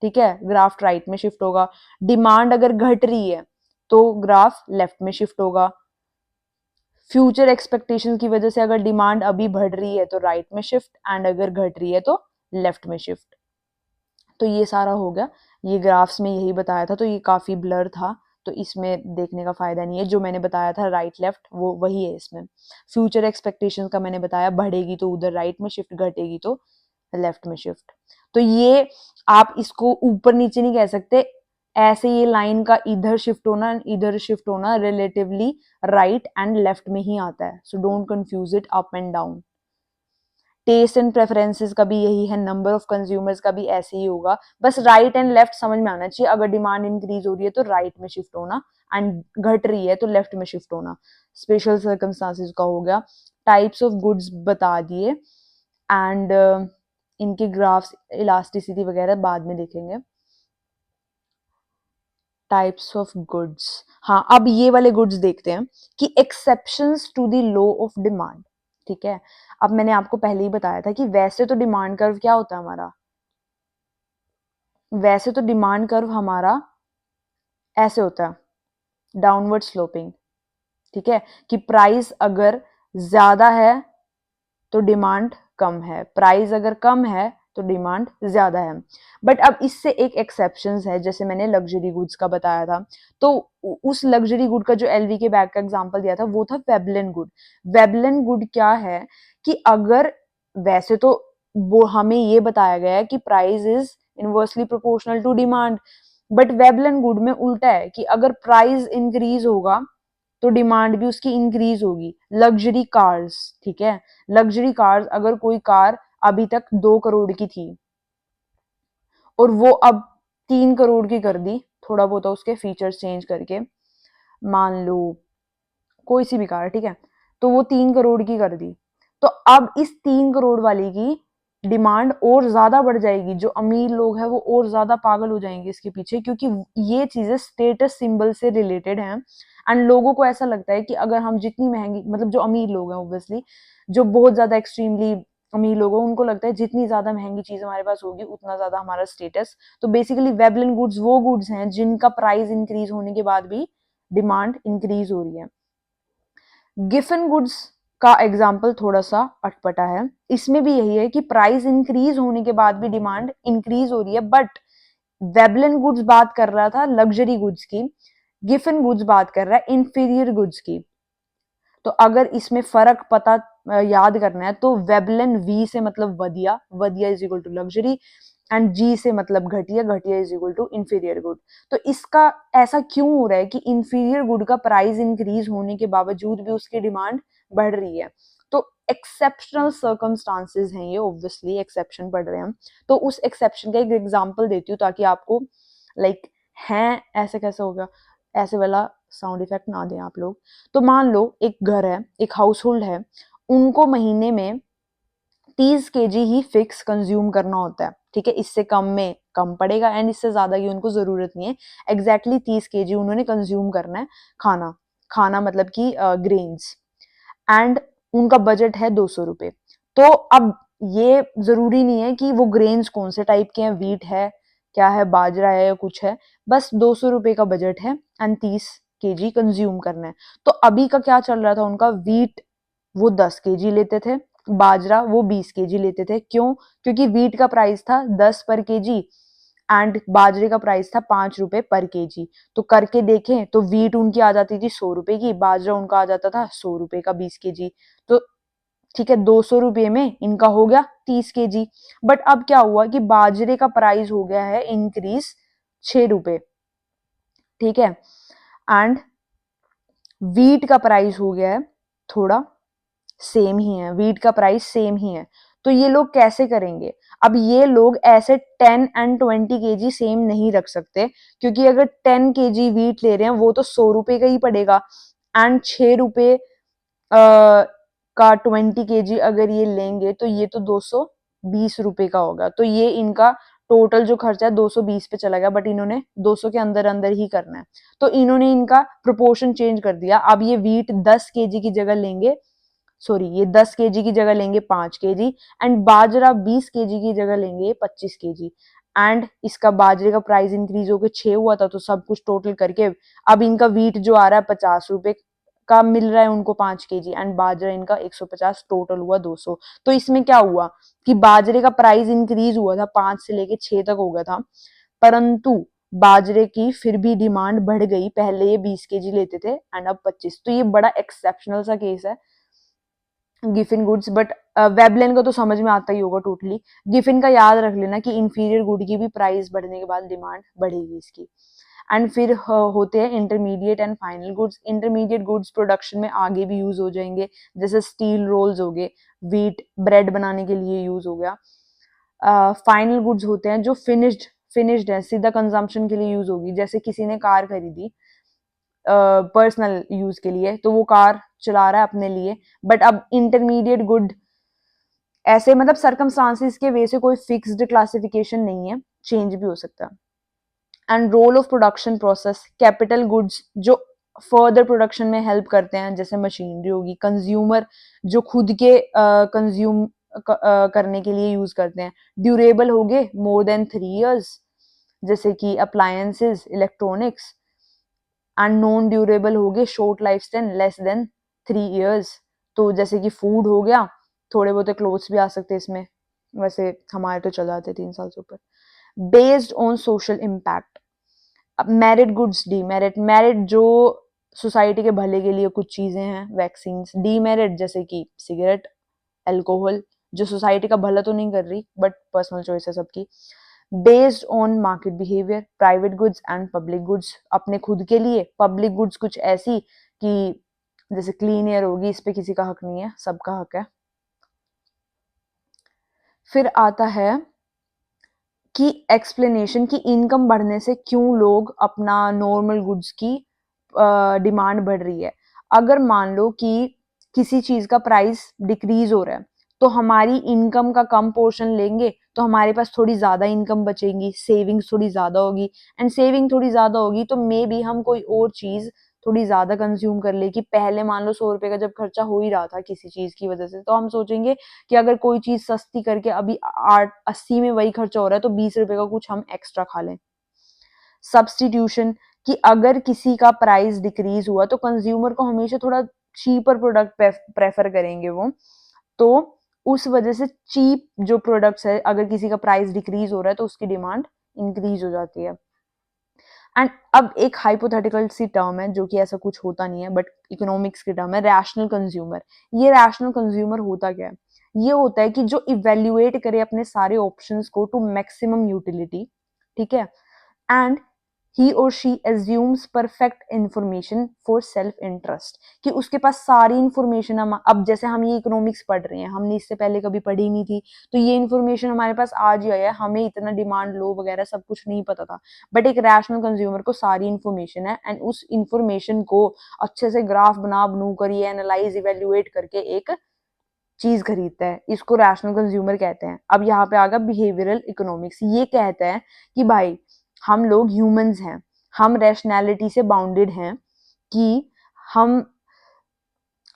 ठीक है, ग्राफ राइट में शिफ्ट होगा। डिमांड अगर घट रही है तो ग्राफ लेफ्ट में शिफ्ट होगा। फ्यूचर एक्सपेक्टेशन की वजह से अगर डिमांड अभी बढ़ रही है तो राइट में शिफ्ट, एंड अगर घट रही है तो लेफ्ट में शिफ्ट। तो ये सारा हो गया, ये ग्राफ्स में यही बताया था, तो ये काफी ब्लर था तो इसमें देखने का फायदा नहीं है। जो मैंने बताया था राइट लेफ्ट वो वही है इसमें। फ्यूचर एक्सपेक्टेशंस का मैंने बताया, बढ़ेगी तो उधर राइट में शिफ्ट, घटेगी तो लेफ्ट में शिफ्ट। तो ये आप इसको ऊपर नीचे नहीं कह सकते, ऐसे ये लाइन का इधर शिफ्ट होना रिलेटिवली राइट एंड लेफ्ट में ही आता है। So don't confuse it up and down. Taste and preferences का भी यही है, नंबर ऑफ कंज्यूमर्स का भी ऐसे ही होगा। बस राइट एंड लेफ्ट समझ में आना चाहिए। अगर डिमांड इंक्रीज हो रही है तो राइट में शिफ्ट होना, एंड घट रही है तो लेफ्ट में शिफ्ट होना। स्पेशल सर्कमस्टांसेस का हो गया। टाइप्स ऑफ गुड्स बता दिए, एंड इनके ग्राफ्स इलास्टिसिटी वगैरह बाद में देखेंगे। टाइप्स ऑफ गुड्स, हाँ, अब ये वाले गुड्स देखते हैं कि exceptions to the law of demand, ठीक है। अब मैंने आपको पहले ही बताया था कि वैसे तो डिमांड कर्व क्या होता है हमारा, वैसे तो डिमांड कर्व हमारा ऐसे होता है, डाउनवर्ड स्लोपिंग, ठीक है, कि प्राइस अगर ज्यादा है तो डिमांड कम है, प्राइस अगर कम है तो डिमांड ज्यादा है। बट अब इससे एक एक्सेप्शन है, जैसे मैंने लग्जरी गुड्स का बताया था, तो उस लग्जरी गुड का जो एलवी के बैग का एग्जांपल दिया था वो था वेबलिन गुड। वेबलिन गुड क्या है कि अगर, वैसे तो वो हमें ये बताया गया है कि price is inversely proportional to demand, but Veblen good में उल्टा है कि अगर प्राइस इंक्रीज होगा तो डिमांड भी उसकी इंक्रीज होगी। लग्जरी कार्स, ठीक है, लग्जरी कार्स, अगर कोई कार अभी तक 2 करोड़ की थी और वो अब 3 करोड़ की कर दी, थोड़ा बहुत उसके फीचर्स चेंज करके, मान लो कोई सी भी कार, ठीक है, तो वो 3 करोड़ की कर दी, तो अब इस 3 करोड़ वाली की डिमांड और ज्यादा बढ़ जाएगी। जो अमीर लोग हैं वो और ज्यादा पागल हो जाएंगे इसके पीछे, क्योंकि ये चीजें स्टेटस सिंबल से रिलेटेड हैं। एंड लोगों को ऐसा लगता है कि अगर हम जितनी महंगी, मतलब जो अमीर लोग हैं ऑब्वियसली, जो बहुत ज्यादा एक्सट्रीमली अमीर लोग हैं उनको लगता है जितनी ज्यादा महंगी चीज हमारे पास होगी उतना ज्यादा हमारा स्टेटस। तो बेसिकली वेबलिन गुड्स वो गुड्स हैं जिनका प्राइस इंक्रीज होने के बाद भी डिमांड इंक्रीज हो रही है। गिफन गुड्स का एग्जाम्पल थोड़ा सा अटपटा है, इसमें भी यही है कि प्राइस इंक्रीज होने के बाद भी डिमांड इंक्रीज हो रही है, बट वेबलिन गुड्स बात कर रहा था लग्जरी गुड्स की, गिफन गुड्स बात कर रहा है इंफीरियर गुड्स की। तो अगर इसमें फर्क पता याद करना है तो वेबलिन वी से मतलब वदिया, वदिया is equal to luxury, and G से मतलब घटिया, घटिया is equal to inferior good. तो इसका ऐसा क्यों हो रहा है कि इंफीरियर गुड का प्राइस इंक्रीज होने के बावजूद भी उसकी डिमांड बढ़ रही है? तो एक्सेप्शनल सर्कमस्टांसेस हैं ये, ऑब्वियसली एक्सेप्शन पढ़ रहे हैं हम। तो उस एक्सेप्शन का एक एग्जांपल देती हूँ ताकि आपको लाइक हैं ऐसे कैसे होगा, ऐसे वाला साउंड इफेक्ट ना दें आप लोग। तो मान लो एक घर है, एक हाउस होल्ड है, उनको महीने में 30 केजी ही फिक्स कंज्यूम करना होता है, ठीक है, इससे कम में कम पड़ेगा एंड इससे ज्यादा की उनको जरूरत नहीं है। एग्जैक्टली 30 केजी उन्होंने कंज्यूम करना है खाना, खाना मतलब कि ग्रेन्स, एंड उनका बजट है 200 रुपए। तो अब ये जरूरी नहीं है कि वो ग्रेन्स कौन से टाइप के हैं, व्हीट है, क्या है, बाजरा है या कुछ है, बस 200 रुपए का बजट है एंड 30 केजी कंज्यूम करना है। तो अभी का क्या चल रहा था उनका, व्हीट वो 10 केजी लेते थे, बाजरा वो 20 केजी लेते थे। क्यों? क्योंकि व्हीट का प्राइस था 10 पर केजी एंड बाजरे का प्राइस था 5 रुपए पर केजी। तो करके देखें तो व्हीट उनकी आ जाती थी 100 रुपए की, बाजरा उनका आ जाता था 100 रुपए का 20 केजी। तो ठीक है, 200 रुपए में इनका हो गया 30 केजी। बट अब क्या हुआ कि बाजरे का प्राइस हो गया है इंक्रीज 6 रुपए, ठीक है, एंड व्हीट का प्राइस हो गया है थोड़ा सेम ही है, व्हीट का प्राइस सेम ही है। तो ये लोग कैसे करेंगे? अब ये लोग ऐसे 10 एंड 20 केजी सेम नहीं रख सकते, क्योंकि अगर 10 केजी व्हीट ले रहे हैं वो तो 100 रुपए का ही पड़ेगा, एंड 6 रुपए का 20 केजी अगर ये लेंगे तो ये तो 220 रुपए का होगा। तो ये इनका टोटल जो खर्चा है 220 पे चला गया, बट इन्होंने 200 के अंदर अंदर ही करना है। तो इन्होंने इनका प्रोपोर्शन चेंज कर दिया। अब ये व्हीट 10 केजी की जगह लेंगे, सॉरी ये 10 केजी की जगह लेंगे 5 केजी, एंड बाजरा 20 केजी की जगह लेंगे 25 केजी। एंड इसका बाजरे का प्राइस इंक्रीज होकर 6 हुआ था, तो सब कुछ टोटल करके अब इनका व्हीट जो आ रहा है 50 रुपए का मिल रहा है उनको 5 केजी, एंड बाजरा इनका 150, टोटल हुआ 200। तो इसमें क्या हुआ कि बाजरे का प्राइस इंक्रीज हुआ था 5 से लेके 6 तक हो गया था, परंतु बाजरे की फिर भी डिमांड बढ़ गई। पहले ये 20 केजी लेते थे एंड अब 25। तो ये बड़ा एक्सेप्शनल सा केस है गिफिन गुड्स, बट वेबलेन का तो समझ में आता ही होगा टोटली। गिफिन का याद रख लेना कि इंफीरियर गुड की भी प्राइस बढ़ने के बाद डिमांड बढ़ेगी इसकी। एंड फिर होते हैं intermediate and final goods. Intermediate goods production में आगे भी यूज हो जाएंगे, जैसे स्टील रोल्स हो गए, व्हीट ब्रेड बनाने के लिए यूज हो गया। फाइनल गुड्स होते हैं जो फिनिश्ड है, सीधा कंजम्पशन के लिए यूज होगी। जैसे किसी ने कार खरीदी पर्सनल यूज के लिए, तो वो कार चला रहा है अपने लिए, बट अब इंटरमीडिएट गुड ऐसे मतलब सर्कमस्टांसिस के वे से कोई फिक्स्ड क्लासिफिकेशन नहीं है, चेंज भी हो सकता है। And role of production process, capital goods जो फर्दर प्रोडक्शन में हेल्प करते हैं, जैसे मशीनरी होगी, कंज्यूमर जो खुद के कंज्यूम करने के लिए यूज करते हैं, ड्यूरेबल हो गए मोर देन 3 years, जैसे कि appliances, electronics, and non durable हो गए short life span less than 3 years। तो जैसे कि फूड हो गया, थोड़े बहुत क्लोथ्स भी आ सकते हैं इसमें, वैसे हमारे तो चल जाते 3 साल से ऊपर। बेस्ड ऑन सोशल इम्पैक्ट, अब मेरिट गुड्स, डीमेरिट, मेरिट जो सोसाइटी के भले के लिए कुछ चीजें हैं, वैक्सीन, डीमेरिट जैसे कि सिगरेट, अल्कोहल, जो सोसाइटी का भला तो नहीं कर रही बट पर्सनल चॉइस है सबकी। Based on market behaviour, private goods and public goods, अपने खुद के लिए, पब्लिक गुड्स कुछ ऐसी कि जैसे क्लीन एयर होगी, इस पे किसी का हक नहीं है, सबका हक है। फिर आता है कि एक्सप्लेनेशन की इनकम बढ़ने से क्यों लोग अपना नॉर्मल गुड्स की डिमांड बढ़ रही है। अगर मान लो कि किसी चीज का प्राइस डिक्रीज हो रहा है, तो हमारी इनकम का कम पोर्शन लेंगे तो हमारे पास थोड़ी ज्यादा इनकम बचेगी, सेविंग्स थोड़ी ज्यादा होगी, एंड सेविंग थोड़ी ज्यादा होगी तो मे बी हम कोई और चीज थोड़ी ज़्यादा कंज्यूम कर ले, कि पहले मान लो 100 रुपये का जब खर्चा हो ही रहा था किसी चीज़ की वजह से, तो हम सोचेंगे कि अगर कोई चीज़ सस्ती करके अभी 80 में वही खर्चा हो रहा है तो 20 रुपये का कुछ हम एक्स्ट्रा खा लें। सब्स्टिट्यूशन, कि अगर किसी का प्राइस डिक्रीज हुआ तो कंज्यूमर को हमेशा थोड़ा चीपर प्रोडक्ट प्रेफर करेंगे वो, तो उस वजह से चीप जो प्रोडक्ट्स है, अगर किसी का प्राइस डिक्रीज हो रहा है तो उसकी डिमांड इंक्रीज हो जाती है। एंड अब एक हाइपोथेटिकल सी टर्म है जो कि ऐसा कुछ होता नहीं है, बट इकोनॉमिक्स की टर्म है, रैशनल कंज्यूमर। ये रैशनल कंज्यूमर होता क्या है? ये होता है कि जो इवेल्युएट करे अपने सारे ऑप्शंस को टू मैक्सिमम यूटिलिटी, ठीक है, and he or she assumes perfect information for self interest, कि उसके पास सारी इंफॉर्मेशन, हम अब जैसे हम ये इकोनॉमिक्स पढ़ रहे हैं, हमने इससे पहले कभी पढ़ी नहीं थी, तो ये इन्फॉर्मेशन हमारे पास आज ही आया है, हमें इतना डिमांड लो वगैरह सब कुछ नहीं पता था, बट एक रैशनल कंज्यूमर को सारी इंफॉर्मेशन है, एंड उस इंफॉर्मेशन को अच्छे से ग्राफ बना बनू कर ये एनालाइज इवेल्युएट करके एक चीज खरीदता है, इसको रैशनल कंज्यूमर कहते हैं। अब यहाँ पे आ गया बिहेवियरल इकोनॉमिक्स, ये कहता है कि भाई हम लोग ह्यूमंस हैं, हम रैशनैलिटी से बाउंडेड हैं, कि हम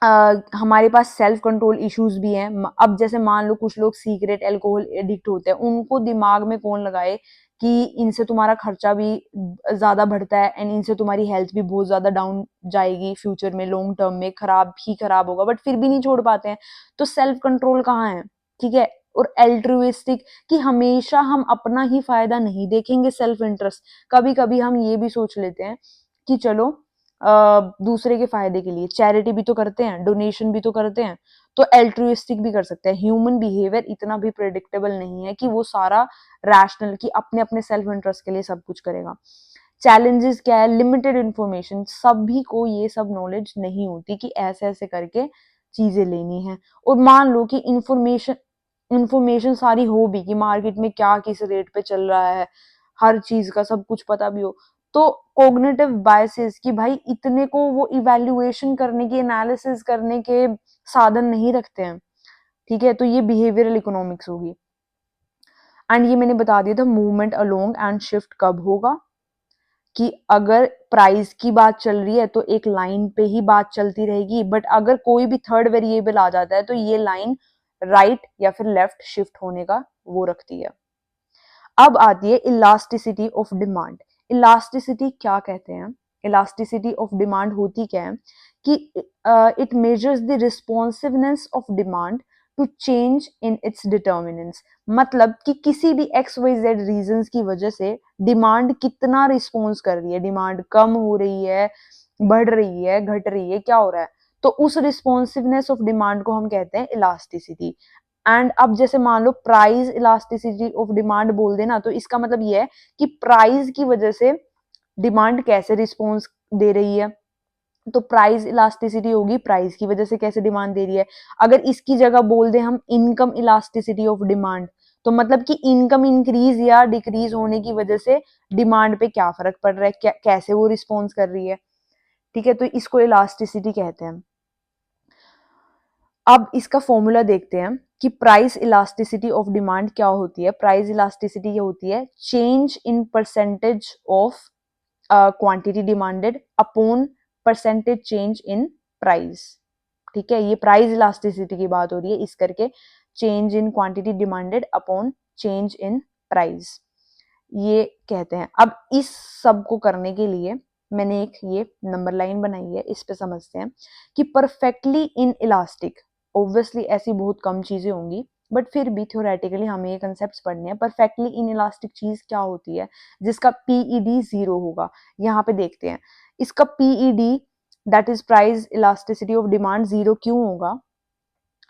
हमारे पास सेल्फ कंट्रोल इश्यूज भी हैं। अब जैसे मान लो कुछ लोग सिगरेट अल्कोहल एडिक्ट होते हैं, उनको दिमाग में कौन लगाए कि इनसे तुम्हारा खर्चा भी ज्यादा बढ़ता है एंड इनसे तुम्हारी हेल्थ भी बहुत ज्यादा डाउन जाएगी, फ्यूचर में लॉन्ग टर्म में खराब ही खराब होगा, बट फिर भी नहीं छोड़ पाते हैं। तो सेल्फ कंट्रोल कहाँ है? ठीक है। और एल्ट्रुइस्टिक, कि हमेशा हम अपना ही फायदा नहीं देखेंगे, सेल्फ इंटरेस्ट, कभी कभी हम ये भी सोच लेते हैं कि चलो दूसरे के फायदे के लिए चैरिटी भी तो करते हैं, डोनेशन भी तो करते हैं, तो एल्ट्रुइस्टिक भी कर सकते हैं। ह्यूमन बिहेवियर इतना भी प्रेडिक्टेबल नहीं है कि वो सारा रैशनल, कि अपने अपने सेल्फ इंटरेस्ट के लिए सब कुछ करेगा। चैलेंजेस क्या है? लिमिटेड इंफॉर्मेशन, सभी को ये सब नॉलेज नहीं होती कि ऐसे ऐसे करके चीजें लेनी है। और मान लो कि इंफॉर्मेशन सारी हो भी, कि मार्केट में क्या किस रेट पे चल रहा है, हर चीज का सब कुछ पता भी हो, तो कॉग्निटिव बायसेस, कि भाई इतने को वो इवैल्यूएशन करने की, एनालिसिस करने के साधन नहीं रखते हैं, ठीक है, तो ये बिहेवियरल इकोनॉमिक्स होगी। एंड ये मैंने बता दिया था मूवमेंट अलोंग एंड शिफ्ट कब होगा, कि अगर प्राइस की बात चल रही है तो एक लाइन पे ही बात चलती रहेगी, बट अगर कोई भी थर्ड वेरिएबल आ जाता है तो ये लाइन राइट या फिर लेफ्ट शिफ्ट होने का वो रखती है। अब आती है इलास्टिसिटी ऑफ डिमांड। इलास्टिसिटी क्या कहते हैं? इलास्टिसिटी ऑफ डिमांड होती क्या है? कि it measures the responsiveness of demand to change in its determinants, मतलब कि किसी भी एक्स वाई जेड रीजंस की वजह से डिमांड कितना रिस्पॉन्स कर रही है, डिमांड कम हो रही है, बढ़ रही है, घट रही है, क्या हो रहा है, तो उस रिस्पॉन्सिवनेस ऑफ डिमांड को हम कहते हैं इलास्टिसिटी। एंड अब जैसे मान लो प्राइस इलास्टिसिटी ऑफ डिमांड बोल देना, तो इसका मतलब ये है कि प्राइस की वजह से डिमांड कैसे रिस्पॉन्स दे रही है, तो प्राइस इलास्टिसिटी होगी प्राइस की वजह से कैसे डिमांड दे रही है। अगर इसकी जगह बोल दे हम इनकम इलास्टिसिटी ऑफ डिमांड, तो मतलब कि इनकम इंक्रीज या डिक्रीज होने की वजह से डिमांड पे क्या फर्क पड़ रहा है, कैसे वो रिस्पॉन्स कर रही है, ठीक है, तो इसको इलास्टिसिटी कहते हैं। अब इसका फॉर्मूला देखते हैं कि प्राइस इलास्टिसिटी ऑफ डिमांड क्या होती है। प्राइस इलास्टिसिटी ये होती है change in percentage of quantity demanded upon percentage change in price, ठीक है, ये प्राइस इलास्टिसिटी की बात हो रही है, इस करके change in quantity demanded upon change in price ये कहते हैं। अब इस सब को करने के लिए मैंने एक ये नंबर लाइन बनाई है, इस पे समझते हैं कि परफेक्टली इन इलास्टिक, ऑब्वियसली ऐसी बहुत कम चीजें होंगी, बट फिर भी थ्योरेटिकली हमें ये कंसेप्ट पढ़ने हैं। परफेक्टली इन इलास्टिक चीज क्या होती है जिसका पीईडी 0 होगा? यहाँ पे देखते हैं इसका PED, that is price elasticity of demand, 0 क्यों होगा?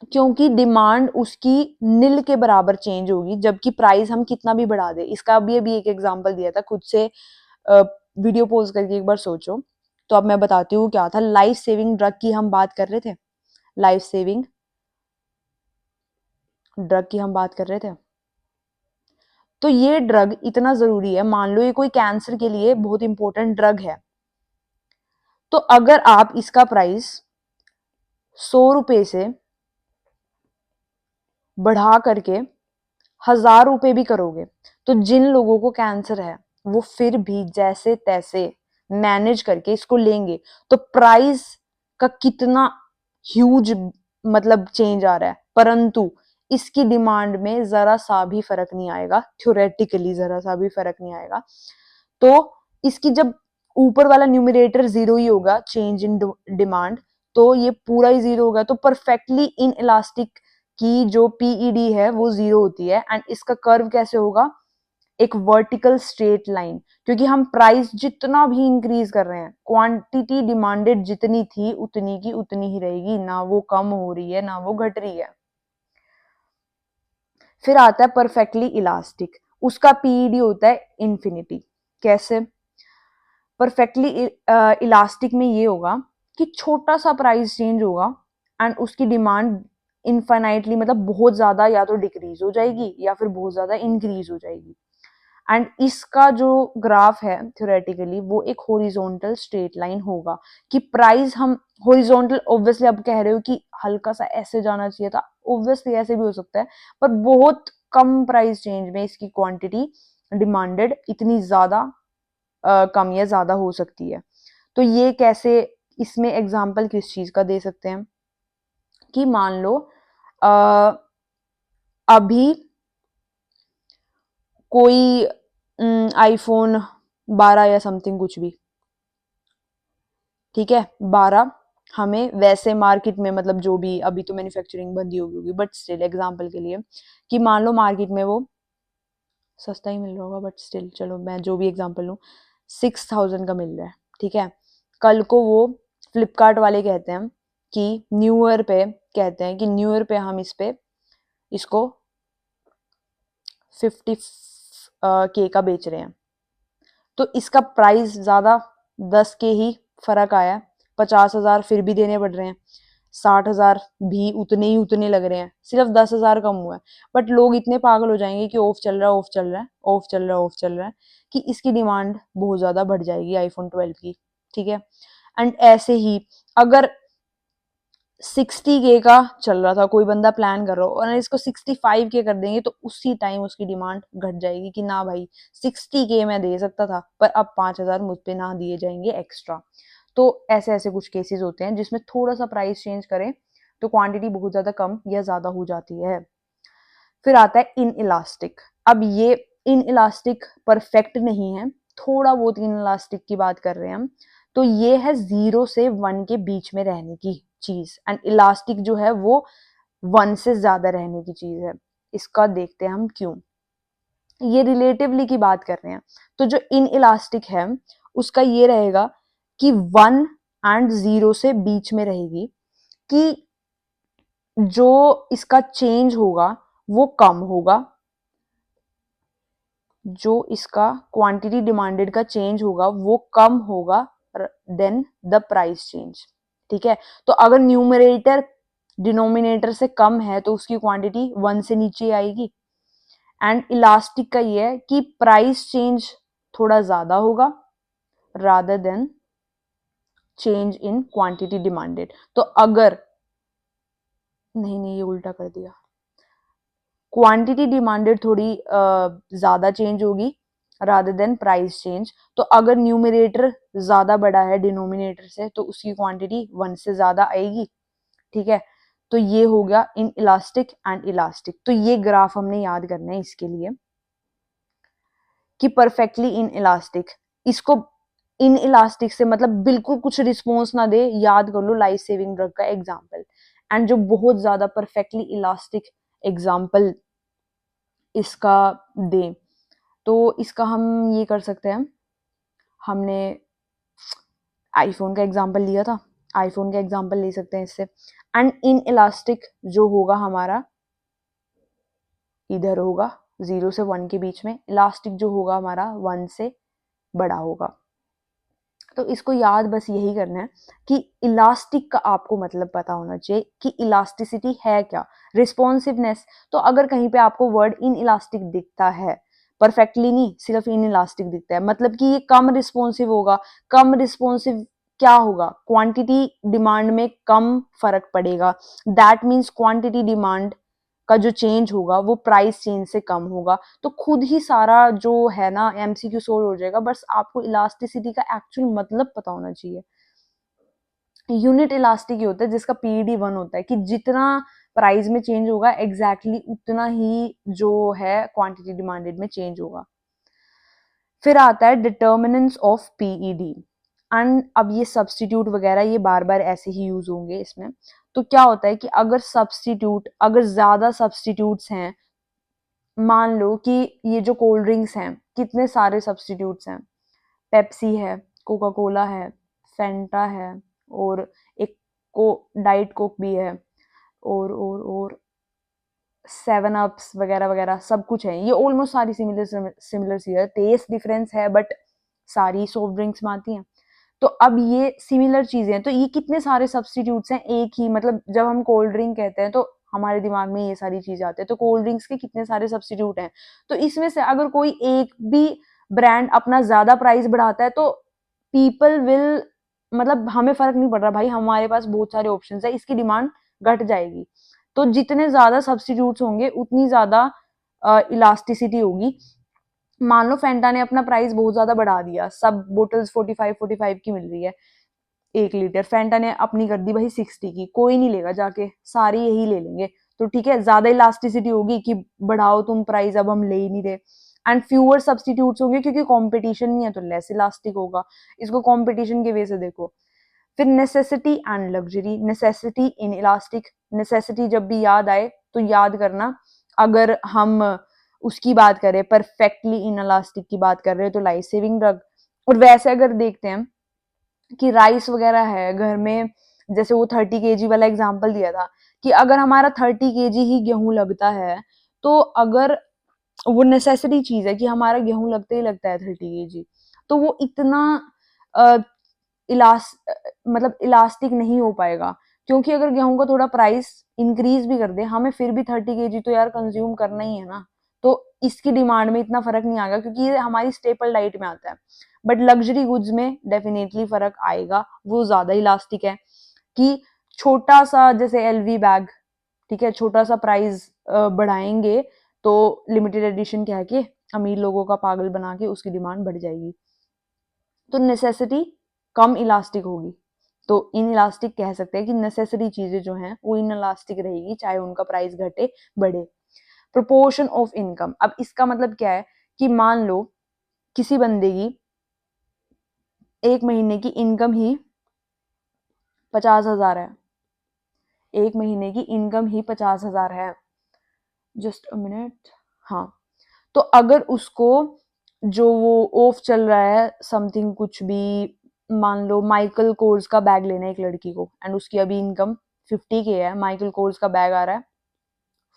क्योंकि डिमांड उसकी नील के बराबर चेंज होगी, जबकि प्राइस हम कितना भी बढ़ा दे। इसका अभी एक एग्जांपल दिया था, खुद से वीडियो पॉज करके एक बार सोचो। तो अब मैं बताती हूँ क्या था। लाइफ सेविंग ड्रग की हम बात कर रहे थे, लाइफ सेविंग ड्रग की हम बात कर रहे थे। तो ये ड्रग इतना जरूरी है, मान लो ये कोई कैंसर के लिए बहुत इंपॉर्टेंट ड्रग है, तो अगर आप इसका प्राइस 100 रुपए से बढ़ा करके 1000 रुपए भी करोगे, तो जिन लोगों को कैंसर है वो फिर भी जैसे तैसे मैनेज करके इसको लेंगे तो प्राइस का कितना ह्यूज मतलब चेंज आ रहा है, परंतु इसकी डिमांड में जरा सा भी फर्क नहीं आएगा, थ्योरेटिकली जरा सा भी फर्क नहीं आएगा। तो इसकी जब ऊपर वाला न्यूमरेटर जीरो ही होगा, चेंज इन डिमांड, तो ये पूरा ही जीरो होगा। तो परफेक्टली इन इलास्टिक की जो पीईडी है वो जीरो होती है। एंड इसका कर्व कैसे होगा, एक वर्टिकल स्ट्रेट लाइन, क्योंकि हम प्राइस जितना भी इंक्रीज कर रहे हैं, क्वांटिटी डिमांडेड जितनी थी उतनी की उतनी ही रहेगी, ना वो कम हो रही है ना वो घट रही है। फिर आता है परफेक्टली इलास्टिक, उसका पीईडी होता है इन्फिनिटी। कैसे, परफेक्टली इलास्टिक में ये होगा कि छोटा सा प्राइस चेंज होगा एंड उसकी डिमांड इनफाइनाइटली मतलब बहुत ज्यादा या तो डिक्रीज हो जाएगी या फिर बहुत ज्यादा इंक्रीज हो जाएगी। एंड इसका जो ग्राफ है थ्योरेटिकली वो एक हॉरिजॉन्टल स्ट्रेट लाइन होगा कि प्राइस हम हॉरिजॉन्टल, ऑब्वियसली अब कह रहे हो कि हल्का सा ऐसे जाना चाहिए था, ऑब्वियसली ऐसे भी हो सकता है, पर बहुत कम प्राइस चेंज में इसकी क्वांटिटी डिमांडेड इतनी ज्यादा कम या ज्यादा हो सकती है। तो ये कैसे, इसमें एग्जांपल किस चीज का दे सकते हैं कि मान लो अभी कोई आईफोन 12 या समथिंग कुछ भी, ठीक है, 12 हमें वैसे मार्केट में, मतलब जो भी, अभी तो मैन्युफैक्चरिंग बंद ही होगी बट स्टिल एग्जांपल के लिए कि मान लो मार्केट में वो सस्ता ही मिल रहा होगा, बट स्टिल चलो मैं जो भी एग्जांपल लूँ, 6000 का मिल रहा है, ठीक है। कल को वो फ्लिपकार्ट वाले कहते हैं कि न्यू ईयर पे, कहते हैं कि न्यू ईयर पे हम इस पे इसको 50K का बेच रहे हैं, तो इसका प्राइस ज्यादा 10K ही फर्क आया, 50,000 फिर भी देने पड़ रहे हैं, 60,000 भी उतने ही उतने लग रहे हैं, सिर्फ 10,000 कम हुआ है। बट लोग इतने पागल हो जाएंगे कि ऑफ चल रहा है, ऑफ चल रहा है, ऑफ चल रहा है, ऑफ चल रहा है, कि इसकी डिमांड बहुत ज्यादा बढ़ जाएगी आईफोन 12 की, ठीक है। एंड ऐसे ही अगर 60K का चल रहा था, कोई बंदा प्लान कर रहा हो और इसको 65K कर देंगे, तो उसी टाइम उसकी डिमांड घट जाएगी कि ना भाई 60K मैं दे सकता था, पर अब 5,000 मुझ पे ना दिए जाएंगे एक्स्ट्रा। तो ऐसे ऐसे कुछ केसेस होते हैं जिसमें थोड़ा सा प्राइस चेंज करें तो क्वांटिटी बहुत ज्यादा कम या ज्यादा हो जाती है। फिर आता है इन इलास्टिक। अब ये इन इलास्टिक परफेक्ट नहीं है, थोड़ा बहुत इन इलास्टिक की बात कर रहे हैं हम। तो ये है 0 से 1 के बीच में रहने की चीज, एंड इलास्टिक जो है वो 1 से ज्यादा रहने की चीज है। इसका देखते हैं हम क्यों। ये रिलेटिवली की बात कर रहे हैं, तो जो इन इलास्टिक है उसका ये रहेगा कि 1 एंड 0 से बीच में रहेगी, कि जो इसका चेंज होगा वो कम होगा, जो इसका क्वांटिटी डिमांडेड का चेंज होगा वो कम होगा देन द प्राइस चेंज, ठीक है। तो अगर न्यूमरेटर डिनोमिनेटर से कम है तो उसकी क्वांटिटी 1 से नीचे आएगी। एंड इलास्टिक का ये है कि प्राइस चेंज थोड़ा ज्यादा होगा rather than change in quantity demanded. तो अगर, नहीं ये उल्टा कर दिया, क्वांटिटी डिमांडेड थोड़ी ज्यादा चेंज होगी रादर देन प्राइस चेंज। तो अगर न्यूमरेटर ज्यादा बड़ा है डिनोमिनेटर से तो उसकी क्वांटिटी 1 से ज्यादा आएगी, ठीक है। तो ये हो गया इन इलास्टिक एंड इलास्टिक। तो ये ग्राफ हमने याद करना है इसके लिए कि परफेक्टली इन इलास्टिक, इसको इन इलास्टिक से मतलब बिल्कुल कुछ रिस्पॉन्स ना दे, याद कर लो लाइफ सेविंग ड्रग का एग्जाम्पल। एंड जो बहुत ज्यादा परफेक्टली इलास्टिक एग्जाम्पल इसका दें, तो इसका हम ये कर सकते हैं, हमने आईफोन का एग्जांपल लिया था, आईफोन का एग्जांपल ले सकते हैं इससे। एंड इन इलास्टिक जो होगा हमारा इधर होगा 0 से 1 के बीच में, इलास्टिक जो होगा हमारा 1 से बड़ा होगा। तो इसको याद बस यही करना है कि इलास्टिक का आपको मतलब पता होना चाहिए कि इलास्टिसिटी है क्या, रिस्पॉन्सिवनेस। तो अगर कहीं पे आपको वर्ड इन इलास्टिक दिखता है, परफेक्टली नहीं, सिर्फ इन इलास्टिक दिखता है, मतलब कि ये कम रिस्पॉन्सिव होगा। कम रिस्पॉन्सिव क्या होगा, क्वांटिटी डिमांड में कम फर्क पड़ेगा, दैट मीन्स क्वांटिटी डिमांड का जो चेंज होगा वो प्राइस चेंज से कम होगा, तो खुद ही सारा जो है ना एमसीक्यू सोल्व हो जाएगा। बस आपको इलास्टिसिटी का एक्चुअल मतलब पता होना चाहिए। यूनिट इलास्टिक होता है जिसका पीडी 1 होता है कि जितना प्राइस में चेंज होगा एग्जैक्टली उतना ही जो है क्वांटिटी डिमांडेड में चेंज होगा। फिर आता है डिटर्मिनेंट्स ऑफ पीईडी, एंड अब ये सब्स्टिट्यूट वगैरह ये बार बार ऐसे ही यूज होंगे इसमें। तो क्या होता है कि अगर ज्यादा सब्स्टिट्यूट्स हैं, मान लो कि ये जो कोल्ड ड्रिंक्स हैं कितने सारे सब्स्टिट्यूट्स हैं, पेप्सी है, कोका कोला है, फेंटा है, और एक को डाइट कोक भी है, और 7 अप्स वगैरह वगैरह सब कुछ है। ये ऑलमोस्ट सारी सिमिलर सी है, टेस्ट डिफरेंस है बट सारी सॉफ्ट ड्रिंक्स में आती हैं। तो अब ये सिमिलर चीजें हैं, तो ये कितने सारे सब्स्टिट्यूट्स हैं एक ही, मतलब जब हम कोल्ड ड्रिंक कहते हैं तो हमारे दिमाग में ये सारी चीजें आती है, तो कोल्ड ड्रिंक्स के कितने सारे सब्स्टिट्यूट हैं। तो इसमें से अगर कोई एक भी ब्रांड अपना ज्यादा प्राइस बढ़ाता है तो पीपल विल, मतलब हमें फर्क नहीं पड़ रहा भाई, हमारे पास बहुत सारे ऑप्शंस है, इसकी डिमांड घट जाएगी। तो जितने ज्यादा सब्स्टिट्यूट्स होंगे उतनी ज्यादा इलास्टिसिटी होगी। मान लो फेंटा ने अपना प्राइस बहुत ज्यादा बढ़ा दिया, सब बोटल्स 45 की मिल रही है 1 लीटर, फेंटा ने अपनी कर दी भाई 60 की, कोई नहीं लेगा, जाके सारे यही ले लेंगे। तो ठीक है, ज्यादा इलास्टिसिटी होगी कि बढ़ाओ तुम प्राइस, अब हम ले ही नहीं रहे। एंड फ्यूअर सब्स्टिट्यूट्स होंगे क्योंकि कंपटीशन नहीं है, तो लेस इलास्टिक होगा। इसको कंपटीशन के वे से देखो। फिर necessity and luxury, necessity in elastic, necessity जब भी याद आए तो याद करना, अगर हम उसकी बात करें परफेक्टली इन इलास्टिक की बात कर रहे हैं तो लाइफ सेविंग ड्रग। और वैसे अगर देखते हैं कि राइस वगैरह है घर में, जैसे वो 30 kg वाला एग्जाम्पल दिया था, कि अगर हमारा 30 kg ही गेहूं लगता है, तो अगर वो नेसेसरी चीज है कि हमारा गेहूं लगते ही लगता है 30 kg, तो वो इतना इलास मतलब इलास्टिक नहीं हो पाएगा, क्योंकि अगर गेहूं का थोड़ा प्राइस इंक्रीज भी कर दे, हमें फिर भी 30 kg तो यार कंज्यूम करना ही है ना। तो इसकी डिमांड में इतना फर्क नहीं आएगा क्योंकि ये हमारी स्टेपल डाइट में आता है। बट लग्जरी गुड्स में डेफिनेटली फर्क आएगा, वो ज्यादा इलास्टिक है। कि छोटा सा जैसे एलवी बैग, ठीक है, छोटा सा प्राइस बढ़ाएंगे तो लिमिटेड एडिशन कह के अमीर लोगों का पागल बना के उसकी डिमांड बढ़ जाएगी। तो नेसेसिटी कम इलास्टिक होगी, तो इन इलास्टिक कह सकते हैं कि नेसेसरी चीजें जो हैं वो इन इलास्टिक रहेगी, चाहे उनका प्राइस घटे बढ़े। प्रोपोर्शन ऑफ इनकम, अब इसका मतलब क्या है कि मान लो किसी बंदे की एक महीने की इनकम ही 50,000 है, एक महीने की इनकम ही 50,000 है, जस्ट अ मिनट, हाँ। तो अगर उसको जो वो ऑफ चल रहा है समथिंग कुछ भी, मान लो माइकल कोर्स का बैग लेना है एक लड़की को, एंड उसकी अभी इनकम 50K है, माइकल कोर्स का बैग आ रहा है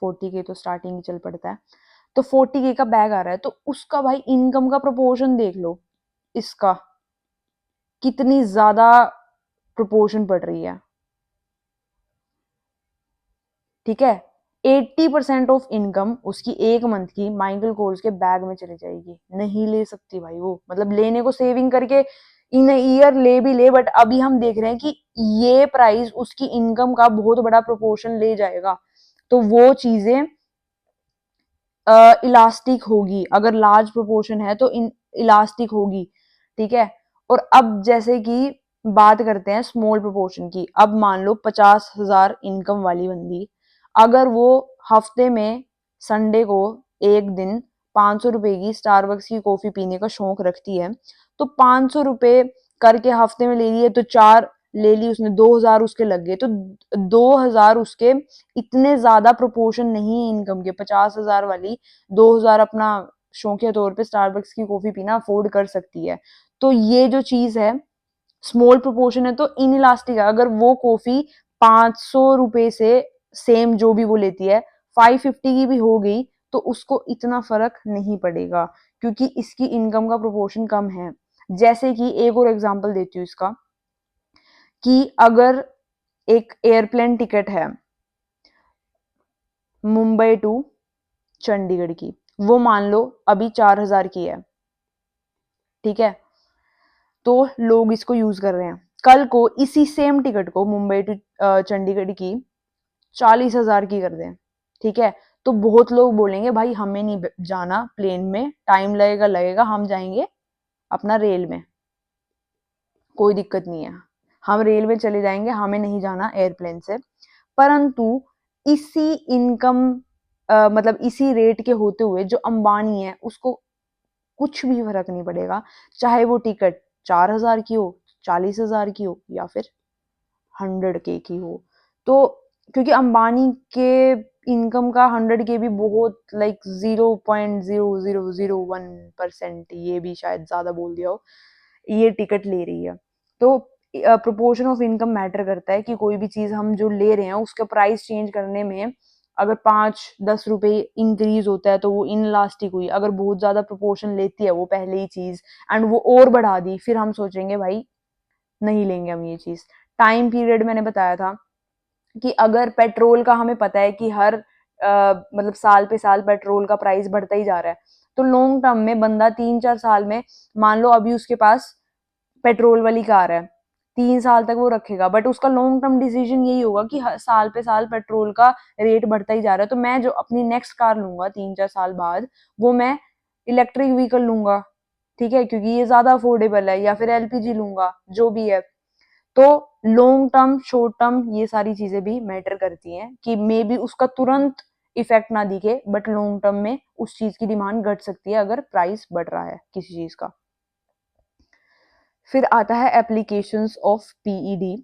40K, तो स्टार्टिंग ही चल पड़ता है, तो 40K का बैग आ रहा है, तो उसका भाई इनकम का प्रोपोर्शन देख लो, इसका कितनी ज्यादा प्रोपोर्शन पड़ रही है। ठीक है, 80% ऑफ इनकम उसकी एक मंथ की माइकल कोर्स के बैग में चली जाएगी, नहीं ले सकती भाई वो, मतलब लेने को सेविंग करके इन ईयर ले भी ले, बट अभी हम देख रहे हैं कि ये प्राइस उसकी इनकम का बहुत बड़ा प्रोपोर्शन ले जाएगा, तो वो चीजें इलास्टिक होगी, अगर लार्ज प्रोपोर्शन है तो इलास्टिक होगी। ठीक है, और अब जैसे कि बात करते हैं स्मॉल प्रोपोर्शन की, अब मान लो 50,000 इनकम वाली बंदी, अगर वो हफ्ते में संडे को एक दिन 500 रुपए की स्टारबक्स की कॉफी पीने का शौक रखती है, तो 500 रुपए करके हफ्ते में ले लिए तो 4 ले ली उसने, 2,000 उसके लग गए, तो 2,000 उसके इतने ज्यादा प्रोपोर्शन नहीं है इनकम के। 50,000 वाली 2,000 अपना शौकिया तौर पे स्टारबक्स की कॉफी पीना अफोर्ड कर सकती है। तो ये जो चीज है स्मॉल प्रोपोर्शन है, तो इन इलास्टिक है। अगर वो कॉफी 500 रुपए से सेम जो भी वो लेती है 550 की भी हो गई तो उसको इतना फर्क नहीं पड़ेगा, क्योंकि इसकी इनकम का प्रोपोर्शन कम है। जैसे कि एक और एग्जांपल देती हूँ इसका, कि अगर एक एयरप्लेन टिकट है मुंबई टू चंडीगढ़ की, वो मान लो अभी 4,000 की है, ठीक है, तो लोग इसको यूज कर रहे हैं। कल को इसी सेम टिकट को मुंबई टू चंडीगढ़ की 40,000 की कर दें, ठीक है, तो बहुत लोग बोलेंगे भाई हमें नहीं जाना प्लेन में, टाइम लगेगा, हम जाएंगे अपना रेल में, कोई दिक्कत नहीं है, हम रेल में चले जाएंगे, हमें नहीं जाना एयरप्लेन से। परंतु इसी इनकम मतलब इसी रेट के होते हुए जो अंबानी है उसको कुछ भी फर्क नहीं पड़ेगा, चाहे वो टिकट 4,000 की हो, 40,000 की हो या फिर 100K की हो। तो क्योंकि अंबानी के इनकम का 100K भी बहुत लाइक 0.0001%, ये भी शायद ज्यादा बोल दिया हो, ये टिकट ले रही है। तो प्रोपोर्शन ऑफ इनकम मैटर करता है कि कोई भी चीज हम जो ले रहे हैं उसका प्राइस चेंज करने में अगर 5-10 रुपए इंक्रीज होता है तो वो इनलास्टिक हुई, अगर बहुत ज्यादा प्रोपोर्शन लेती है वो पहले ही चीज एंड वो और बढ़ा दी, फिर हम सोचेंगे भाई नहीं लेंगे हम ये चीज। टाइम पीरियड मैंने बताया था कि अगर पेट्रोल का हमें पता है कि हर मतलब साल पे साल पेट्रोल का प्राइस बढ़ता ही जा रहा है, तो लॉन्ग टर्म में बंदा 3-4 साल में, मान लो अभी उसके पास पेट्रोल वाली कार है, 3 साल तक वो रखेगा, बट उसका लॉन्ग टर्म डिसीजन यही होगा कि साल पे साल पेट्रोल का रेट बढ़ता ही जा रहा है, तो मैं जो अपनी नेक्स्ट कार लूंगा 3-4 साल बाद वो मैं इलेक्ट्रिक व्हीकल लूंगा, ठीक है, क्योंकि ये ज्यादा अफोर्डेबल है, या फिर एलपीजी लूंगा, जो भी है। तो लॉन्ग टर्म शॉर्ट टर्म ये सारी चीजें भी मैटर करती हैं कि मे बी उसका तुरंत इफेक्ट ना दिखे, बट लॉन्ग टर्म में उस चीज की डिमांड घट सकती है अगर प्राइस बढ़ रहा है किसी चीज का। फिर आता है एप्लीकेशंस ऑफ पीईडी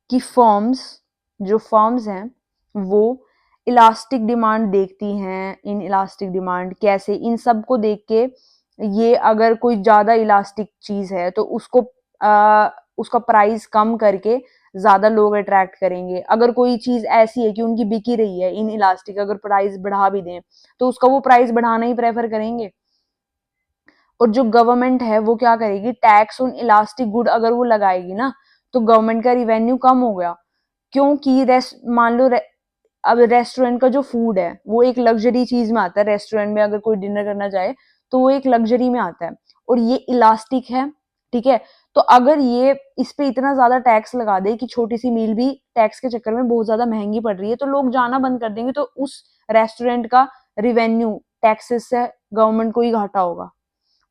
कि फर्म्स, जो फर्म्स हैं वो इलास्टिक डिमांड देखती हैं, इन इलास्टिक डिमांड कैसे, इन सब को देख के ये अगर कोई ज्यादा इलास्टिक चीज है तो उसका प्राइस कम करके ज्यादा लोग अट्रैक्ट करेंगे। अगर कोई चीज ऐसी है कि उनकी बिकी रही है इन इलास्टिक, अगर प्राइस बढ़ा भी दें तो उसका वो प्राइस बढ़ाना ही प्रेफर करेंगे। और जो गवर्नमेंट है वो क्या करेगी, टैक्स ऑन इलास्टिक गुड अगर वो लगाएगी ना तो गवर्नमेंट का रिवेन्यू कम हो गया, क्योंकि मान लो अब रेस्टोरेंट का जो फूड है वो एक लग्जरी चीज में आता है, रेस्टोरेंट में अगर कोई डिनर करना चाहे तो वो एक लग्जरी में आता है, और ये इलास्टिक है, ठीक है। तो अगर ये इस पे इतना ज्यादा टैक्स लगा दे कि छोटी सी मील भी टैक्स के चक्कर में बहुत ज्यादा महंगी पड़ रही है, तो लोग जाना बंद कर देंगे, तो उस रेस्टोरेंट का रिवेन्यू टैक्सेस से गवर्नमेंट को ही घाटा होगा।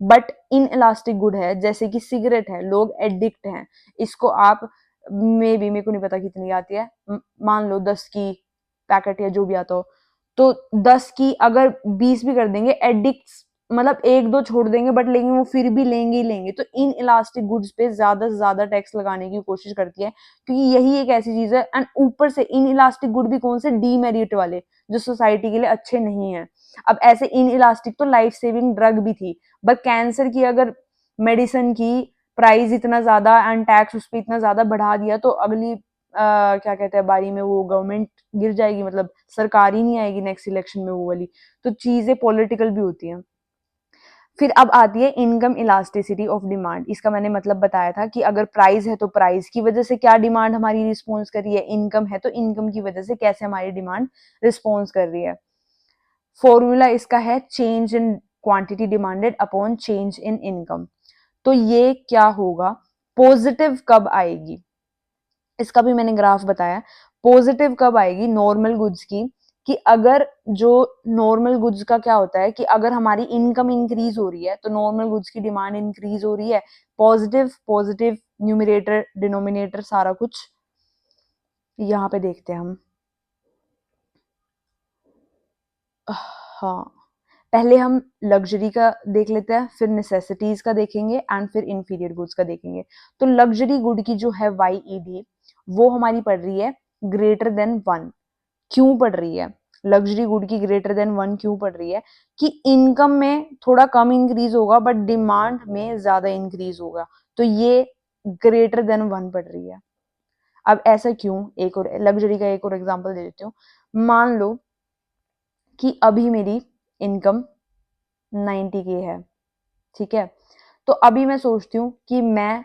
बट इन इलास्टिक गुड है, जैसे कि सिगरेट है, लोग एडिक्ट हैं, इसको आप मे बी, मेरे को नहीं पता कितनी आती है, मान लो 10 की पैकेट या जो भी आता हो, तो 10 की अगर 20 भी कर देंगे एडिक्ट, मतलब एक दो छोड़ देंगे बट लेकिन वो फिर भी लेंगे ही लेंगे। तो इन इलास्टिक गुड्स पे ज्यादा से ज्यादा टैक्स लगाने की कोशिश करती है, क्योंकि यही एक ऐसी चीज है, एंड ऊपर से इन इलास्टिक गुड भी कौन से, डीमेरिट वाले, जो सोसाइटी के लिए अच्छे नहीं है। अब ऐसे इन इलास्टिक तो लाइफ सेविंग ड्रग भी थी, बट कैंसर की अगर मेडिसिन की प्राइस इतना ज्यादा एंड टैक्स उस पर इतना ज्यादा बढ़ा दिया तो अगली क्या कहते हैं बारी में वो गवर्नमेंट गिर जाएगी, मतलब सरकार ही नहीं आएगी नेक्स्ट इलेक्शन में वो वाली। तो चीजें पॉलिटिकल भी होती हैं। फिर अब आती है इनकम इलास्टिसिटी ऑफ डिमांड, इसका मैंने मतलब बताया था कि अगर प्राइस है तो प्राइस की वजह से क्या डिमांड हमारी रिस्पॉन्स कर रही है, इनकम है तो इनकम की वजह से कैसे हमारी डिमांड रिस्पॉन्स कर रही है। फॉर्मूला इसका है change in quantity demanded upon change in income. तो ये क्या होगा, पॉजिटिव कब आएगी, इसका भी मैंने ग्राफ बताया। पॉजिटिव कब आएगी नॉर्मल गुड्स की, कि अगर जो नॉर्मल गुड्स का क्या होता है कि अगर हमारी इनकम इंक्रीज हो रही है तो नॉर्मल गुड्स की डिमांड इंक्रीज हो रही है। पॉजिटिव पॉजिटिव, न्यूमरेटर डिनोमिनेटर सारा कुछ यहाँ पे देखते हैं हम। हाँ, पहले हम लग्जरी का देख लेते हैं, फिर नेसेसिटीज का देखेंगे एंड फिर इंफीरियर गुड्स का देखेंगे। तो लग्जरी गुड की जो है YED वो हमारी पड़ रही है ग्रेटर देन 1। क्यों पड़ रही है लग्जरी गुड की ग्रेटर देन 1, क्यों पड़ रही है, कि इनकम में थोड़ा कम इंक्रीज होगा बट डिमांड में ज्यादा इंक्रीज होगा, तो ये ग्रेटर देन 1 पड़ रही है। अब ऐसा क्यों, एक और लग्जरी का एक और एग्जांपल दे देती हूँ। मान लो कि अभी मेरी इनकम 90K है, ठीक है, तो अभी मैं सोचती हूँ कि मैं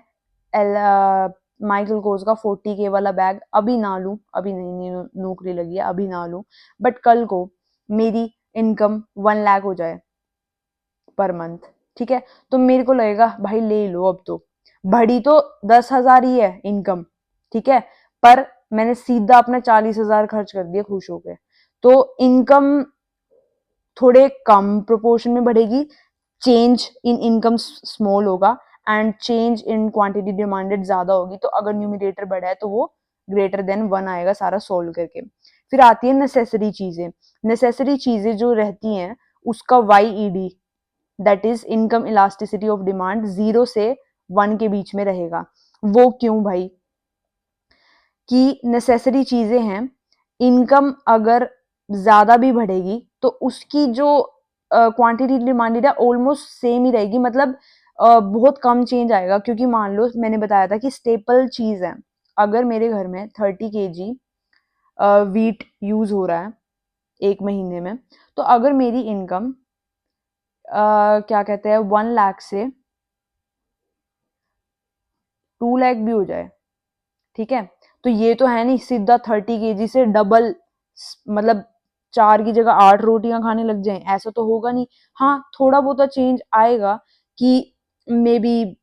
माइकल कोर्स का 40K वाला बैग अभी ना लूं, अभी नहीं नौकरी लगी है अभी ना लूं, बट कल को मेरी इनकम 1 लाख हो जाए पर मंथ, ठीक है, तो मेरे को लगेगा भाई ले लो, अब तो बढ़ी तो 10,000 ही है इनकम, ठीक है, पर मैंने सीधा अपना 40,000 खर्च कर दिया खुश होके। तो इनकम थोड़े कम प्रोपोर्शन में बढ़ेगी, चेंज इन इनकम स्मॉल होगा and change in quantity demanded ज्यादा होगी। तो अगर न्यूमिनेटर बढ़ा है तो वो ग्रेटर देन 1 आएगा सारा सोल्व करके। फिर आती है नेसेसरी चीजें। नेसेसरी चीजें जो रहती हैं उसका YED, that is income elasticity of demand, 0 से 1 के बीच में रहेगा। वो क्यों भाई? कि नेसेसरी चीजें हैं, इनकम अगर ज्यादा भी बढ़ेगी तो उसकी जो क्वांटिटी डिमांडेड है ऑलमोस्ट सेम ही रहेगी, मतलब बहुत कम चेंज आएगा। क्योंकि मान लो मैंने बताया था कि स्टेपल चीज है, अगर मेरे घर में 30 kg वीट यूज हो रहा है एक महीने में, तो अगर मेरी इनकम क्या कहते हैं 1 लाख से 2 लाख भी हो जाए, ठीक है, तो ये तो है नहीं सीधा 30 kg से डबल, मतलब 4 की जगह 8 रोटियां खाने लग जाएं, ऐसा तो होगा नहीं। हाँ, थोड़ा बहुत चेंज आएगा कि मे बी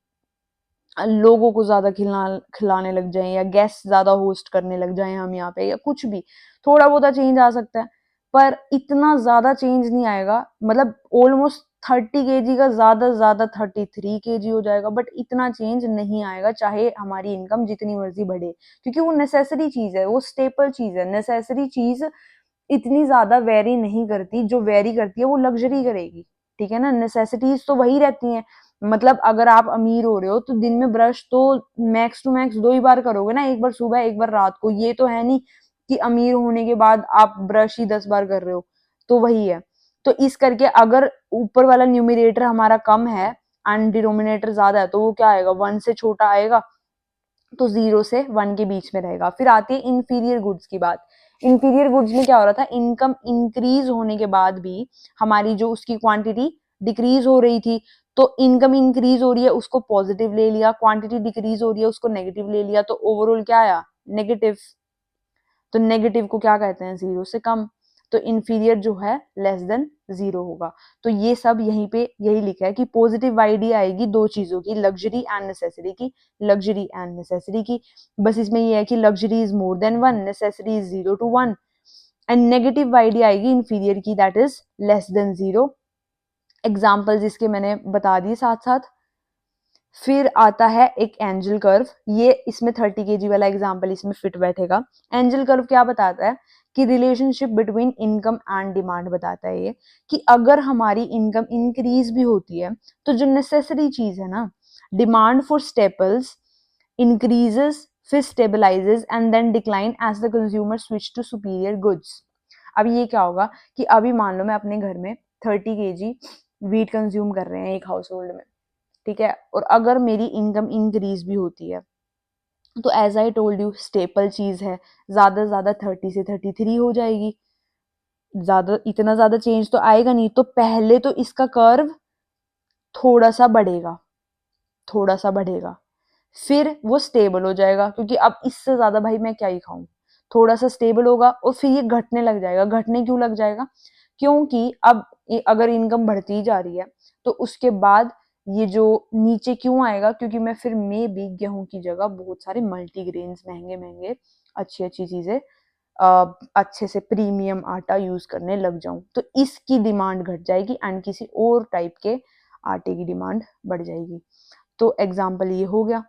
लोगों को ज्यादा खिलाने लग जाएं या गेस्ट ज्यादा होस्ट करने लग जाएं हम यहाँ पे, या कुछ भी थोड़ा बहुत चेंज आ सकता है, पर इतना ज्यादा चेंज नहीं आएगा। मतलब ऑलमोस्ट 30 kg का ज्यादा 33 kg हो जाएगा, बट इतना चेंज नहीं आएगा चाहे हमारी इनकम जितनी मर्जी बढ़े, क्योंकि वो नेसेसरी चीज है, वो स्टेपल चीज है। नेसेसरी चीज इतनी ज्यादा वेरी नहीं करती, जो वेरी करती है वो लग्जरी करेगी, ठीक है ना। नेसेसिटीज तो वही रहती हैं। मतलब अगर आप अमीर हो रहे हो तो दिन में ब्रश तो मैक्स टू मैक्स 2 ही बार करोगे ना, एक बार सुबह एक बार रात को। ये तो है नहीं कि अमीर होने के बाद आप ब्रश ही 10 बार कर रहे हो। तो वही है। तो इस करके अगर ऊपर वाला न्यूमिनेटर हमारा कम है एंड डिनोमिनेटर ज्यादा है तो वो क्या आएगा, 1 से छोटा आएगा, तो 0 से 1 के बीच में रहेगा। फिर आती है इंफीरियर गुड्स की बात। इंफीरियर गुड्स में क्या हो रहा था, इनकम इंक्रीज होने के बाद भी हमारी जो उसकी क्वांटिटी डिक्रीज हो रही थी, तो इनकम इंक्रीज हो रही है उसको पॉजिटिव ले लिया, क्वांटिटी डिक्रीज हो रही है उसको नेगेटिव ले लिया, तो ओवरऑल क्या आया, नेगेटिव। तो नेगेटिव को क्या कहते हैं, 0 से कम। तो इंफीरियर जो है लेस देन 0 होगा। तो ये सब यहीं पे यही लिखा है कि पॉजिटिव आईडी आएगी दो चीजों की, लग्जरी एंड नेसेसरी की। लग्जरी एंड नेसेसरी की, बस इसमें ये है कि luxury is more than 1, necessary is 0 to 1, and negative ID आएगी इंफीरियर की, that is less than 0। Examples इसके मैंने बता दिए साथ साथ। फिर आता है एक एंजल कर्व, ये इसमें 30 kg वाला एग्जाम्पल इसमें फिट बैठेगा। एंजल कर्व क्या बताता है कि relationship between income and demand बताता है ये, कि अगर हमारी इनकम इंक्रीज भी होती है तो जो नेसेसरी चीज है ना, डिमांड फॉर स्टेपल्स इंक्रीजेस, फिर stabilizes and then decline as the consumer switch to superior goods. अब ये क्या होगा कि अभी मान लो मैं अपने घर में 30 kg वीट कंज्यूम कर रहे हैं एक हाउस होल्ड में, ठीक है, और अगर मेरी इनकम इंक्रीज भी होती है तो as I told you staple चीज है, ज्यादा से ज्यादा 30 से 33 हो जाएगी, ज्यादा इतना ज्यादा चेंज तो आएगा नहीं। तो पहले तो इसका कर्व थोड़ा सा बढ़ेगा, थोड़ा सा बढ़ेगा, फिर वो स्टेबल हो जाएगा, क्योंकि अब इससे ज्यादा भाई मैं क्या ही खाऊं। थोड़ा सा स्टेबल होगा और फिर ये घटने लग जाएगा। घटने क्यों लग जाएगा, क्योंकि अब अगर इनकम बढ़ती जा रही है तो उसके बाद ये जो नीचे क्यों आएगा, क्योंकि मैं फिर में भी गेहूं की जगह बहुत सारे मल्टीग्रेन्स महंगे महंगे अच्छी अच्छी चीजें अच्छे से प्रीमियम आटा यूज करने लग जाऊं, तो इसकी डिमांड घट जाएगी एंड किसी और टाइप के आटे की डिमांड बढ़ जाएगी। तो एग्जाम्पल ये हो गया।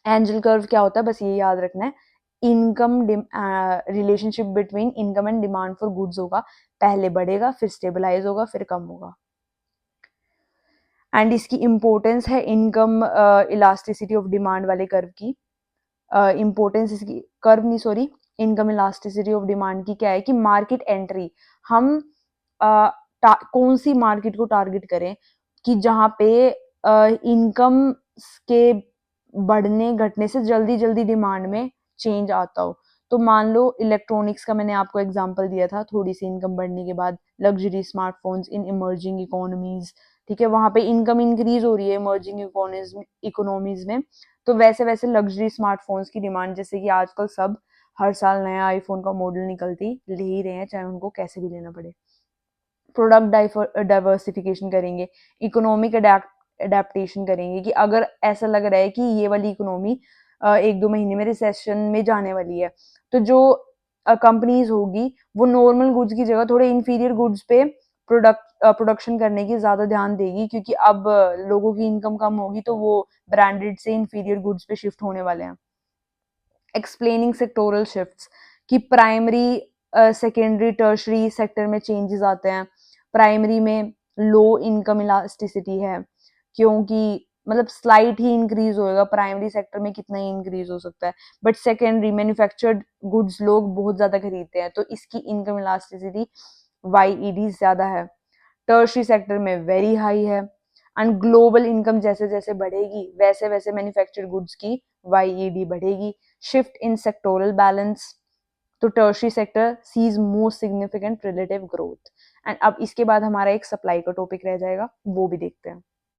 एंजल कर्व क्या होता है, बस ये याद रखना है, income relationship between income and demand for goods होगा, पहले बढ़ेगा फिर स्टेबलाइज होगा फिर कम होगा। एंड इसकी इंपॉर्टेंस है इनकम इलास्टिसिटी ऑफ डिमांड वाले कर्व की। इंपॉर्टेंस इसकी कर्व नहीं, sorry, income elasticity of demand की क्या है कि मार्केट एंट्री, हम कौन सी मार्केट को टारगेट करें कि जहां पे इनकम के बढ़ने घटने से जल्दी जल्दी डिमांड में चेंज आता हो। तो मान लो इलेक्ट्रॉनिक्स का मैंने आपको एग्जांपल दिया था, थोड़ी सी इनकम बढ़ने के बाद luxury smartphones in emerging economies, ठीक है, वहां पे इनकम इंक्रीज हो रही है इमर्जिंग इकोनॉमीज में, तो वैसे वैसे लग्जरी स्मार्टफोन्स की डिमांड, जैसे कि आजकल सब हर साल नया आईफोन का मॉडल निकलती ले ही रहे हैं, चाहे उनको कैसे भी लेना पड़े। प्रोडक्ट डाइवर्सिफिकेशन करेंगे, इकोनॉमिक अडेप्टेशन करेंगे, कि अगर ऐसा लग रहा है कि ये वाली इकोनॉमी 1-2 महीने में रिसेशन में जाने वाली है, तो जो कंपनीज होगी वो नॉर्मल गुड्स की जगह थोड़े इंफीरियर गुड्स पे प्रोडक्शन करने की ज़्यादा ध्यान देगी, क्योंकि अब लोगों की इनकम कम होगी तो वो ब्रांडेड से इंफीरियर गुड्स पे शिफ्ट होने वाले हैं। एक्सप्लेनिंग सेक्टोरल शिफ्ट्स कि प्राइमरी सेकेंडरी टर्शरी सेक्टर में चेंजेस आते हैं। प्राइमरी में लो इनकम इलास्टिसिटी है, क्योंकि मतलब स्लाइट ही इंक्रीज होएगा, प्राइमरी सेक्टर में कितना ही इंक्रीज हो सकता है, बट सेकेंडरी मैन्युफैक्चर्ड गुड्स लोग बहुत ज्यादा खरीदते हैं तो इसकी इनकम इलास्टिसिटी YED ज्यादा है। टर्शरी सेक्टर में वेरी हाई है। एंड ग्लोबल इनकम जैसे जैसे बढ़ेगी वैसे वैसे मैन्युफैक्चर्ड गुड्स की YED बढ़ेगी। शिफ्ट इन सेक्टोरल बैलेंस, तो tertiary sector sees most significant relative growth. And अब इसके बाद हमारा एक सप्लाई का टॉपिक रह जाएगा, वो भी देखते हैं।